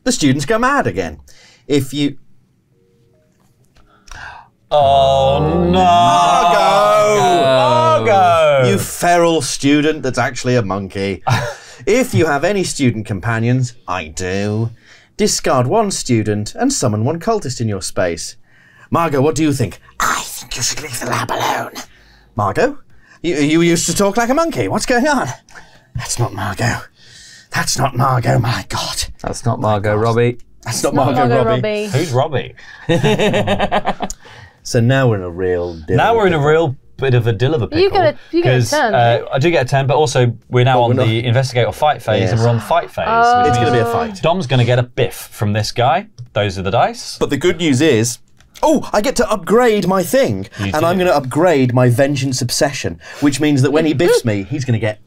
The students go mad again. If you... Oh no! Margot! You feral student that's actually a monkey. If you have any student companions, I do, discard 1 student and summon 1 cultist in your space. Margot, what do you think? I think you should leave the lab alone. Margot? You used to talk like a monkey. What's going on? That's not Margot. That's not Margot, my God. That's not Margot Robbie. That's not Margot Robbie. Who's Robbie? So now we're in a real deal. Now we're in a real bit of a dill of a pickle. You get a 'cause, turn, though. I do get a turn, but also we're now on we're the investigate or fight phase, Yes. and we're on fight phase. which It's going to means be a fight. Dom's going to get a biff from this guy. Those are the dice. But the good news is, I get to upgrade my thing. You And do. I'm going to upgrade my Vengeance Obsession, which means that when he biffs me, he's going to get...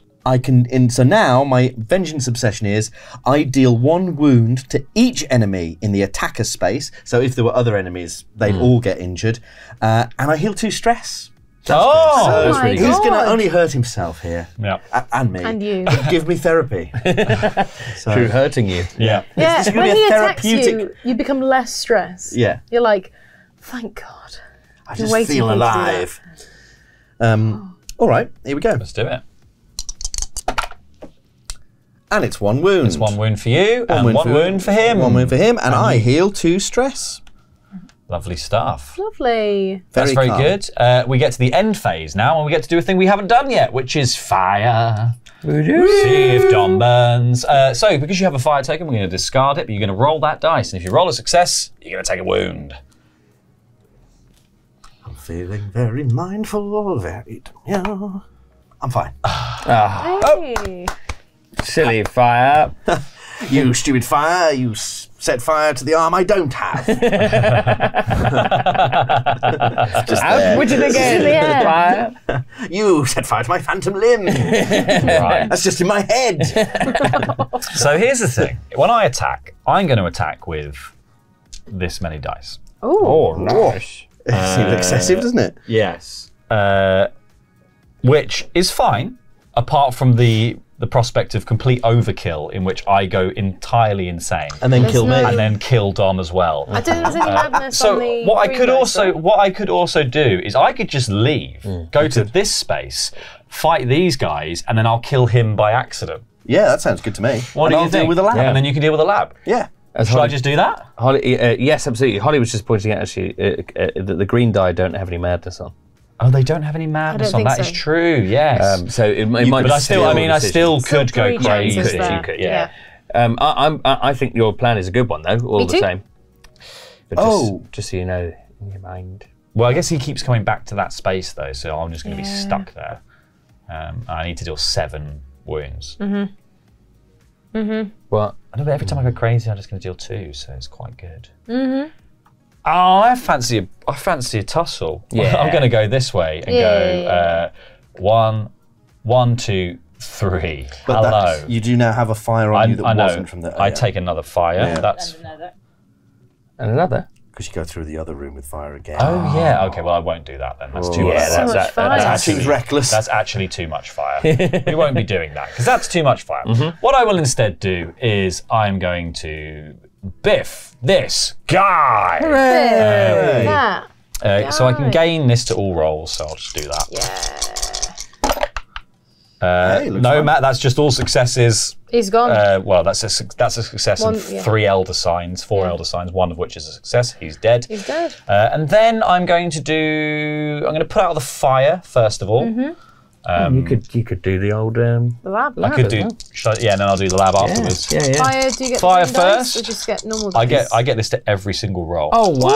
So now my Vengeance Obsession is, I deal 1 wound to each enemy in the attacker space. So if there were other enemies, they'd all get injured. And I heal 2 stress. Oh! my He's going to God. only hurt himself here. Yeah. And me. And you. Give me therapy. Through hurting you. Yeah. Yeah, This is gonna when be a he attacks therapeutic- you, you become less stressed. Yeah. You're like, thank God. I Been just waiting feel for him to do that. alive. All right, here we go. Let's do it. And it's 1 wound. It's 1 wound for you, and wound 1 wound for him. 1 wound for him, and I heal 2 stress. Lovely stuff. Lovely. That's very calm. good. We get to the end phase now, and we get to do a thing we haven't done yet, which is fire. See if Dom burns. So, because you have a fire token, we're going to discard it, but you're going to roll that dice. And if you roll a success, you're going to take a wound. I'm feeling very mindful, very... Yeah. I'm fine. Hey. Silly fire. You stupid fire, you set fire to the arm I don't have. Just Which is again. Yeah. Fire. You set fire to my phantom limb. Right. That's just in my head. So here's the thing. When I attack, I'm going to attack with this many dice. Ooh. Oh, nice. It seems excessive, doesn't it? Yes. Which is fine, apart from the prospect of complete overkill, in which I go entirely insane. And then kill me. no- And then kill Dom as well. I don't think there's any madness So on the what I green could dice, right? also do is I could just leave, go to this space, fight these guys, and then I'll kill him by accident. Yeah, that sounds good to me. What And do you I'll deal think? with the lab. And then you can deal with the lab. Yeah. Should I just do that? Holly, yes, absolutely. Holly was just pointing out actually that the green die don't have any madness on. Oh, they don't have any madness on. think That is so. true. Yes. So it might. but I still, I still Still could go three chances crazy. there. You could, yeah. I think your plan is a good one though. All Me the too. same. But just so you know, in your mind. Well, I guess he keeps coming back to that space though, so I'm just going to be stuck there. I need to deal 7 wounds. Well, I know, but every time I go crazy, I'm just going to deal 2, so it's quite good. Oh, I fancy a tussle. Yeah. I'm going to go this way and go 1, 2, 3. But Hello. that's- you do now have a fire on you that I know. wasn't from the... I take another fire. Yeah. That's. And another. and another. Because you go through the other room with fire again. Oh yeah. Okay. Well, I won't do that then. That's too much. Yeah, So much that's fire. That actually seems reckless. That's actually too much fire. We won't be doing that because that's too much fire. What I will instead do is I'm going to biff this guy. That. So I can gain this to all rolls. So I'll just do that. Hey, looks No, fun. Matt, that's just all successes. He's gone. Well, that's a success One, and yeah. 3 elder signs, 4 elder signs, one of which is a success. He's dead. He's dead. And then I'm going to put out the fire first of all. You could do the old. The lab. I could do, and then I'll do the lab afterwards. Yeah. Fire, do you get Fire the same dice, first. or just get normal I dice? get this to every single roll. Oh wow!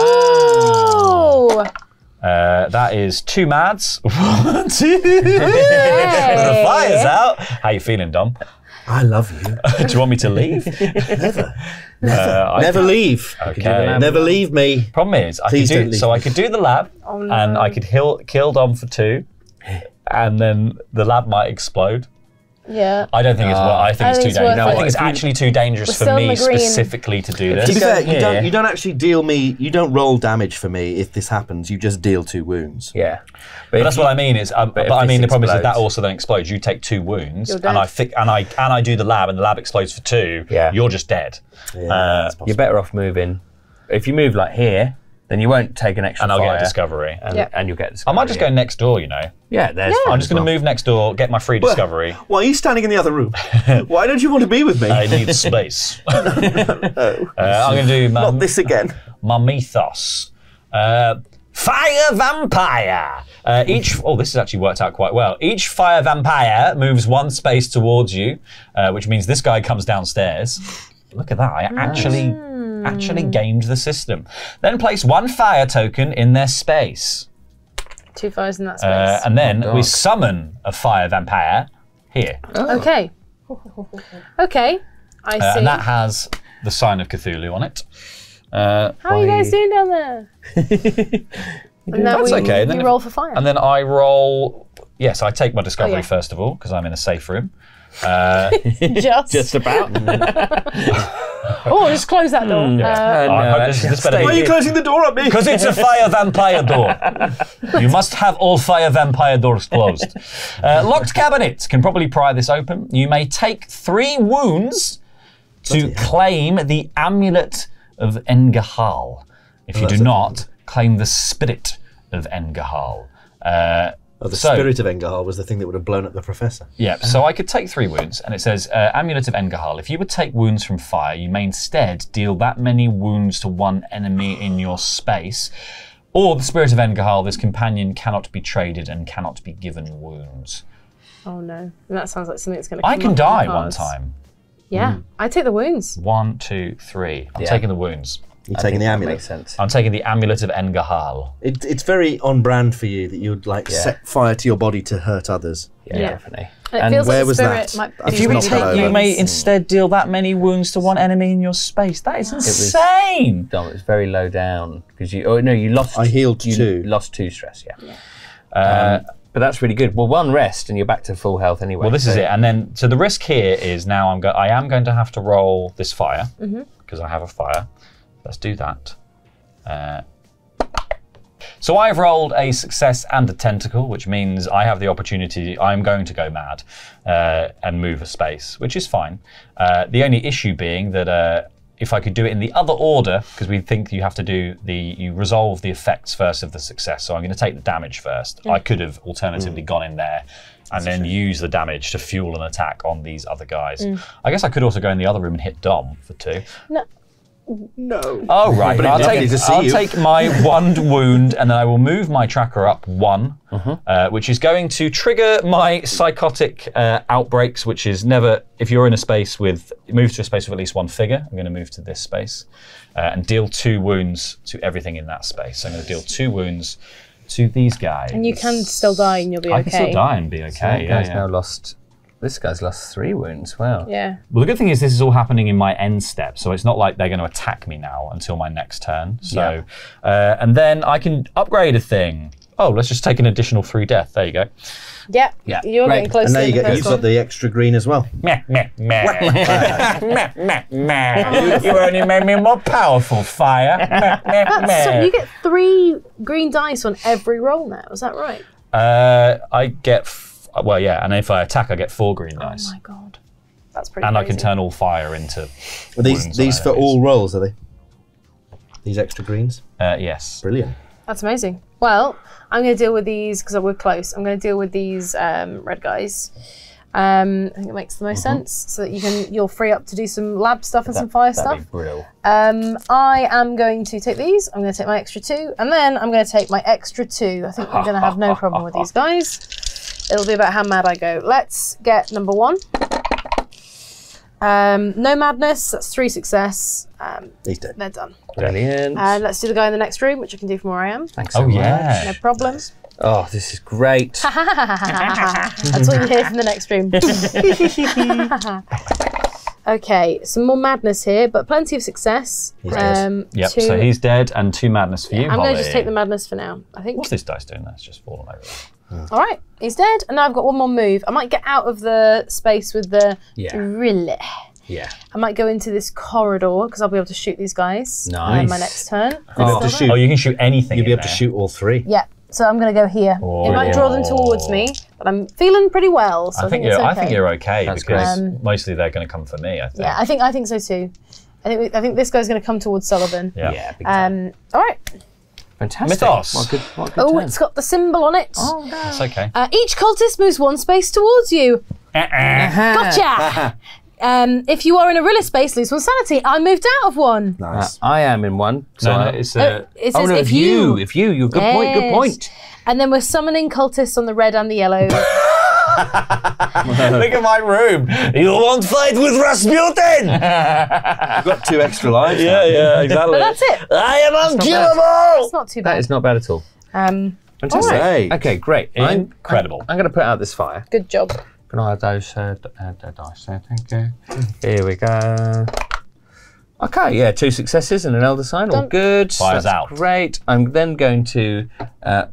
Oh! That is 2 mads. 1, 2. The Hey. fire's out. How you feeling, Dom? I love you. Do you want me to leave? Never. I- Never leave. Okay. Never leave me. Problem is, Please don't leave I me. could do the lab, Oh, no. and I could kill Dom for 2, and then the lab might explode. Yeah. I don't think it's. I think it's too think it's worth dangerous. I it. think it's actually too dangerous We're for still in me the green. specifically to do To be this. fair, you Yeah. don't actually deal me. You don't roll damage for me if this happens. You just deal 2 wounds. Yeah, But that's what I mean. But I mean, the problem is that explodes. also then explodes. You take 2 wounds, You're and dead. I do the lab, and the lab explodes for 2. Yeah. You're just dead. Yeah, that's possible. you're better off moving. If you move like here, then you won't take an extra And I'll fire, get a discovery. and you'll get I discovery. might just go next door. You know, Yeah, there's. I'm just going to move next door, get my free discovery. Why are you standing in the other room? Why don't you want to be with me? I need space. I'm going to do Not this again. my mythos. Fire vampire. This has actually worked out quite well. Each fire vampire moves 1 space towards you, which means this guy comes downstairs. Look at that! I actually gamed the system. Then place 1 fire token in their space, 2 fires in that space. and then we summon a fire vampire here, Okay. Okay. I see. and that has the sign of Cthulhu on it. How are you guys doing down there? And then That's okay. And You then roll for fire. And then I roll. Yes, I take my discovery yeah. first of all because I'm in a safe room. just about. Oh, just close that door. I hope this better Why are you be closing the door on me? because it's a fire vampire door. You must have all fire vampire doors closed. Locked cabinet can probably pry this open. You may take 3 wounds to claim the amulet of Engahal. If you do not, claim the spirit of Engahal. Oh, the spirit of Engahal was the thing that would have blown up the professor. Yeah, so I could take 3 wounds, and it says, Amulet of Engahal. If you would take wounds from fire, you may instead deal that many wounds to one enemy in your space. Or the spirit of Engahal, this companion cannot be traded and cannot be given wounds. Oh no, that sounds like something that's going to. I can die one time. Yeah, I take the wounds. 1, 2, 3. I'm taking the wounds. You're taking the amulet. Makes sense. I'm taking the Amulet of Engahal. It's very on brand for you that you'd like set fire to your body to hurt others. Yeah, definitely. And it feels where like was spirit that? might If be you really would take- bad. You may instead deal that many wounds to one enemy in your space. That is insane. Dom, it was very low down because you. Oh no, you lost. I healed 2. Lost 2 stress. Yeah. But that's really good. Well, 1 rest and you're back to full health anyway. Well, this is it. And then, so the risk here is now I am going to have to roll this fire because I have a fire. Let's do that. So I've rolled a success and a tentacle, which means I have the opportunity, I'm going to go mad and move a space, which is fine. The only issue being that if I could do it in the other order, because we think you have to do you resolve the effects first of the success, so I'm going to take the damage first. I could have alternatively gone in there and then use the damage to fuel an attack on these other guys. I guess I could also go in the other room and hit Dom for 2. No. Oh, right. But I'll lovely to see I'll you. take my 1 wound and then I will move my tracker up 1, which is going to trigger my psychotic outbreaks, which is never, if you're in a space move to a space with at least 1 figure. I'm going to move to this space and deal 2 wounds to everything in that space. So I'm going to deal 2 wounds to these guys. And you can still die and you'll be okay. I can still die and be okay. now lost. This guy's lost 3 wounds. Wow. Yeah. Well, the good thing is this is all happening in my end step, so it's not like they're going to attack me now until my next turn. So, and then I can upgrade a thing. Oh, let's just take an additional 3 death. There you go. Yeah. You're Great. getting close And now to the first you've one. got the extra green as well. Meh, meh, meh. Meh, meh, meh. You only made me more powerful, fire. Meh, meh, So meh. you get 3 green dice on every roll now, is that right? I get, well, yeah, and if I attack, I get 4 green dice. Oh my god. That's pretty And I crazy. can turn all fire into Are wounds these on for enemies. all rolls, are they? These extra greens? Yes. Brilliant. That's amazing. Well, I'm going to deal with these, because we're close, I'm going to deal with these red guys. I think it makes the most sense, so that you'll free up to do some lab stuff and some fire stuff. That'd be brilliant. I am going to take these, I'm going to take my extra 2, and then I'm going to take my extra 2. I think I'm going to have no problem with these guys. It'll be about how mad I go. Let's get number 1. No madness, that's 3 success. He's dead. They're done. Brilliant. Let's do the guy in the next room, which I can do from where I am. Thanks so Oh, much. yeah. No problem. Oh, this is great. That's what you hear from the next room. Okay, some more madness here, but plenty of success. dead. Yep, 2 so he's dead, and 2 madness for you, I'm going to Holly. just take the madness for now, I think. What's this dice doing? That's just fallen over. All right, he's dead, and now I've got 1 more move. I might get out of the space with the drill. Yeah. I might go into this corridor, because I'll be able to shoot these guys Nice. my next turn. You'll be able to shoot. Oh, you can shoot anything. You'll be in able to there. shoot all 3. Yeah, so I'm going to go here. Oh, It might draw them towards me, but I'm feeling pretty well, so I think it's okay. I think you're okay That's because great. mostly they're going to come for me. I think. Yeah, I think so too. I think this guy's going to come towards Sullivan. Yeah. Yeah, big time. All right. Fantastic. Mythos. What a good Oh, turn. it's got the symbol on it. Oh, no. That's okay. Each cultist moves 1 space towards you. Gotcha. If you are in a Rilla space, lose 1 sanity. I moved out of 1. Nice. I am in one. So No, I- it's It says oh, no, if you. You're good point, good Yes. point. And then we're summoning cultists on the red and the yellow. Look at my room. You won't fight with Rasputin. You've got 2 extra lives. now. yeah, exactly. But that's it. I am unkillable. It's not too bad. That is not bad at all. Fantastic. all right. Hey. Okay, great. Incredible. I'm going to put out this fire. Good job. Can I have those dice there? Thank you. Here we go. Okay, yeah, 2 successes and an elder sign. All Done. good. Fire's That's out. Great. I'm then going to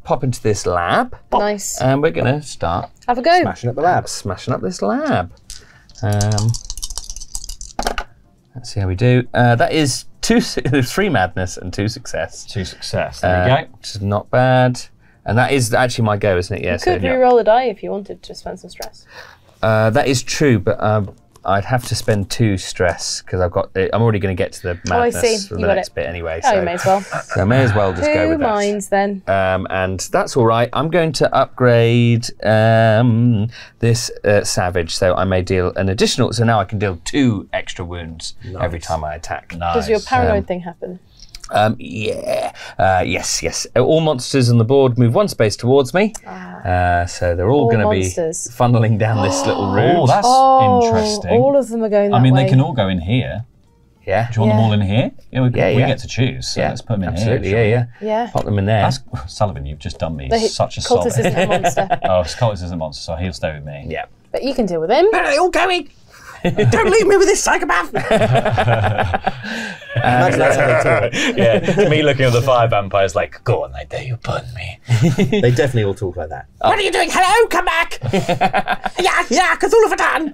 pop into this lab. Nice. And we're going to start Have a go. Smashing up the labs. smashing up this lab. Let's see how we do. That is 3 madness and 2 success. 2 success. There we go. Which is not bad. And that is actually my go, isn't it? Yeah. You could re-roll a die if you wanted to spend some stress. That is true, but I'd have to spend 2 stress because I'm already going to get to the madness for the next bit anyway. Oh, So, you may as well. so I may as well just go 2 with that. minds then. And that's all right. I'm going to upgrade this savage, so I may deal an additional. So now I can deal 2 extra wounds every time I attack. Does your paranoid thing happen? Yes. All monsters on the board move 1 space towards me. So they're all going to be funneling down this little route. Oh, that's interesting. All of them are going that I mean, way. they can all go in here. Yeah. Do you want them all in here? Yeah, we Yeah. get to choose. So let's put them in Absolutely, here. Yeah. Pop them in there. Sullivan, you've just done me The such a cultist solid. isn't a monster. Oh, cultist isn't a monster, so he'll stay with me. Yeah. But you can deal with him. Where are they all going? Don't leave me with this psychopath! Imagine that's how they talk. Yeah, me looking at the fire vampires like, go on, I dare you burn me. They definitely all talk like that. What are you doing? Hello, come back! yeah, Cthulhu for done!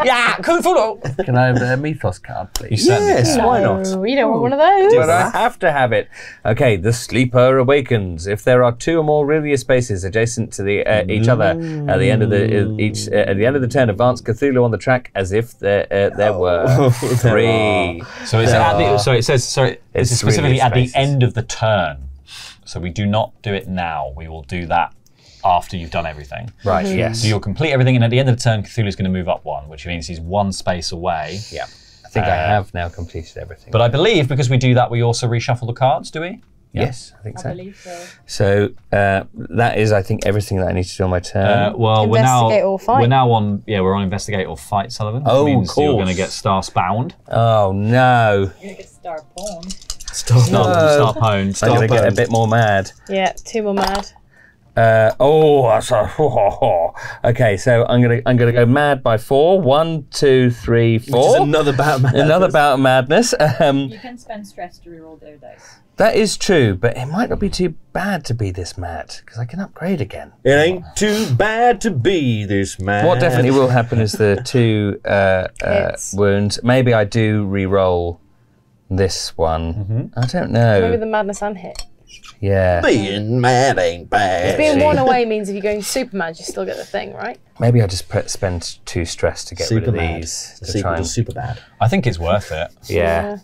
yeah, Cthulhu! Can I have a mythos card, please? Yes, why not? Oh, you don't want one of those. But I have to have it. Okay, the sleeper awakens. If there are 2 or more Rilia spaces adjacent to each other at the end of the turn, advance Cthulhu on the track as if there were 3. So it's this is specifically at the end of the turn. So we do not do it now. We will do that after you've done everything. Right, yes. So you'll complete everything, and at the end of the turn, Cthulhu's going to move up 1, which means he's 1 space away. Yeah. I think I have now completed everything. But I believe because we do that, we also reshuffle the cards, do we? Yes, I think so. I believe so. So that is, I think, everything that I need to do on my turn. Well, Investigate or fight. we're now on. Yeah, we're on investigate or fight, Sullivan. Which Oh, means of you're course. going to get star bound. Oh no! You're gonna get star pawn. Star pwned. I'm going to get a bit more mad. Yeah, 2 more mad. Okay, so I'm gonna go mad by 4. 1, 2, 3, 4. Which is another bout of madness. Another bout of madness. You can spend stress to reroll their dice. That is true, but it might not be too bad to be this mad because I can upgrade again. It ain't too bad to be this mad. What definitely will happen is the 2 wounds. Maybe I do re-roll this one. I don't know. Maybe the madness and hit. Yeah. Being mad ain't bad. Being 1 away means if you're going super mad, you still get the thing, right? Maybe I just spend 2 stress to get Super rid of mad. these. The To sequel try to and, super bad. I think it's worth it. yeah.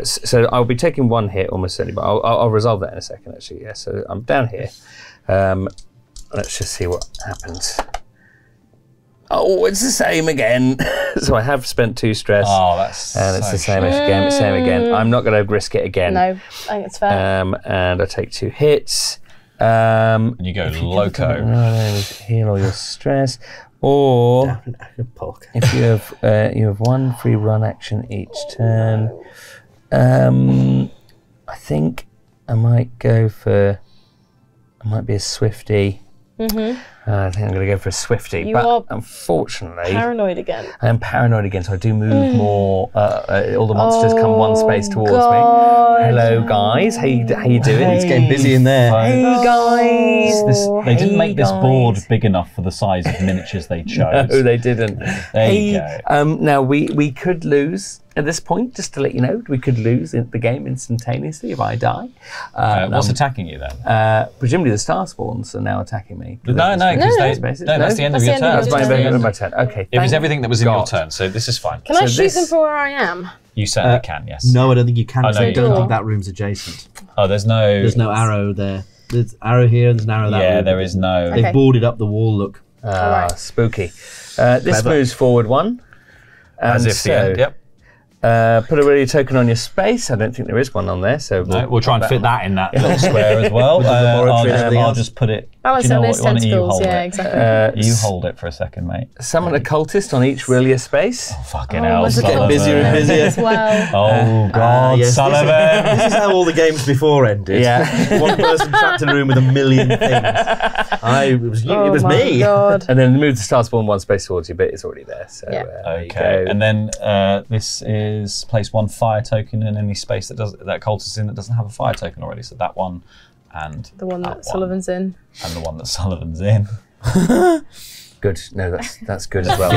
So I'll be taking 1 hit almost certainly, but I'll resolve that in a second actually. Yeah. So I'm down here. Let's just see what happens. Oh, it's the same again. So I have spent 2 stress. Oh, that's And it's so the same again. Same again. I'm not going to risk it again. No, I think it's fair. And I take 2 hits. And you go loco. Heal all your stress. Or if you have 1 free run action each turn. I think I might go for. I might be a Swifty. I think I'm going to go for a Swifty, You but are unfortunately, Paranoid again. I am paranoid again, so I do move more. All the monsters come 1 space towards God. me. Hello, guys. How you doing? It's getting busy in there. Hey, guys. They didn't make this guys. board big enough for the size of miniatures they chose. No, they didn't. There you go. Now, we could lose at this point, just to let you know. We could lose the game instantaneously if I die. What's attacking you then? Presumably the Star Spawns are now attacking me. No, because that's the end of your turn. That's the end of my turn. Okay. It was everything that was in your God. turn, so this is fine. Can I So shoot this- them from where I am? You certainly can, yes. No, I don't think you can. Oh, because no, I you don't can't. think that room's adjacent. Oh, there's no. There's no arrow there. There's arrow here and there's an arrow that Yeah, room. there is no. They've Okay. boarded up the wall, look. Alright. Spooky. This Clever. moves forward 1. As And if the end. Yep. Put a really token on your space. I don't think there is one on there, so No, we'll try and fit that in that little square as well. With the laboratory and everything I'll else. just put it. Balance do you know on what? his Why don't you tentacles. hold Yeah, it? exactly. You hold it for a second, mate. Summon a cultist on each Rilia space. Fucking hell, There's a Sullivan. couple busier and there busier. as well. Oh God, Yes, Sullivan. This is how all the games before ended. Yeah. One person trapped in a room with a million things. It was Oh my me. God. And then move the Star Spawn 1 space towards you, but it's already there. So Yeah. there you Okay, go. and then this is place 1 fire token in any space that cultist is in that doesn't have a fire token already. So that one, and The one that that Sullivan's in. and the one that Sullivan's in. Good. No, that's good as well.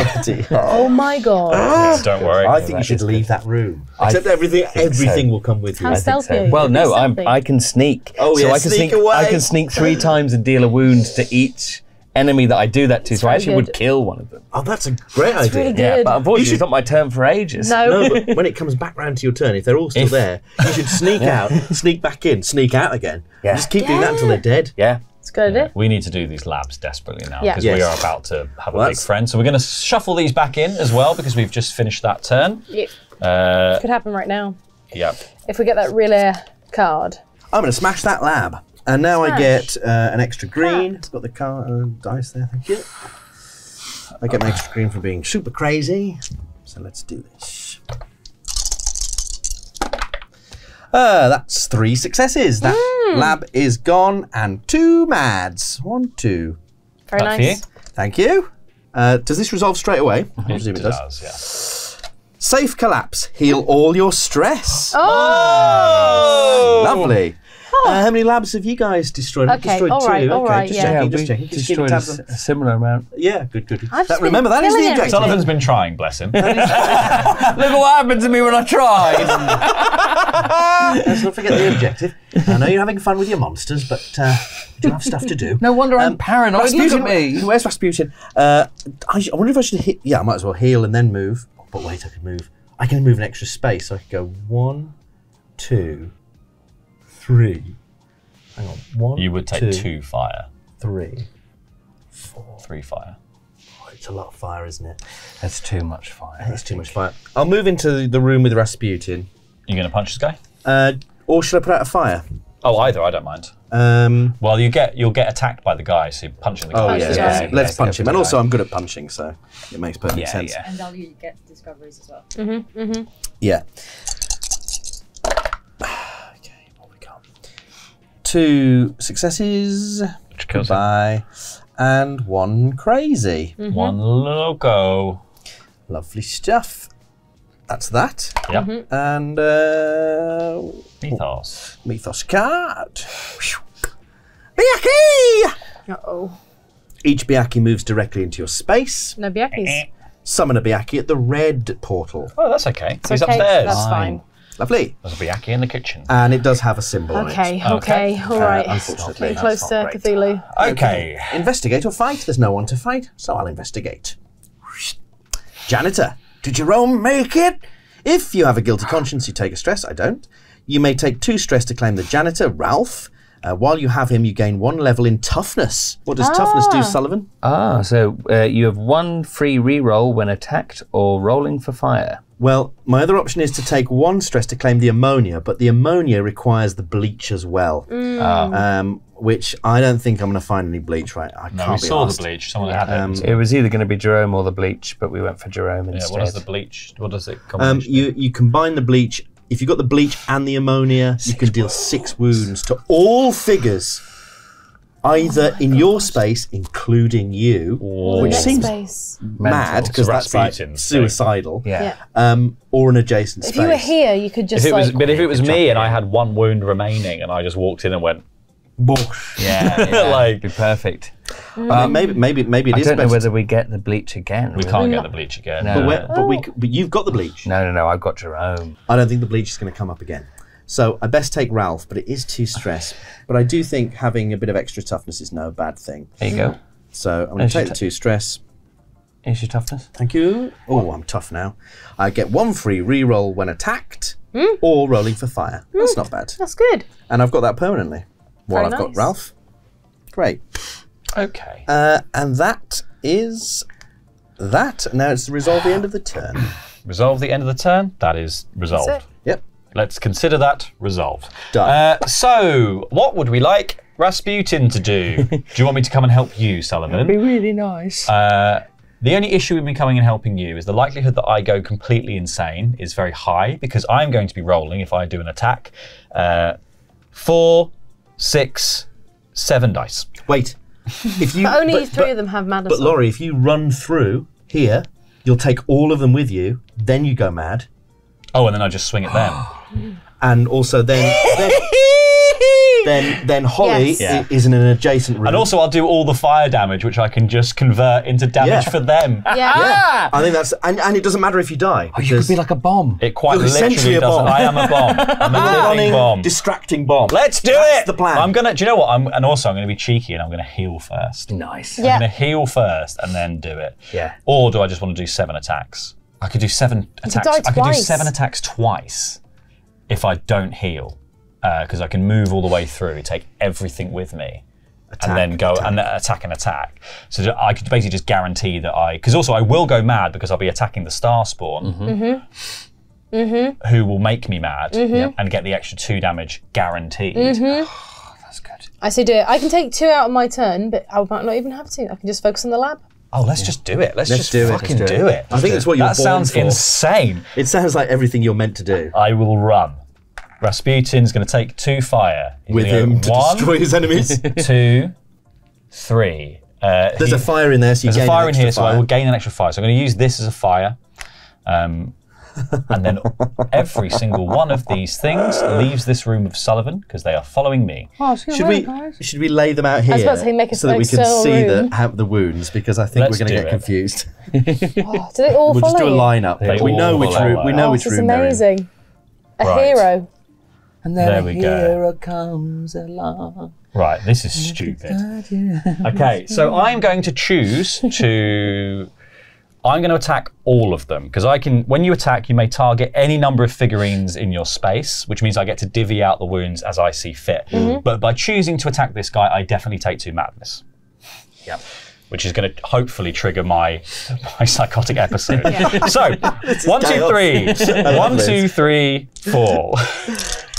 Oh my God. Yeah, don't worry. I think you should leave that room. Except everything will come with you. How I think stealthy so. are you? Well, no, Stealthy. I can sneak. Oh, so yeah, I can sneak away. I can sneak 3 times and deal a wound to each enemy that I do that to, so I very actually good. would kill one of them. Oh, that's a great idea. really Yeah, good. but unfortunately, You should- it's not my turn for ages. No. No, but when it comes back round to your turn, if they're all still there, you should sneak out, sneak back in, sneak out again. Yeah. Just keep doing that until they're dead. Yeah. It's a good idea. We need to do these labs desperately now Yeah. because Yes. we are about to have a Well, big that's- friend. So we're going to shuffle these back in as well because we've just finished that turn. Yeah. Could happen right now. Yep. If we get that real rare card. I'm going to smash that lab. And now I Smash. get an extra green. Got the dice there, thank you. I get my extra green for being super crazy. So let's do this. That's 3 successes. That lab is gone and 2 mads. 1, 2. Very That for nice. you? Thank you. Does this resolve straight away? I presume it does. Yeah. Safe collapse. Heal all your stress. Oh! Lovely. How many labs have you guys destroyed? I've Okay, destroyed all right, 2. all Okay, right, just yeah. checking, we just checking. Just keep destroyed tabs on. a similar amount. Yeah, good, good. I've just Remember, been that is the killing objective. Sullivan's been trying, bless him. Look at what happened to me when I tried. Let's not forget the objective. I know you're having fun with your monsters, but you do have stuff to do. No wonder I'm paranoid. Look at me. Where's Rasputin? I wonder if I should hit. Yeah, I might as well heal and then move. But wait, I can move. I can move an extra space. So I can go 1, 2, 3. Hang on. 1. You would take 2 fire, 3, 4. 3 fire. Oh, it's a lot of fire, isn't it? That's too much fire. It's too much fire. I'll move into the room with Rasputin. You going to punch this guy? Or should I put out a fire? Oh, either. I don't mind. Well, you'll get attacked by the guy, so you're punching the guy. Oh, Punch yeah, the yeah. guy. Let's punch him. go And for also, the I'm good at punching, so it makes perfect sense. Yeah. And now you get discoveries as well. Yeah. Okay, what we got? 2 successes. Which kills him. Goodbye. And 1 crazy. 1 loco. Lovely stuff. That's that. Yep. And Mythos. Mythos card. Biaki! Uh-oh. Each Biaki moves directly into your space. No Biakis. Summon a Biaki at the red portal. Oh, that's okay. He's okay, upstairs. That's fine. Lovely. There's a Biaki in the kitchen. And it does have a symbol on it. Okay, Okay. all right. Unfortunately. Getting close to Cthulhu. Okay. Investigate or fight? There's no one to fight, so I'll investigate. Janitor, did Jerome make it? If you have a guilty conscience, you take a stress. I don't. You may take 2 stress to claim the janitor, Ralph. While you have him, you gain 1 level in toughness. What does toughness do, Sullivan? So you have 1 free reroll when attacked or rolling for fire. Well, my other option is to take 1 stress to claim the ammonia, but the ammonia requires the bleach as well. Which I don't think I'm going to find any bleach, right? I No, can't we be saw arsed. the bleach. Someone had it. It was either going to be Jerome or the bleach, but we went for Jerome Yeah, instead. what does the bleach? What does it combination? You combine the bleach. If you've got the bleach and the ammonia, you can deal 6 wounds to all figures, either in your space, including you, which Next seems space. mad because that's like Rasputin's suicidal, Yeah. or an adjacent If space. you were here, you could just If it was, like... but if it was me and I had 1 wound remaining and I just walked in and went, Yeah, Like- be perfect. maybe it I is don't know better. whether we get the bleach again. we can't get the bleach again. No. but you've got the bleach. No, I've got Jerome. I don't think the bleach is going to come up again. So I best take Ralph, but it is 2 stress. But I do think having a bit of extra toughness is no bad thing. There you go. So I'm going There's to take your the 2 stress. Here's your toughness. Thank you. Oh, I'm tough now. I get 1 free reroll when attacked or rolling for fire. That's not bad. That's good. And I've got that permanently while Very I've got nice. Ralph. Great. Okay. And that is that. Now it's resolve the end of the turn. Resolve the end of the turn. That is resolved. That's it. Yep. Let's consider that resolved. Done. So, what would we like Rasputin to do? Do you want me to come and help you, Sullivan? Be really nice. The only issue with me coming and helping you is the likelihood that I go completely insane is very high because I'm going to be rolling if I do an attack. 4, 6, 7 dice. Wait. If you But only 3 of them have madness. But Laurie, if you run through here, you'll take all of them with you. Then you go mad, Oh, and then I just swing it then. and also then then Holly Yes. is in an adjacent room. And also, I'll do all the fire damage, which I can just convert into damage for them. Yeah. I think that's and it doesn't matter if you die. Oh, you could be like a bomb. It quite You're essentially literally a doesn't. bomb. I am a bomb. I'm a living running, bomb. distracting bomb. Let's do That's it. the plan. I'm gonna. Do you know what? And also, I'm gonna be cheeky and I'm gonna heal first. Nice. I'm Yeah. gonna heal first and then do it. Yeah. Or do I just want to do 7 attacks? I could do 7 attacks. die I could do twice. 7 attacks twice if I don't heal, because I can move all the way through, take everything with me, and then go and attack. So I could basically just guarantee that because also I will go mad because I'll be attacking the star spawn, who will make me mad and get the extra 2 damage guaranteed. That's good. I say do it. I can take 2 out of my turn, but I might not even have to. I can just focus on the lab. Oh, let's just do it. Let's just do it. fucking Let's do it. I think it's what you're That born sounds for. insane. It sounds like everything you're meant to do. I will run. Rasputin's going to take 2 fire. He's With gonna him go to 1, destroy his enemies. 2, 3. There's a fire in there, so you There's gain a fire an in here, extra so I fire. will gain an extra fire. So I'm going to use this as a fire. And then every single one of these things leaves this room of Sullivan because they are following me. Should we lay them out here was about to say make so that we can external see room. the wounds? Because I think Let's we're going to do get it. confused. Oh, do they all We'll follow just do a you? lineup. They We know all which follow room. We know Oh, which this is room they're in. amazing. A Right. hero. And then There a we go. hero comes along. Right, this is stupid. Okay, so I'm going to choose to... I'm going to attack all of them, because when you attack, you may target any number of figurines in your space, which means I get to divvy out the wounds as I see fit. But by choosing to attack this guy, I definitely take 2 madness. Yep. Which is going to hopefully trigger my psychotic episode. So, 1, 2, 3. 1, 2, 3, 4.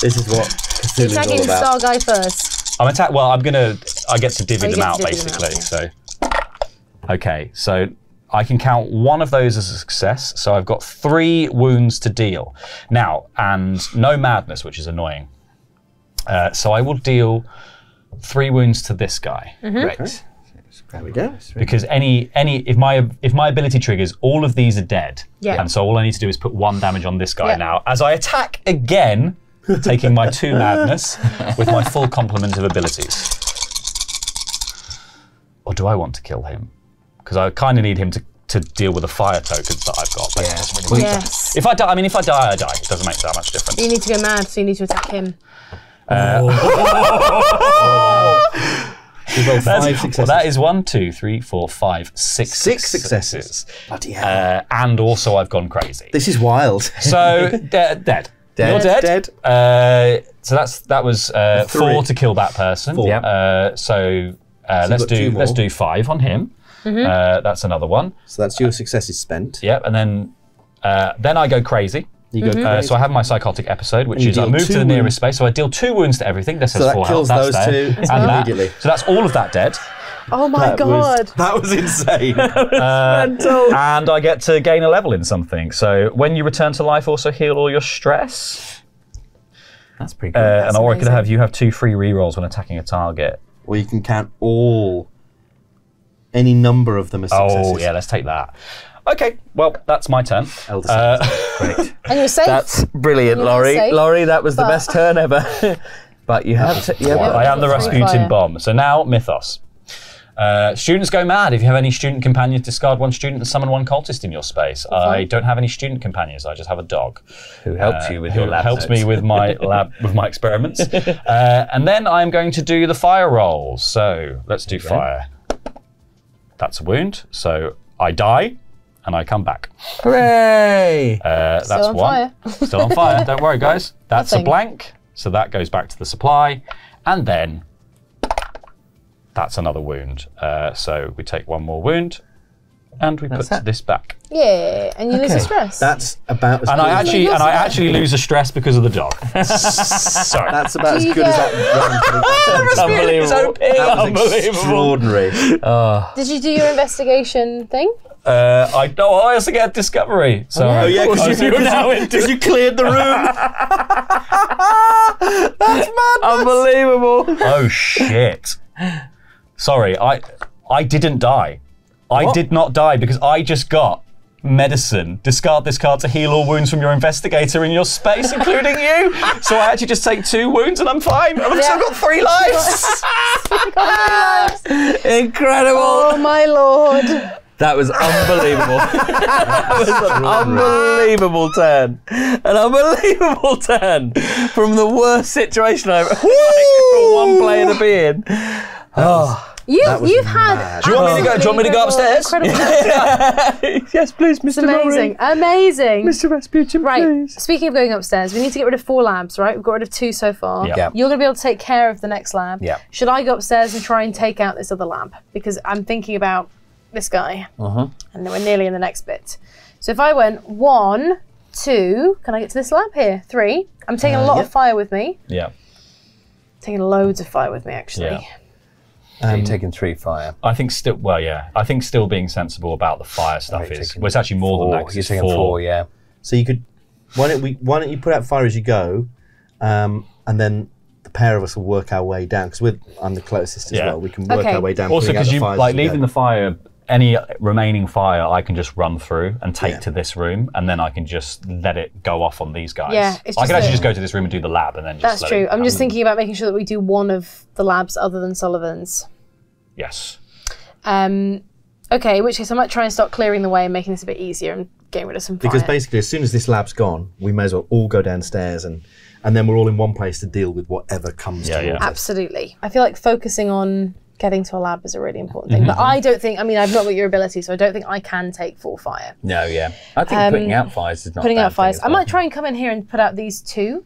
This is what Cthulhu's Attacking all about. Star Guy first. I get to divvy you them get out to divvy them out, basically. So, okay, so I can count one of those as a success. So I've got 3 wounds to deal now, and no madness, which is annoying. So I will deal 3 wounds to this guy. Right. There we go. Because if my ability triggers, all of these are dead. Yeah. And so all I need to do is put 1 damage on this guy Yeah. now. As I attack again, taking my 2 madness with my full complement of abilities. Or do I want to kill him? Because I kind of need him to deal with the fire tokens that I've got. But it doesn't really matter. Yes. If I die, I die. It doesn't make that much difference. You need to go mad, so you need to attack him. We roll 5 successes. Well, that is 1, 2, 3, 4, 5, 6 6 successes. Bloody hell. and also I've gone crazy. This is wild. So dead. You're dead. So that was 4 to kill that person. 4. Let's got 2 more. do 5 on him. That's another one. So that's your successes spent. Yep, and then I go crazy. You go crazy. So I have my psychotic episode, which you is I deal move 2 to the nearest wounds. space. So I deal 2 wounds to everything. This So says that 4 kills health. That's those dead. 2 And that. immediately. So that's all of that dead. Oh my god. That was insane. And I get to gain a level in something. So when you return to life, also heal all your stress. That's pretty good. And or I could amazing. you have 2 free rerolls when attacking a target. Or you can count any number of them as successes. Oh yeah, let's take that. Okay, well that's my turn. Elder Saint. Great. And you're safe. That's brilliant, You're not Laurie. safe, Laurie, that was the but- best turn ever. But you have to. Yeah, I am the Free Rasputin fire. bomb. So now Mythos. Students go mad. If you have any student companions, discard 1 student and summon 1 cultist in your space. I don't have any student companions. I just have a dog who helps you with who your lab helps notes. me with my lab with my experiments. And then I'm going to do the fire rolls. So let's do fire. That's a wound. So I die and I come back. Hooray! That's Still on 1. fire. Still on fire. Don't worry, guys. That's a Nothing. blank. So that goes back to the supply, and then that's another wound. So we take 1 more wound, and we put that. this back. Yeah, and you lose the stress. That's about as And good I as actually lose a stress because of the dog. Sorry. That's about as Do you good as get- that. Unbelievable. That was extraordinary. Did you do your investigation thing? I also get a discovery. So Oh yeah, because you're now into you cleared the room. That's mad. Unbelievable. Oh shit! Sorry, I didn't die. I did not die because I just got medicine. Discard this card to heal all wounds from your investigator in your space, including you. So I actually just take 2 wounds and I'm fine. I've still got 3 lives. Incredible! Oh my lord! That was unbelievable. That was an unbelievable turn. An unbelievable turn from the worst situation I've ever for one player to be in. You've had. Do you want me to go upstairs? Yes, please, Mr. Amazing, amazing. Mr. Rasputin, Right. please. Speaking of going upstairs, we need to get rid of 4 labs, right? We've got rid of 2 so far. Yeah. You're going to be able to take care of the next lab. Yeah. Should I go upstairs and try and take out this other lab? Because I'm thinking about this guy. And then we're nearly in the next bit. So if I went 1, 2, can I get to this lab here? 3. I'm taking a lot of fire with me. Yeah. Taking loads of fire with me, actually. Yeah. I'm taking 3 fire. I think still, well, yeah. I think still being sensible about the fire stuff is. Well, it's actually more than that. 'cause You're it's taking 4, yeah. So you could. Why don't you put out fire as you go, and then the pair of us will work our way down because I'm the closest as well. We can work our way down. Also, because you like leaving the fire. Any remaining fire, I can just run through and take to this room, and then I can just let it go off on these guys. Yeah, it's I can just actually just go to this room and do the lab, and then just. That's true. I'm just thinking about making sure that we do one of the labs other than Sullivan's. Yes. Okay, in which case I might try and start clearing the way and making this a bit easier and getting rid of some fire. Because basically, as soon as this lab's gone, we may as well all go downstairs and then we're all in one place to deal with whatever comes towards us. Absolutely. I feel like focusing on getting to a lab is a really important thing. But I don't think, I mean, I've not got your ability, so I don't think I can take 4 fire. No, yeah. I think putting out fires is not Putting a bad out fires. thing I as well. might try and come in here and put out these 2.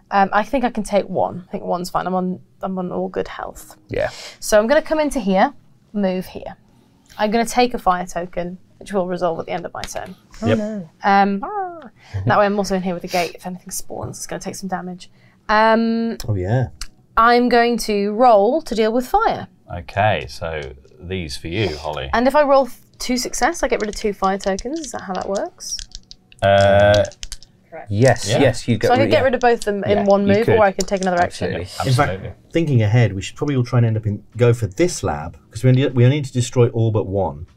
I think I can take 1. I think 1's fine. I'm on all good health. Yeah. So I'm going to come into here, move here. I'm going to take a fire token, which will resolve at the end of my turn. Yep. That way I'm also in here with the gate. If anything spawns, it's going to take some damage. Oh yeah. I'm going to roll to deal with fire. Okay, so these for you, Holly. And if I roll 2 success, I get rid of 2 fire tokens. Is that how that works? Yes, Yeah. yes, you go. So I could get rid of both of them in one you move, could. or I could take another action. Absolutely. In fact, thinking ahead, we should probably all try and end up go for this lab because we only need to destroy all but 1.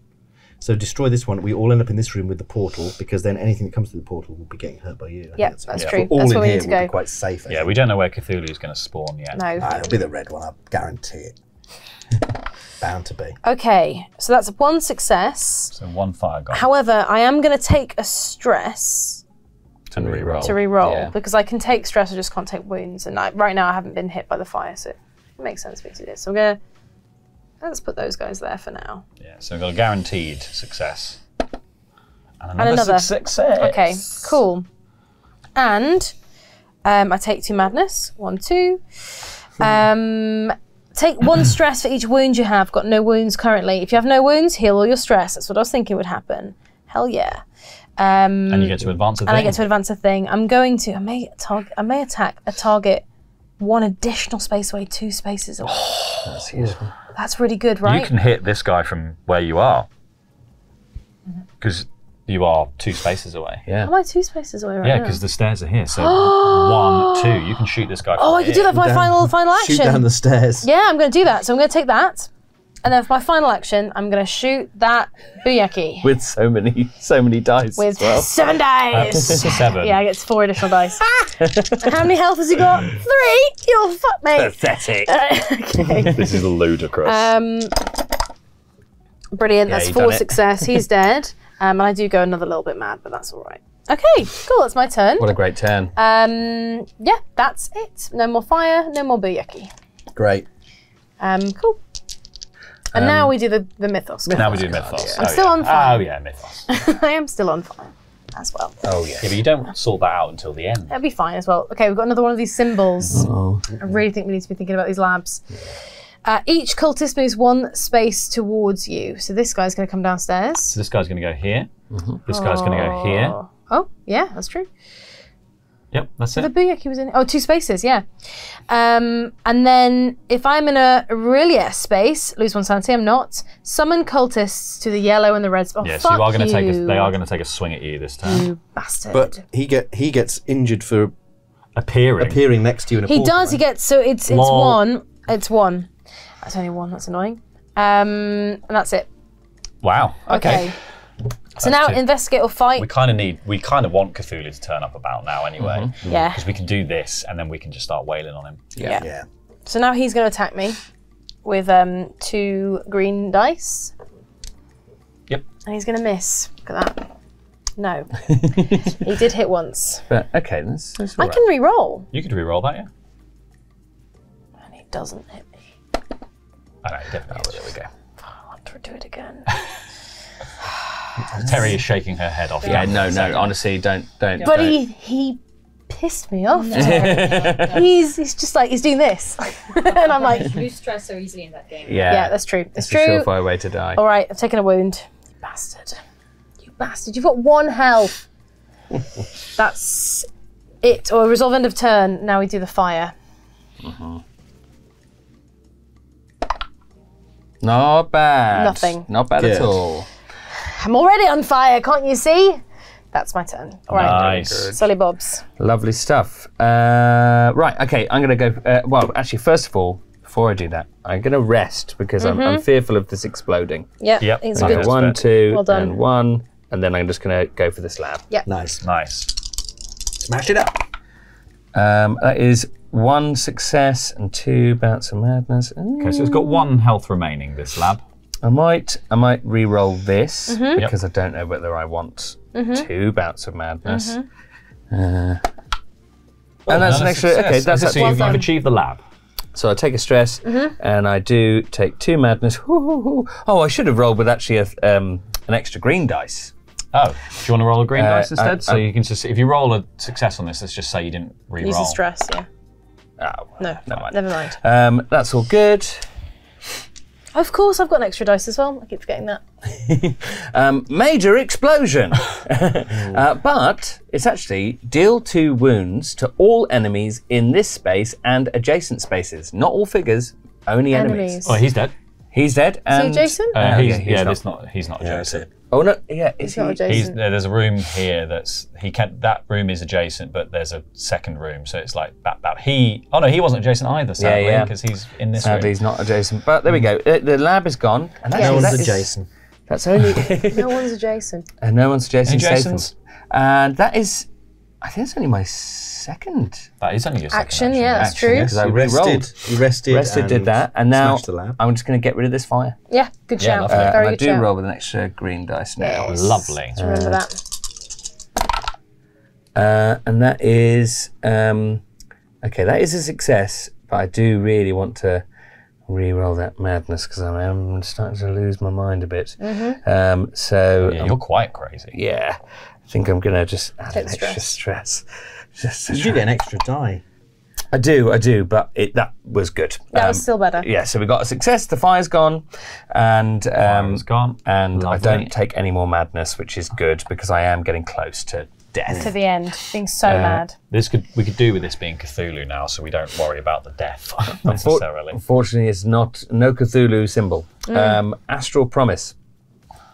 So destroy this one. We all end up in this room with the portal because then anything that comes through the portal will be getting hurt by you. I think Yeah, that's true. We're all That's in where we here need to will go. be quite safe. I Yeah, think. we don't know where Cthulhu's going to spawn yet. No. It'll be the red one. I guarantee it. Bound to be. Okay, so that's 1 success. So 1 fire gone However, I am going to take a stress to reroll. to re-roll Yeah. because I can take stress, I just can't take wounds. And right now I haven't been hit by the fire, so it makes sense for me to do this. So I'm going to, let's put those guys there for now. Yeah, so we've got a guaranteed success. And another. success. Okay, cool. And I take 2 madness. 1, 2. Take 1 stress for each wound you have. Got no wounds currently. If you have no wounds, heal all your stress. That's what I was thinking would happen. Hell yeah. And you get to advance a thing. And I get to advance a thing. I'm going to. I may attack a target 1 additional space away, 2 spaces away. That's useful. That's really good, right? You can hit this guy from where you are. Because you are 2 spaces away. Yeah. Am I 2 spaces away right Yeah, now? because the stairs are here. So 1, 2. You can shoot this guy from Oh, I could do that for my final action. Shoot down the stairs. Yeah, I'm going to do that. So I'm going to take that. And then for my final action, I'm going to shoot that Buyaki. With so many dice With as well. 7 dice. 7. Yeah, I get 4 additional dice. And how many health has he got? 3? You'll fuck me. Pathetic. Okay. This is ludicrous. Brilliant. That's you've 4 done it. success. He's dead. And I do go another little bit mad, but that's all right. Okay, cool. That's my turn. What a great turn. Yeah, that's it. No more fire, no more Buyaki. Great. Cool. And now we do the Mythos. Now we do Mythos. I'm still on fire. Oh, yeah, Mythos. I am still on fire as well. Oh, yeah. Yeah, but you don't sort that out until the end. That'll be fine as well. Okay, we've got another one of these symbols. I really think we need to be thinking about these labs. Each cultist moves 1 space towards you. So this guy's going to come downstairs. So this guy's going to go here. This guy's going to go here. Oh, yeah, that's true. Yep, that's The it. Buyaki was in. Oh, 2 spaces, yeah. And then if I'm in a Aurelia space, lose 1 sanity. I'm not. Summon cultists to the yellow and the red spot. Yeah, Oh, so you are going to take you, they are going to take a swing at you this time. you bastard. But he gets injured for Appearing. next to you in a he portal, does. He right? gets. So it's Lol. 1. It's 1. That's only 1. That's annoying. And that's it. Wow. Okay. So now investigate or fight. We kind of want Cthulhu to turn up about now anyway. Yeah. Because we can do this and then we can just start wailing on him. Yeah. So now he's going to attack me with 2 green dice. Yep. And he's going to miss. Look at that. No. He did hit once. But okay, that's I can re-roll. You could re-roll that, yeah? And he doesn't hit me. I know, definitely. There we go. I want to do it again. Terry is shaking her head off. Yeah, no, honestly, don't. But he pissed me off. He's just like, he's doing this. And I'm like... You stress so easily in that game. Yeah, that's true. It's true. a surefire way to die. All right, I've taken a wound. You bastard. You bastard. You've got 1 health. That's it. Or resolve end of turn. Now we do the fire. Not bad. Nothing. Not bad at Good. all. I'm already on fire, can't you see? That's my turn. All right. Nice. Sully Bobs. Lovely stuff. Right, okay, I'm going to go... well, actually, first of all, before I do that, I'm going to rest because I'm fearful of this exploding. Yep. Yep. It's Okay. good. 1, 2, Well done. and 1, and then I'm just going to go for the slab. Nice. Nice. Smash it up. That is 1 success and 2 bouts of madness. Okay, so it's got 1 health remaining, this lab. I might re-roll this because I don't know whether I want 2 bouts of madness. And that's an extra. Okay, that's so actually. you've achieved the lab. So I take a stress, and I do take 2 madness. Oh, I should have rolled with actually an extra green dice. Oh, do you want to roll a green dice instead? So I- you can just, if you roll a success on this, let's just say you didn't re-roll. Use the stress, yeah. Oh, No, never never mind. mind. That's all good. Of course, I've got an extra dice as well. I keep forgetting that. Major explosion. But it's actually deal 2 wounds to all enemies in this space and adjacent spaces. Not all figures, only enemies. Oh, he's dead. He's dead. And adjacent? He's not adjacent. Oh no, yeah, is It's not he? adjacent. There's a room here that room is adjacent, but there's a second room, so it's like that. He wasn't adjacent either, sadly, yeah. because he's in this Sadly, room. he's not adjacent. But there we go. The lab is gone. And No actually, one's that is- adjacent. That's only. No one's adjacent. And no one's adjacent. Any Safe. Jasons? And that is, I think that's only my second. That is only your second Action, yeah, that's action, true. yes. Because I You re-rolled. rested, Did that, and now smashed the lab. I'm just going to get rid of this fire. Yeah, good Yeah, shout. lovely. Very And I good do shout. roll with an extra green dice now. Yes. Lovely. Remember that. And that is okay. That is a success, but I do really want to re-roll that madness because I am starting to lose my mind a bit. So Yeah, you're quite crazy. yeah, I think I'm gonna just add Take an the extra stress. Just to You do try- get an extra die. I do, but that was good. That was still better. Yeah, so we got a success. The fire's gone, and Fire's gone. and I Lovely. don't take any more madness, which is good because I am getting close to death. To the end. Being so mad. We could do with this being Cthulhu now, so we don't worry about the death necessarily. Unfortunately, it's no Cthulhu symbol. Astral promise.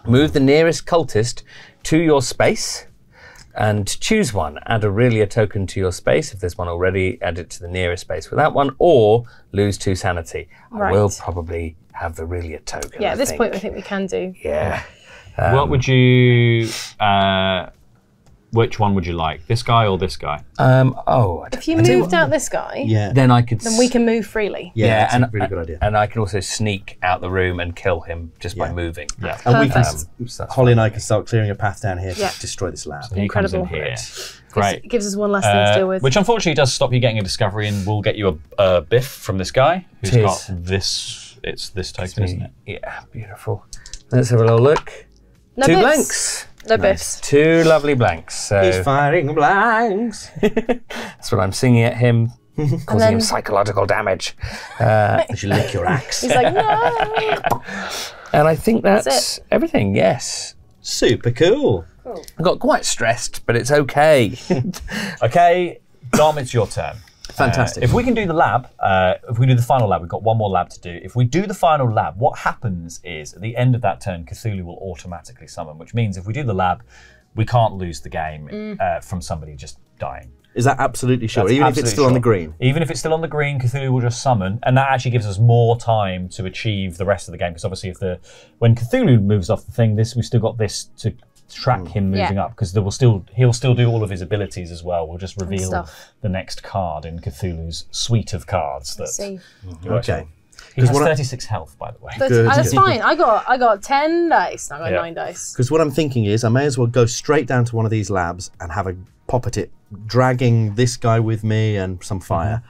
Move the nearest cultist to your space and choose one. Add Aurelia token to your space. If there's one already, add it to the nearest space without one, or lose 2 sanity. I Right. will probably have the Aurelia token. Yeah, I at this think. point, I think we can do. Yeah. What would you? Which one would you like? This guy or this guy? If you moved out this guy, Yeah. Then I could. then we can move freely. Yeah, that's and a really good idea. And I can also sneak out the room and kill him just by Yeah. moving. Yeah. And we can, Perfect. So that's Holly and I can start clearing a path down here to Yeah. destroy this lab. He comes in Incredible. here. Great. It gives us one less thing to deal with. Which unfortunately does stop you getting a discovery, and we'll get you a biff from this guy who's Cheers. got this. It's this token, isn't it? Yeah, beautiful. Let's have a little look. No 2 biffs. blanks. No biffs. 2 lovely blanks. So He's firing blanks. that's what I'm singing at him, causing then- him psychological damage. You should lick your axe. He's like, no. And I think that's That's everything, yes. Super cool. I got quite stressed, but it's okay. Okay, Dom, it's your turn. Fantastic. If we can do the lab, if we do the final lab, we've got one more lab to do. If we do the final lab, what happens is at the end of that turn, Cthulhu will automatically summon, which means if we do the lab, we can't lose the game from somebody just dying. Is that absolutely sure? That's Even if it's absolutely still on the sure. green? Even if it's still on the green, Cthulhu will just summon, and that actually gives us more time to achieve the rest of the game. Because obviously, when Cthulhu moves off the thing, we've still got this to track him moving up, because he'll still do all of his abilities as well. We'll just reveal the next card in Cthulhu's suite of cards. Okay. He has 36 health, by the way. That's fine. I got 10 dice. I got 9 dice. Because what I'm thinking is I may as well go straight down to one of these labs and have a pop at it, dragging this guy with me and some fire.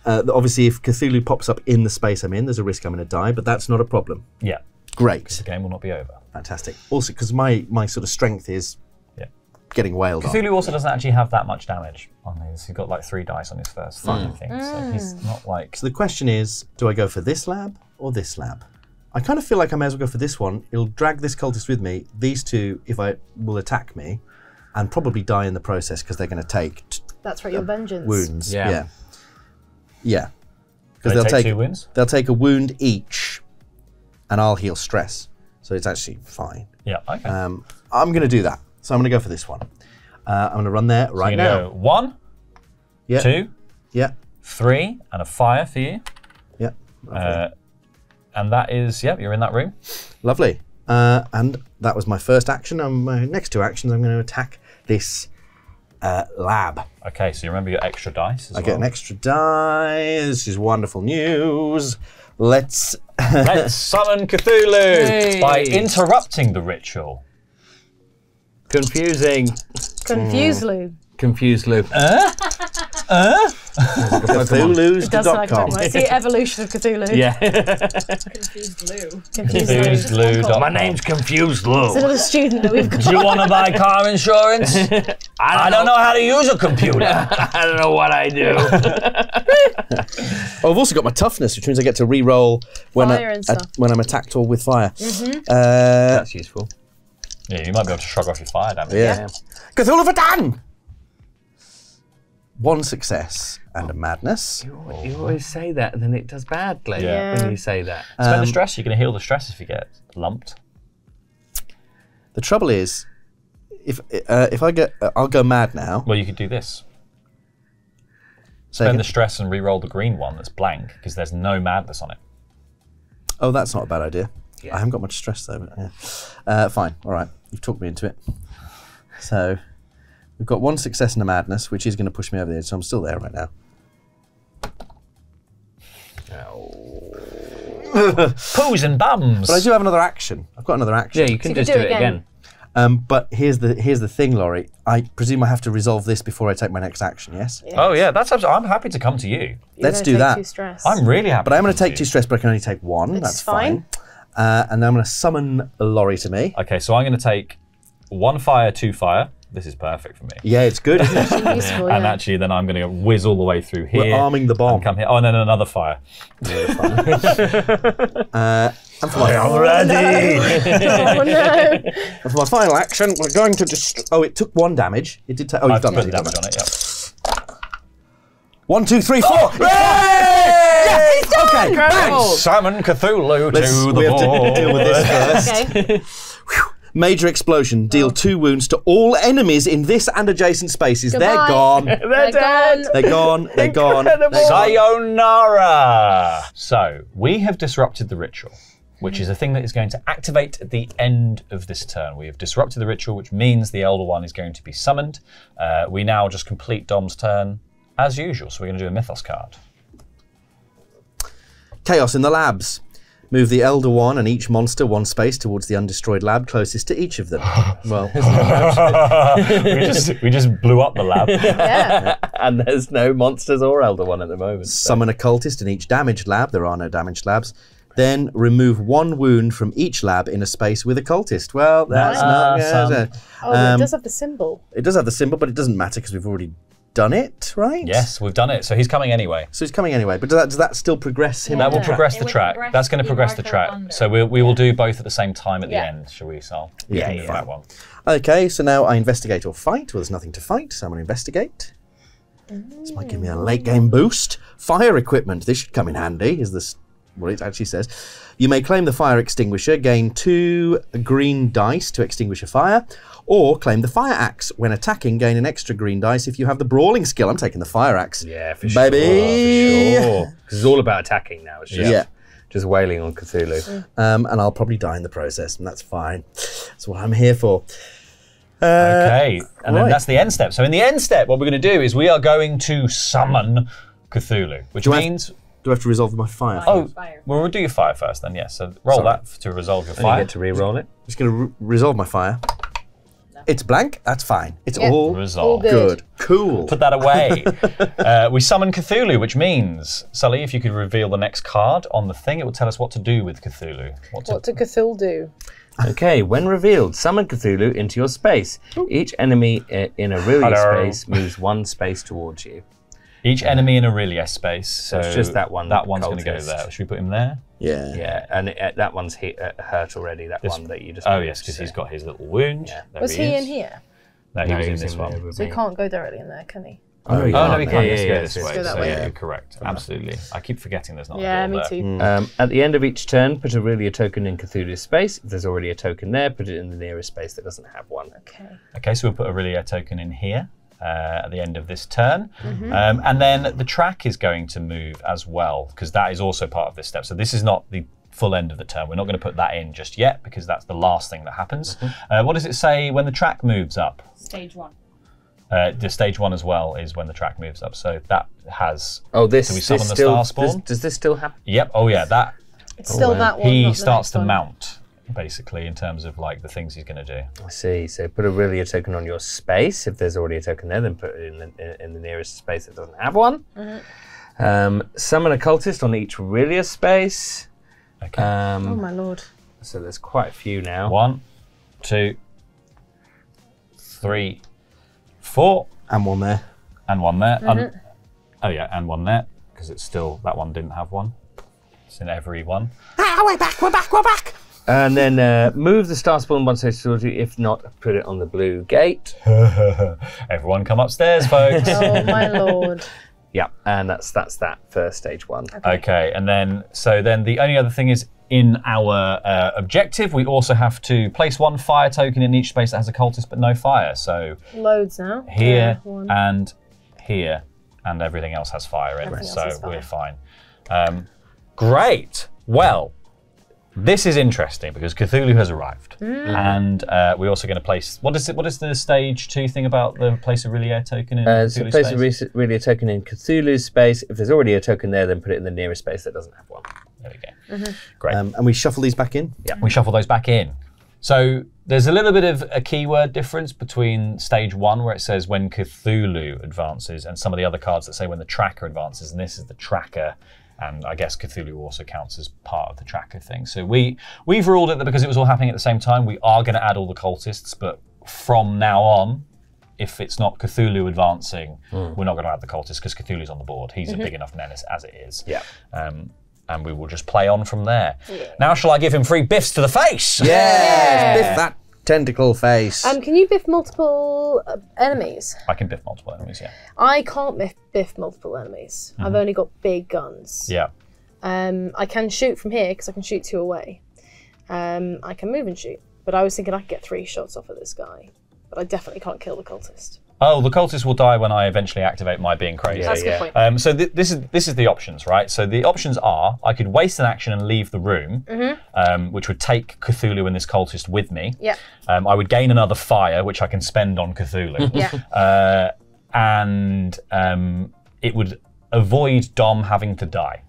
Obviously, if Cthulhu pops up in the space I'm in, there's a risk I'm going to die, but that's not a problem. Yeah. Great. The game will not be over. Fantastic. Also, because my sort of strength is getting wailed on. Cthulhu also doesn't actually have that much damage on his. He's got like 3 dice on his first thing, so he's not like... So the question is, do I go for this lab or this lab? I kind of feel like I may as well go for this one. It'll drag this cultist with me. These two, will attack me and probably die in the process because they're going to take... That's right, your vengeance. Wounds. Yeah. Because they'll take 2 wounds? They'll take a wound each and I'll heal stress. So it's actually fine. Yeah, okay. I'm going to do that. So I'm going to go for this one. I'm going to run there right now. Go 1, 2, 3, and a fire for you. Yeah. And that is, you're in that room. Lovely. And that was my first action. My next 2 actions, I'm going to attack this lab. Okay, so you remember your extra dice as well. I get an extra die. This is wonderful news. Let's summon Cthulhu by interrupting the ritual. Confusing. Confused Lou. Confused Lou. CTHULHUDEATH.com. It's the evolution of Cthulhu. Yeah. Confused Lou. Confused Lou. My name's Confused Lou. It's another student that we've got. Do you want to buy car insurance? I don't know how to use a computer. I don't know what I do. I've also got my toughness, which means I get to re-roll when I'm attacked or with fire. That's useful. Yeah, you might be able to shrug off your fire damage. Yeah. Cthulhu for Dan! 1 success and a madness. You always say that, and then it does badly when you say that. Spend the stress. You're going to heal the stress if you get lumped. The trouble is, if I get, I'll go mad now. Well, you could do this. Spend the stress and re-roll the green one that's blank, because there's no madness on it. Oh, that's not a bad idea. Yeah. I haven't got much stress though. But yeah. Fine. All right. You've talked me into it. So we've got 1 success and a madness, which is going to push me over the edge. So I'm still there right now. Poos and bums. But I do have another action. I've got another action. Yeah, you can just do it again. But here's the thing, Laurie. I presume I have to resolve this before I take my next action. Yes. Oh yeah, that's. I'm happy to come to you. Let's do that. I'm really happy. But I'm going to take 2 stress, but I can only take 1. That's fine. And then I'm going to summon Laurie to me. Okay, so I'm going to take 1 fire, 2 fire. This is perfect for me. Yeah, it's good, isn't it? Useful, and actually, then I'm going to whiz all the way through here. We're arming the bomb. And come here. Oh, and then another fire. And for my ready. Oh no! And for my final action, we're going to just. Oh, it took 1 damage. It did take. Oh, you've done put that. damage on it. Yep. 1, 2, 3, 4. Oh, Yes, he's done! Okay, bang! Summon Cthulhu to the we have board. to deal with this first. Okay. Major explosion. Deal 2 wounds to all enemies in this and adjacent spaces. Goodbye. They're gone. They're dead. They're gone. They're gone. Sayonara! So, we have disrupted the ritual, which is a thing that is going to activate at the end of this turn. We have disrupted the ritual, which means the Elder One is going to be summoned. We now just complete Dom's turn as usual, so we're going to do a Mythos card. Chaos in the labs. Move the Elder One and each monster 1 space towards the undestroyed lab closest to each of them. Well, we just blew up the lab. Yeah. And there's no monsters or Elder One at the moment. Summon a cultist in each damaged lab. There are no damaged labs. Then remove 1 wound from each lab in a space with a cultist. Well, that's not... Oh, it does have the symbol. It does have the symbol, but it doesn't matter because we've already done it, right? Yes, we've done it. So he's coming anyway. So he's coming anyway, but does that still progress him? That will on the track? progress It the will track. progress That's going to the progress the marker track. under. So we will do both at the same time at the Yeah. end, shall we, Sal? Yeah, Do that one. Okay, so now I investigate or fight. Well, there's nothing to fight, so I'm going to investigate. This might give me a late game boost. Fire equipment. This should come in handy, is this what it actually says. You may claim the fire extinguisher, gain 2 green dice to extinguish a fire, or claim the fire axe. When attacking, gain an extra green dice if you have the brawling skill. I'm taking the fire axe. Yeah, for sure. Baby! For sure. 'Cause it's all about attacking now. It's just, just wailing on Cthulhu. And I'll probably die in the process, and that's fine. That's what I'm here for. Okay, and then right. that's the end step. So in the end step, what we're going to do is we are going to summon Cthulhu, which means... Do I have to resolve my fire? Oh, Fire. well, we'll do your fire first then, yes. So roll that to resolve your You fire. get to re-roll it. I'm just going to resolve my fire. It's blank. That's fine. It's all Resolve. good. Cool. Put that away. We summon Cthulhu, which means, Sully, if you could reveal the next card on the thing, it will tell us what to do with Cthulhu. What did Cthulhu do? Okay, when revealed, summon Cthulhu into your space. Each enemy in Aurelia space moves one space towards you. Each enemy in Aurelia space. So it's just that one That one's going to go cultist. there. Should we put him there? Yeah. Yeah, and that one's hurt already, that one that you just Oh, moved, yes, because so- he's got his little wound. Yeah. There Was he is. in here? No, he No, was in he's this in one. there with So he me. can't go directly in there, can he? Oh, Oh, no, he can't. Yeah, Let's yeah, go yeah, this let's way. go that So, way. yeah, you're correct. Absolutely. I keep forgetting there's not Yeah, a door me there. too. At the end of each turn, put Aurelia token in Cthulhu's space. If there's already a token there, put it in the nearest space that doesn't have one. Okay. Okay, so we'll put a Aurelia token in here at the end of this turn. And then the track is going to move as well, because that is also part of this step. So this is not the full end of the turn. We're not going to put that in just yet, because that's the last thing that happens. What does it say when the track moves up? Stage 1. The stage 1 as well is when the track moves up. So that has... Oh, this, Do we summon this the still, Starspawn? does this still happen? Yep, oh yeah, that... It's still that one. He not the starts next to one. mount, basically, in terms of like the things he's going to do. I see. So put Aurelia token on your space. If there's already a token there, then put it in the nearest space that doesn't have one. Summon a cultist on each Aurelia space. Okay. Oh my lord. So there's quite a few now. 1, 2, 3, 4, And one there. and one there. Oh yeah, and one there, because it's still, that one didn't have one. It's in every one. We're back. And then move the Starspawn one space towards you. If not, put it on the blue gate. Everyone come upstairs, folks. Oh my lord. Yeah, and that's that for stage 1. Okay, and then, so then the only other thing is in our objective, we also have to place one fire token in each space that has a cultist but no fire. So Loads now. here Yeah, one. and here, and everything else has fire in, Everything else so has fire. we're fine. Great. Well, this is interesting because Cthulhu has arrived, and we're also going to place. What is it? What is the stage 2 thing about the place a Aurelia token in So Cthulhu's place space? Aurelia token in Cthulhu's space. If there's already a token there, then put it in the nearest space that doesn't have one. There we go. Great. And we shuffle these back in. We shuffle those back in. So there's a little bit of a keyword difference between stage 1, where it says when Cthulhu advances, and some of the other cards that say when the tracker advances, and this is the tracker. And I guess Cthulhu also counts as part of the tracker thing. So we've ruled it that because it was all happening at the same time, we are going to add all the cultists, but from now on, if it's not Cthulhu advancing, we're not going to add the cultists because Cthulhu's on the board. He's a big enough menace as it is. Yeah. And we will just play on from there. Now shall I give him 3 biffs to the face? Yes, biff that tentacle face. Can you biff multiple enemies? I can biff multiple enemies, yeah. I can't biff multiple enemies. I've only got big guns. Yeah. I can shoot from here because I can shoot 2 away. I can move and shoot, but I was thinking I could get 3 shots off of this guy. But I definitely can't kill the cultist. Oh, the cultists will die when I eventually activate my being crazy. That's a good point. So this is the options, right? So the options are I could waste an action and leave the room, which would take Cthulhu and this cultist with me. Yeah. I would gain another fire, which I can spend on Cthulhu. Yeah. And it would avoid Dom having to die.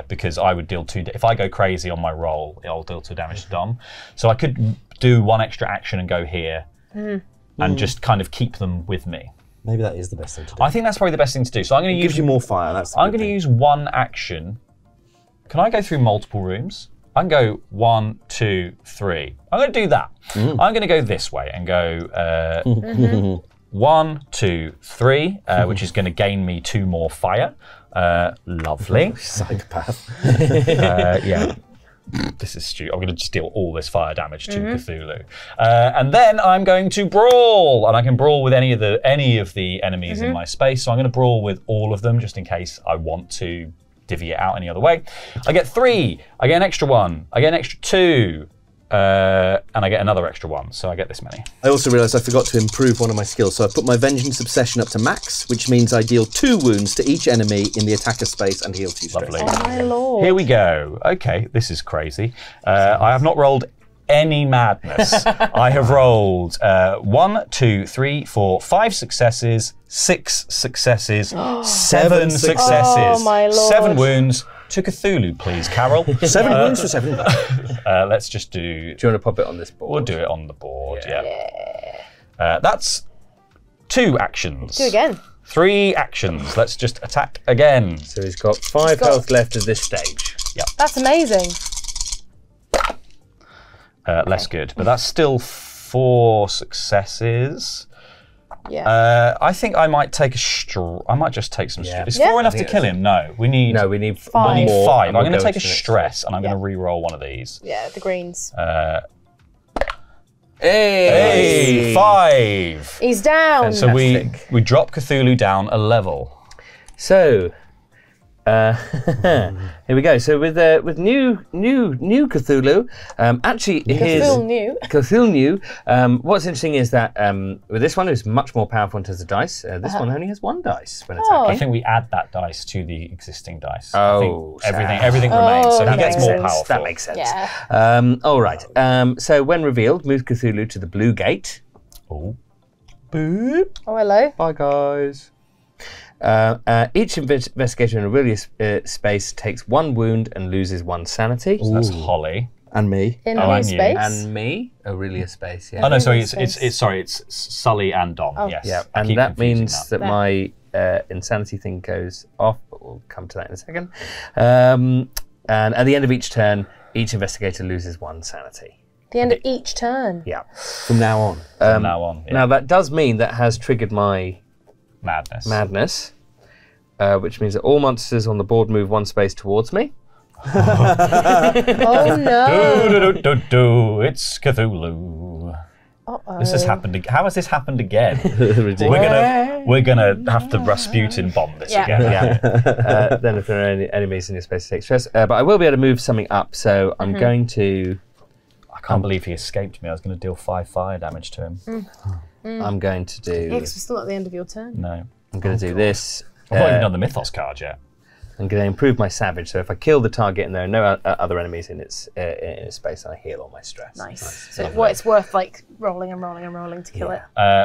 Because I would deal 2. If I go crazy on my roll, I'll deal 2 damage to Dom. So I could do 1 extra action and go here, and just kind of keep them with me. Maybe that is the best thing to do. I think that's probably the best thing to do. So I'm going to It use. gives you more fire. That's. I'm going to use 1 action. Can I go through multiple rooms? I can go 1, 2, 3. I'm going to do that. I'm going to go this way and go 1, 2, 3, which is going to gain me 2 more fire. Lovely. Psychopath. Yeah. This is stupid. I'm going to just deal all this fire damage to Cthulhu, and then I'm going to brawl, and I can brawl with any of the enemies in my space. So I'm going to brawl with all of them, just in case I want to divvy it out any other way. I get 3. I get an extra 1. I get an extra 2. And I get another extra 1, so I get this many. I also realised I forgot to improve one of my skills, so I put my Vengeance Obsession up to max, which means I deal 2 wounds to each enemy in the attacker space and heal 2 stress. Lovely. Oh my lord. Here we go. Okay, this is crazy. I have not rolled any madness, I have rolled 1, 2, 3, 4, 5 successes, 6 successes, 7 successes, Oh, my Lord. 7 wounds. To Cthulhu, please, Carol. 7 wounds for 7. Let's just do. Do you want to pop it on this board? We'll do it on the board. Yeah. That's 2 actions. Do again. 3 actions. Let's just attack again. So he's got 5 health left at this stage. That's amazing. Less good, but that's still 4 successes. Yeah. I think I might take I might just take some stress. Is Yeah. 4 enough to kill him? No, we need. No, we need 5. We need more, 5. and I'm we'll going to go take a to the next stress, and I'm going to re-roll one of these. Yeah, the greens. Hey, 5. He's down. So we drop Cthulhu down a level. So, here we go. So with new Cthulhu, actually his Cthulhu. What's interesting is that with this one, it's much more powerful in terms of dice. This one only has 1 dice when attacking. I think we add that dice to the existing dice. Oh, I think everything remains, so he that gets makes more sense. powerful. That makes sense. Yeah. All right. So when revealed, move Cthulhu to the blue gate. Oh. Boop. Oh, hello. Bye, guys. Each investigator in Aurelia's space takes 1 wound and loses 1 sanity. So that's Holly. And me. In Oh, whose and you. space? And me, Aurelia space. Yeah. Oh no, sorry, Space. it's Sully and Dom. Yes. Yeah, I and keep that confusing means that my insanity thing goes off, but we'll come to that in a second. And at the end of each turn, each investigator loses 1 sanity. The end of each turn. Yeah. From now on. From now on. Yeah. Now that does mean that has triggered my Madness. which means that all monsters on the board move 1 space towards me. Oh no. It's Cthulhu. Uh-oh. This has happened. How has this happened again? Ridiculous. We're gonna have to Rasputin bomb this Yeah. again. Yeah. Then if there are any enemies in your space, take stress. But I will be able to move something up, so I'm going to. I can't believe he escaped me. I was going to deal 5 fire damage to him. I'm going to do. Yeah, 'cause we're still at the end of your turn. No. I'm going to do this. I've not even done the Mythos card yet. I'm going to improve my savage. So if I kill the target and there are no other enemies in its space, I heal all my stress. Nice. So it's worth like rolling and rolling and rolling to kill it.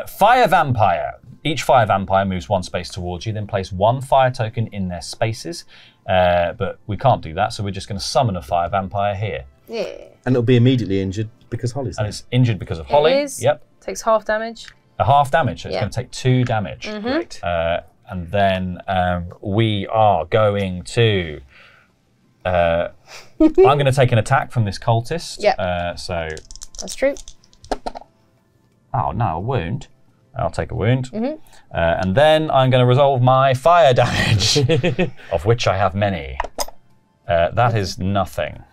Fire Vampire. Each Fire Vampire moves 1 space towards you, then place 1 fire token in their spaces. But we can't do that, so we're just going to summon a Fire Vampire here. Yeah. And it'll be immediately injured because Holly's And there. it's injured because of Holly. It is. Yep. Takes half damage. A half damage, so it's Yeah. going to take 2 damage. Great. And then we are going to. I'm going to take an attack from this cultist. Yep. So. That's true. Oh no, a wound. I'll take a wound. And then I'm going to resolve my fire damage, of which I have many. That is nothing.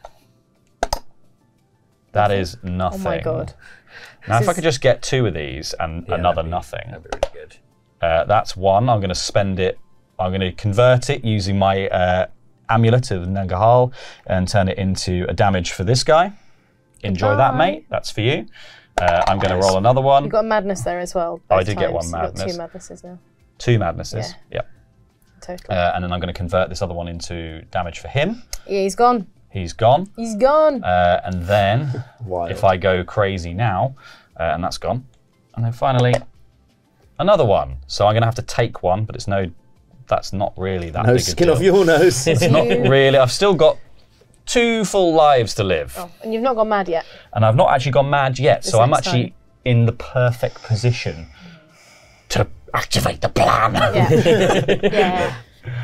That is nothing. Oh my god. Now, if I could just get 2 of these and another nothing. That'd be really good. That's 1. I'm going to spend it. I'm going to convert it using my amulet of Nangahal and turn it into a damage for this guy. Enjoy that, mate. That's for you. I'm going to roll another one. You've got a madness there as well. I both did get times. one You've got madness. 2 madnesses now. 2 madnesses. Yeah. Yep. Total. And then I'm going to convert this other one into damage for him. Yeah, he's gone. He's gone. He's gone. And then, Wild. if I go crazy now, and that's gone. And then finally, another one. So I'm going to have to take 1, but that's not really that No big a skin deal. off your nose. It's not really. I've still got 2 full lives to live. Oh, and you've not gone mad yet. And I've not actually gone mad yet, so I'm next actually time. in the perfect position to activate the plan. Yeah. Yeah.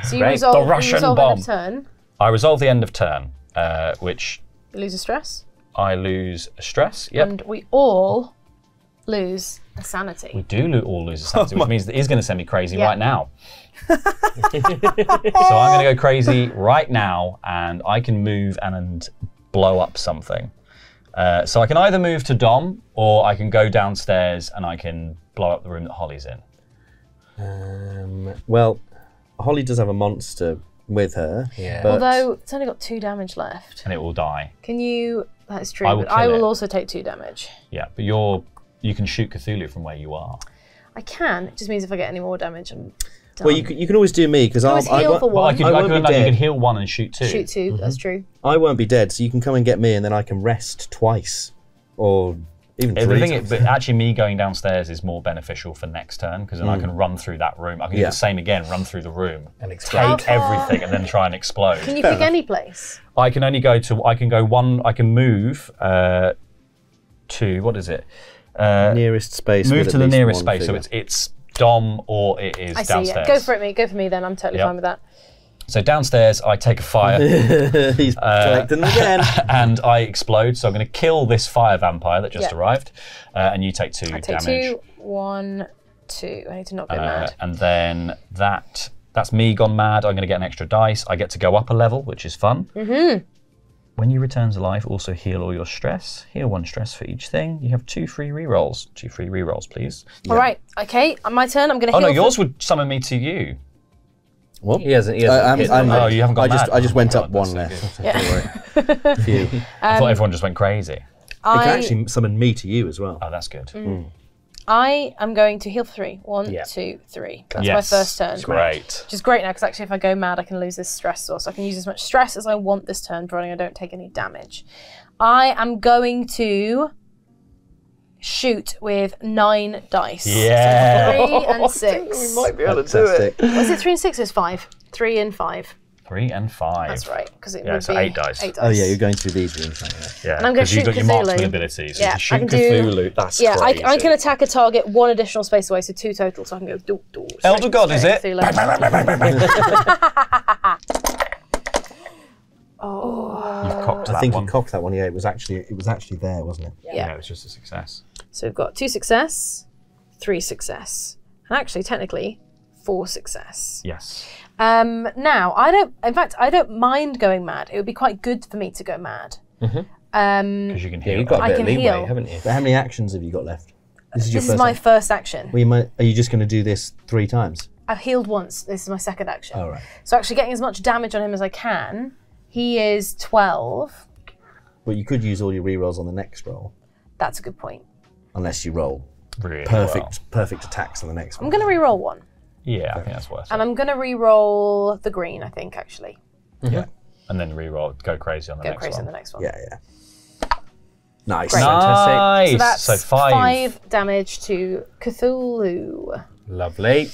So you Great. resolve, The you Russian resolve bomb. end of turn. I resolve the end of turn, which You lose a stress. I lose a stress. Yep. And we all lose a sanity. We do all lose a sanity, which means that he's going to send me crazy Yeah. right now. So I'm going to go crazy right now, and I can move and blow up something. So I can either move to Dom, or I can go downstairs and I can blow up the room that Holly's in. Well, Holly does have a monster with her. Yeah. But Although it's only got 2 damage left. And it will die. Can you? That's true. I will but I kill will it. also take 2 damage. Yeah, but you can shoot Cthulhu from where you are. I can. It just means if I get any more damage, I'm done. well, you can always do me because always heal for Well, one. I could, I I won't could, be no, you dead. could heal 1 and shoot 2. Shoot 2. That's true. I won't be dead, so you can come and get me, and then I can rest twice. Or even The 3 thing times. but actually, me going downstairs is more beneficial for next turn because then I can run through that room. I can do the same again, run through the room, And explode. take everything, and then try and explode. Can you pick any place? I can only go to. I can go one. I can move to what is it? Nearest space. Move with to at the least nearest one space. So figure. it's Dom or it is I see. Yeah. downstairs. Go for it, mate. Go for me then. I'm totally Yep. fine with that. So downstairs, I take a fire He's collecting them again. and I explode. So I'm going to kill this fire vampire that just Yeah. arrived, and you take 2 I take damage. 2, 1, 2. I need to not go mad. And then that's me gone mad. I'm going to get an extra dice. I get to go up a level, which is fun. When you return to life, also heal all your stress. Heal 1 stress for each thing. You have 2 free rerolls. 2 free rerolls, please. All right. Okay. My turn. I'm going to Oh heal. no, yours would summon me to you. What? He hasn't. He Oh, you haven't gone mad. I just went Oh, up one that's left. so Yeah. Don't worry. Phew. I thought everyone just went crazy. It can actually summon me to you as well. Oh, that's good. I am going to heal for 3. 1, Yeah. 2, 3. That's Yes. my first turn. Great. Which is great now because actually if I go mad I can lose this stress source. So I can use as much stress as I want this turn providing I don't take any damage. I am going to shoot with 9 dice. Yeah. So 3 and 6. Might be able Fantastic. Was it 3 and 6 or is 5? 3 and 5. 3 and 5. That's right. Because it Yeah, would so be 8 dice. 8 dice. Oh yeah, you're going through these rooms. Aren't you? Yeah, And I'm gonna 'cause you've shoot got your marksman Cthulhu. abilities. Yeah, to shoot I can do- Cthulhu. That's Yeah, crazy. I can attack a target 1 additional space away, so 2 total, so I can go straight- Elder God, is straight it? Cthulhu. You've cocked I that think one. you cocked that one. Yeah, it was actually there, wasn't it? Yeah, it was just a success. So we've got 2 success, 3 success, and actually technically 4 success. Yes. Now I don't mind going mad. It would be quite good for me to go mad. Because you can heal. You've got a I bit can of leeway, heal. haven't you? But how many actions have you got left? This is your This first. is my action. first action. Well, are you just going to do this 3 times? I've healed once. This is my second action. All right. So actually getting as much damage on him as I can. He is 12. Well, you could use all your rerolls on the next roll, That's a good point. unless you roll Really perfect attacks on the next I'm one. going to re-roll one. Yeah, I think that's worth And it. I'm going to re-roll the green, I think, actually. Yeah, And then reroll, go crazy on the Go next crazy one. on the next one. yeah. Nice. Great. Nice. So that's So 5. damage to Cthulhu. Lovely.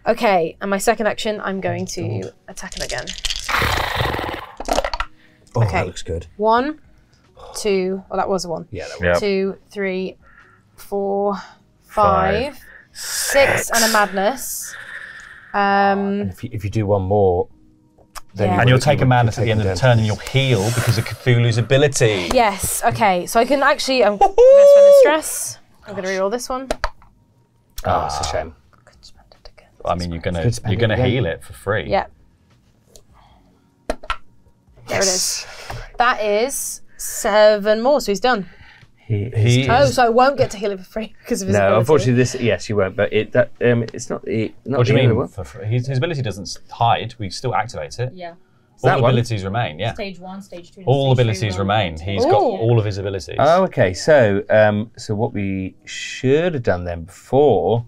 Okay, and my second action, I'm going to attack him again. Oh, Okay. that looks good. 1, 2, well, that was a 1. Yeah, that Yep. 2, 3, 4, 5, 6, and a madness. If you do one more, then Yeah. And you'll take a madness at the end of the turn and you'll heal because of Cthulhu's ability. Yes, okay, so I can actually, I'm going to spend the stress. I'm going to reroll this one. Oh, it's a shame. Spend it again. I mean, you're Good spend gonna it again. heal it for free. Yeah. There it is. That is 7 more, so he's done. He Oh, is, so I won't get to heal him for free because of his No, ability. unfortunately, yes, you won't. But it's not the. Not what do the you only mean? one. For free? His ability doesn't hide. We still activate it. Yeah. All that one? abilities remain. Yeah. Stage 1, stage 2. and All stage 3 abilities will remain. continue. He's got Ooh. all of his abilities. Oh, okay. So what we should have done then before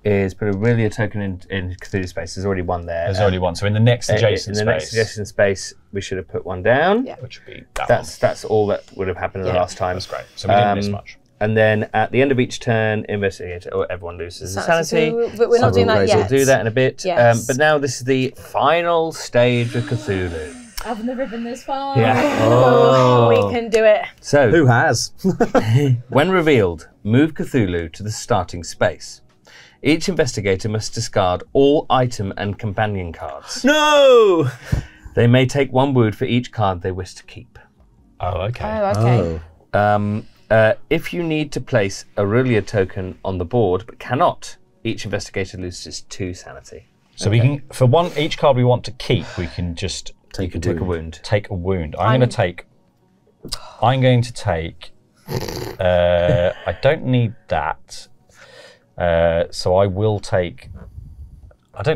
is put a Aurelia token in Cthulhu space. There's already one there. There's only one. So in the next adjacent in the next space, adjacent space, we should have put one down. Yeah. which would be that one. That's all that would have happened the last time. That's great. So we didn't miss much. And then at the end of each turn, investigate. Or everyone loses a sanity. But we're not doing that We'll yet. We'll do that in a bit. Yes. But now this is the final stage of Cthulhu. I've never been this far. Yeah. Oh, we can do it. So Who has? when revealed, move Cthulhu to the starting space. Each investigator must discard all item and companion cards. No. They may take 1 wound for each card they wish to keep. Oh, okay. Oh, okay. If you need to place a Aurelia token on the board but cannot, each investigator loses 2 sanity. So we can, for each card we want to keep, we can just You can take a wound. take a wound. I'm going to take. I don't need that. So I will take.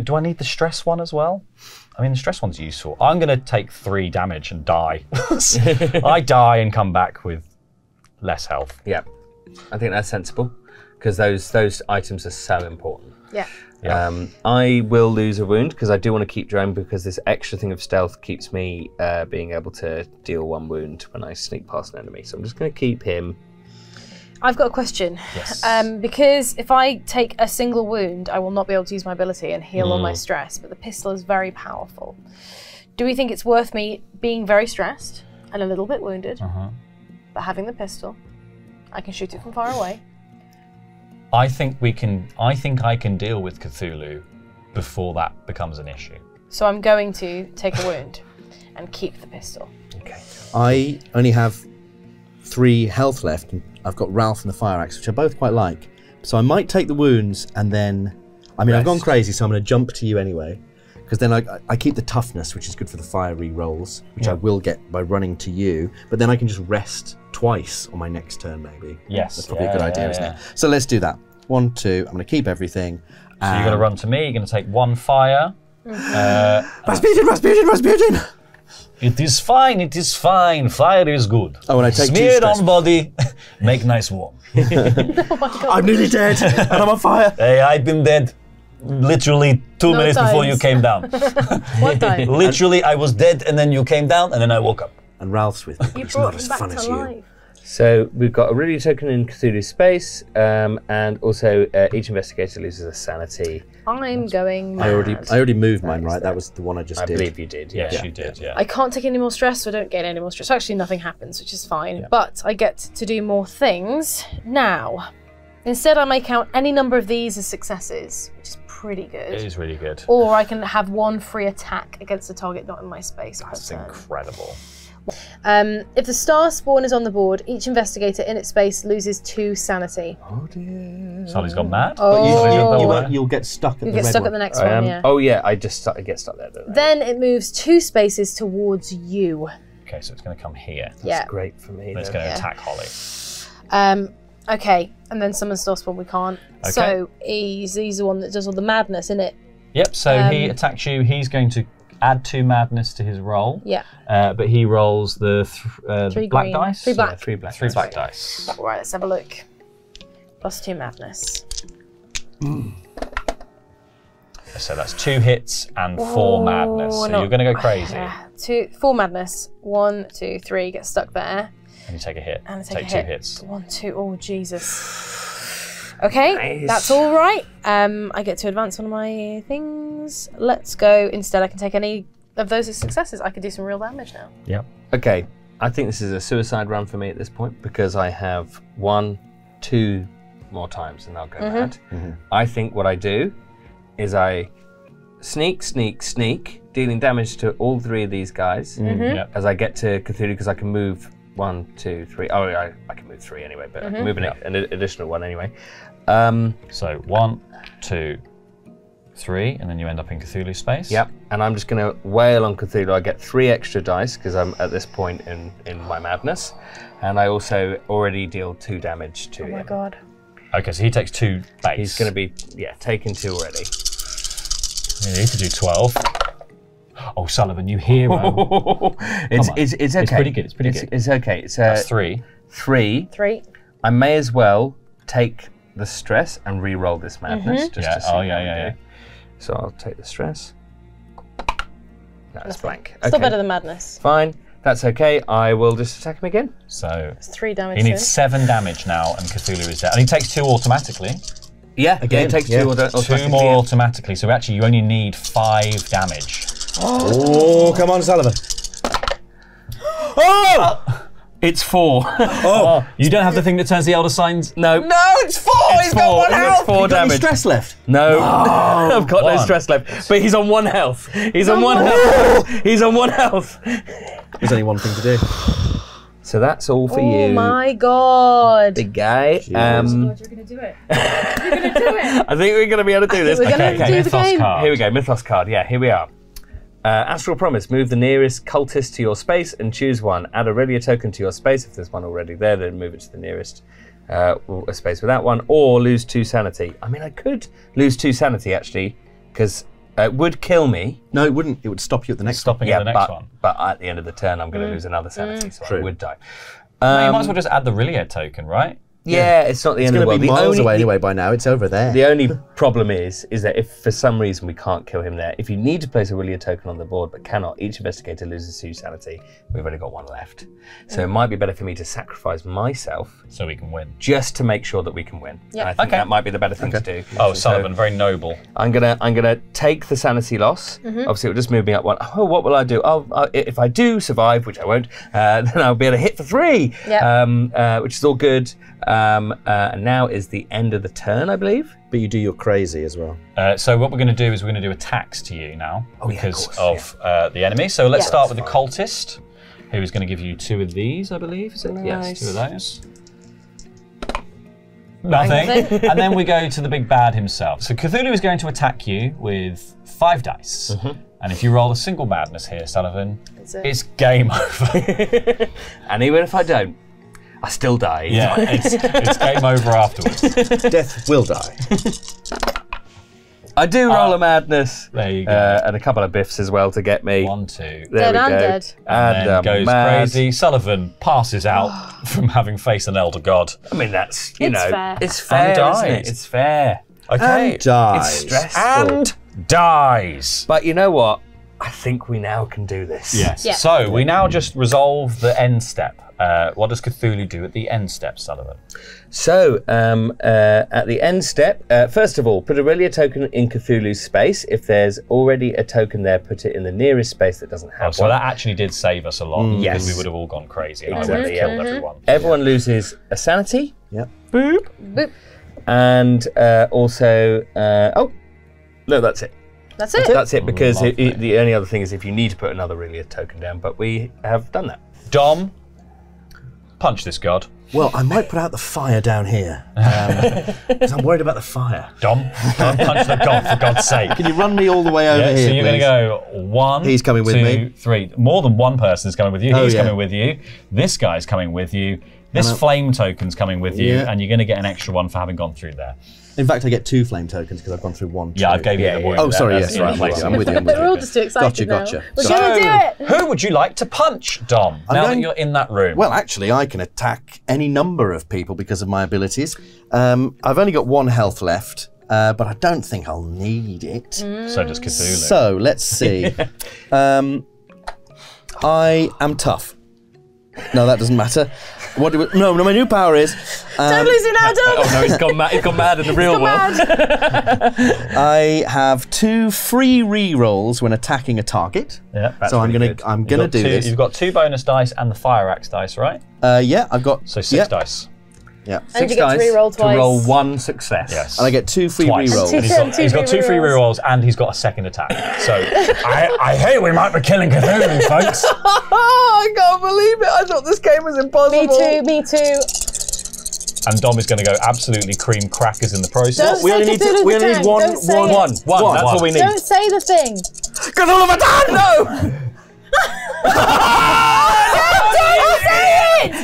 Do I need the stress one as well? I mean, the stress one's useful. I'm going to take 3 damage and die. I die and come back with less health. Yeah, I think that's sensible because those items are so important. Yeah. I will lose a wound because I do want to keep Drone because this extra thing of stealth keeps me being able to deal 1 wound when I sneak past an enemy. So I'm just going to keep him. I've got a question. Yes. Because if I take a single wound, I will not be able to use my ability and heal all my stress, but the pistol is very powerful. Do we think it's worth me being very stressed and a little bit wounded, but having the pistol? I can shoot it from far away. I think I can deal with Cthulhu before that becomes an issue. So I'm going to take a wound and keep the pistol. Okay. I only have 3 health left, and I've got Ralph and the fire axe, which I both quite like. So I might take the wounds and then, I mean, I've gone crazy, so I'm going to jump to you anyway, because then I keep the toughness, which is good for the fiery rolls, which I will get by running to you, but then I can just rest twice on my next turn, maybe. Yes. That's probably a good idea, isn't it? So let's do that. 1, 2, I'm going to keep everything. So you're going to run to me, you're going to take 1 fire. Rasputin! It is fine, it is fine. Fire is good. Oh, and I take 2 Smear it stress. on body, make nice warm. Oh my God. I'm nearly dead, and I'm on fire. Hey, I've been dead literally 2 minutes before you times. came down. One time. Literally, I was dead, and then you came down, and then I woke up. And Ralph's with me, but You it's not brought as him back fun to as you. life. So we've got a Aurelia token in Cthulhu space, and also each investigator loses a sanity. I'm going mad. I already moved mine, is right? that. That was the one I just I did. believe you did. Yes, Yeah. you did, yeah. I can't take any more stress, so I don't gain any more stress. So actually, nothing happens, which is fine. But I get to do more things now. Instead, I may count any number of these as successes, which is pretty good. It is really good. Or I can have 1 free attack against a target not in my space. That's per turn. incredible. If the star spawn is on the board, each investigator in its space loses 2 sanity. Oh dear. Sully's gone mad. Oh. You'll get stuck at You the get red stuck one. at the next I one, am. yeah. Oh yeah, I get stuck there. Don't I? Then it moves 2 spaces towards you. Okay, so it's going to come here. Yeah. Great for me. And it's then. going to attack Holly. Okay, and then summon star spawn we can't. Okay. So he's the one that does all the madness, isn't it? Yep, so he attacks you. He's going to add 2 madness to his roll. Yeah. But he rolls the 3 black green. dice. 3 black. Yeah, 3 black. 3 black dice. All right, let's have a look. +2 madness. So that's 2 hits and 4 madness. So you're going to go crazy. Yeah. 4 madness. 1, 2, 3. Get stuck there. And you take a hit. And I take a 2 hit. hits. 1, 2. Oh Jesus. Okay, Nice. that's all right. I get to advance one of my things. Let's go. Instead, I can take any of those as successes. I can do some real damage now. Yep. Okay, I think this is a suicide run for me at this point because I have 1, 2 more times and I'll go mad. I think what I do is I sneak, dealing damage to all 3 of these guys Yep. as I get to Cthulhu because I can move 1, 2, 3. Oh, I can move 3 anyway, but I can move an additional 1 anyway. So 1, 2, 3, and then you end up in Cthulhu space. Yep, and I'm just going to wail on Cthulhu. I get 3 extra dice because I'm at this point in my madness, and I also already deal 2 damage to him. Oh my God. Okay, so he takes 2 base. He's going to be, taken 2 already. You need to do 12. Oh, Sullivan, you hero. It's okay. It's pretty good, it's pretty good. It's okay. It's That's 3. 3. 3. I may as well take the stress and re-roll this madness just to see how I do. So I'll take the stress. No, it's blank. Still better than madness. Fine. That's okay. I will just attack him again. So It's 3 damage. he needs to 7 damage now, and Cthulhu is dead. And he takes 2 automatically. Yeah, again, it takes 2 automatically. 2 more automatically, so actually you only need 5 damage. Oh, come on, Sullivan. Oh! It's 4. Oh, you don't have the thing that turns the elder signs? No. No, it's 4! He's got 1 health! It's 4 You got any damage. stress left? No. I've got no 1. stress left. But he's on 1 health. He's on 1 health. He's on 1 health. There's only one thing to do. So that's all for Oh you. my God. Big guy. God, you're gonna do it. You're gonna do it. I think we're going to be able to do this. we're gonna do the Mythos game. card. Here we go, Mythos card. Yeah, here we are. Astral Promise. Move the nearest cultist to your space and choose one. Add a Aurelia token to your space. If there's one already there, then move it to the nearest a space without one. Or lose 2 sanity. I mean, I could lose 2 sanity, actually, because it would kill me. No, it wouldn't. It would stop you at the next one. Stopping at the next one. But at the end of the turn, I'm going to lose another sanity, so I would die. No, you might as well just add the Riliad token, right? Yeah, it's not the end of the world. It's going to be miles away the- anyway by now. It's over there. The only problem is that if for some reason we can't kill him there, if you need to place a Aurelia token on the board but cannot, each investigator loses 2 sanity. We've only got 1 left. So it might be better for me to sacrifice myself So we can win. just to make sure that we can win. Yeah. And I think Okay. that might be the better thing to do. Oh, So Sullivan, very noble. I'm gonna take the sanity loss. Obviously, it'll just move me up 1. Oh, what will I do? If I do survive, which I won't, then I'll be able to hit for 3. Yep. Which is all good. And now is the end of the turn, I believe. But you do your crazy as well. So what we're going to do is we're going to do attacks to you now because course, of the enemy. So let's Yeah. start with the cultist, who is going to give you 2 of these, I believe. Is it? Yes. Yes, 2 of those. Nothing. And then we go to the big bad himself. So Cthulhu is going to attack you with 5 dice. And if you roll a single madness here, Sullivan, it's game over. And even if I don't, I still die. Yeah, it's game over afterwards. Death will die. I do roll a madness. There you go. And a couple of biffs as well to get me. 1, 2. There Dead we and go. dead. And then goes mad. crazy. Sullivan passes out from having faced an elder god. I mean, that's, It's fair. it's fair, isn't dies. it? It's fair. Okay. And dies. It's stressful. And dies. But you know what? I think we now can do this. Yes. Yeah. So we now just resolve the end step. What does Cthulhu do at the end step, Sullivan? So, at the end step, first of all, put a Aurelia token in Cthulhu's space. If there's already a token there, put it in the nearest space that doesn't have So one. that actually did save us a lot because Yes. we would have all gone crazy and I would Exactly, have yeah. killed everyone. Everyone loses a sanity. Yep. Boop. Boop. And also, oh, no, that's it. That's it. That's it, because Lovely. the only other thing is if you need to put another Aurelia token down, but we have done that. Dom, punch this god. Well, I might put out the fire down here. Because I'm worried about the fire. Dom, don't punch the god for God's sake. Can you run me all the way over Yeah, here, so you're going to please? go 1, He's coming with 2, me. 3. More than one person is coming with you. Oh, He's yeah. coming with you. This guy's coming with you. This flame token's coming with you, Yeah. and you're going to get an extra one for having gone through there. In fact, I get 2 flame tokens because I've gone through 1. Yeah, I 2. gave you the wound. Oh, sorry, That's yes, the right. only place I'm with you. I'm with you. We're all just too excited Gotcha. now. We're So, gonna do it. who would you like to punch, Dom, now that going- you're in that room? Well, actually, I can attack any number of people because of my abilities. I've only got 1 health left, but I don't think I'll need it. So does Cthulhu. So, let's see. I am tough. No, that doesn't matter. What do we, no, my new power is... Don't lose it now, Dom. Oh no, he's gone mad. He's gone mad in the real world. I have 2 free re-rolls when attacking a target. Yeah, that's So I'm really gonna good. I'm You've gonna got do two- this. You've got 2 bonus dice and the fire axe dice, right? Yeah, I've got So 6 yep, dice. Yeah, And you get to re-roll twice. to roll 1 success. Yes. and I get 2 free Twice. re-rolls. And And he's got 2 free rerolls and he's got a second attack. So I hear we might be killing Cthulhu, folks. Oh, I can't believe it. I thought this game was impossible. Me too. And Dom is going to go absolutely cream crackers in the process. Don't We say only need Cthulhu's we only attack. need one. Don't say it. One. One. That's all we need. Don't say the thing. Cthulhu Vatan! No!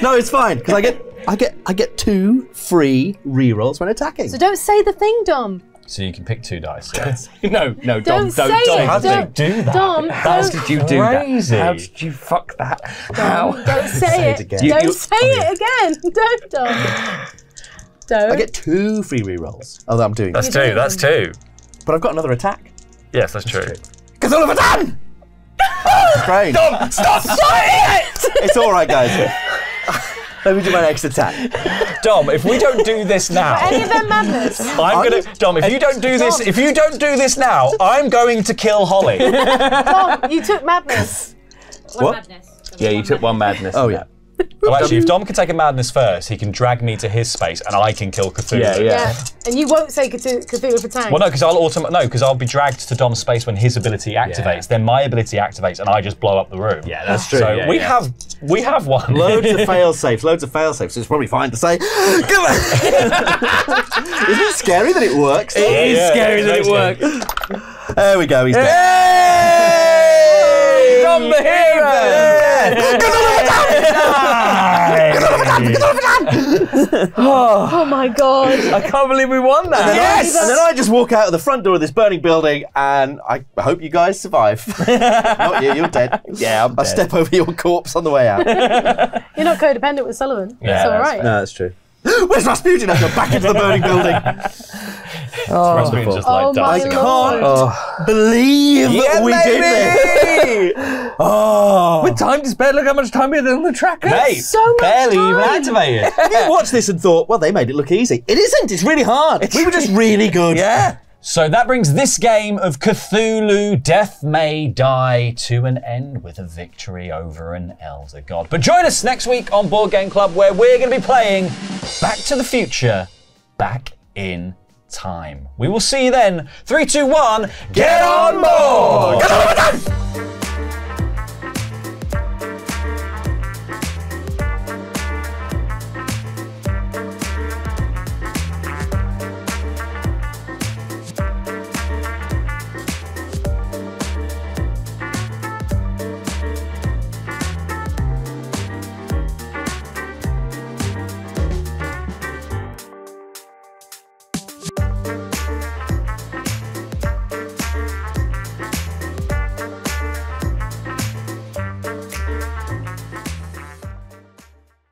No, it's fine because I get 2 free re-rolls when attacking. So don't say the thing, Dom. So you can pick 2 dice. Yeah. No, Dom, Don't say Dom. it. How did Don't you do that? Dom, How don't, did you do Crazy. that? How did you fuck that? How? don't say it. again. Don't You- say it again. Don't, Dom. Don't. I get 2 free re-rolls. Oh, I'm doing That's this. 2. That's 2. But I've got another attack. Yes, that's true. Cthulhu Vatan! Strange. Dom, stop saying it! It's all right, guys. Let me do my next attack. Dom, if we don't do this now, Any of them madness. I'm gonna. Dom, if you don't do this now, I'm going to kill Holly. Dom, you took madness. One What? madness. There was Yeah, you one took one madness. Oh, yeah. Well, actually, if Dom can take a madness first, he can drag me to his space, and I can kill Cthulhu. Yeah. Yeah. And you won't say Cthulhu for tank. Well, no, because I'll be dragged to Dom's space when his ability activates. Yeah. Then my ability activates, and I just blow up the room. Yeah, that's true. So Yeah, we yeah. have one. Loads of fail safes. So it's probably fine to say. Isn't it scary that it works? It is Yeah, scary it's that it very works. There we go. He's dead. Hey! Dom the hero! Oh my god. I can't believe we won that. Yes! And then I just walk out of the front door of this burning building, and I hope you guys survive. Not you, you're dead. Yeah, I'm I'll dead. step over your corpse on the way out. You're not codependent with Sullivan. Yeah, It's all that's right. No, that's true. Where's Rasputin? I go back into the burning building. Rasputin's just like Oh my dancing. lord. Believe that we did this. Oh. With time to spare, look how much time we had on the tracker. Mate, So much barely even time. activated. You watched this and thought, well, they made it look easy. It isn't. It's really hard. We were just really good. Yeah. So that brings this game of Cthulhu Death May Die to an end with a victory over an Elder God. But join us next week on Board Game Club, where we're going to be playing Back to the Future, Back in Time. We will see you then. 3, 2, 1, get on board!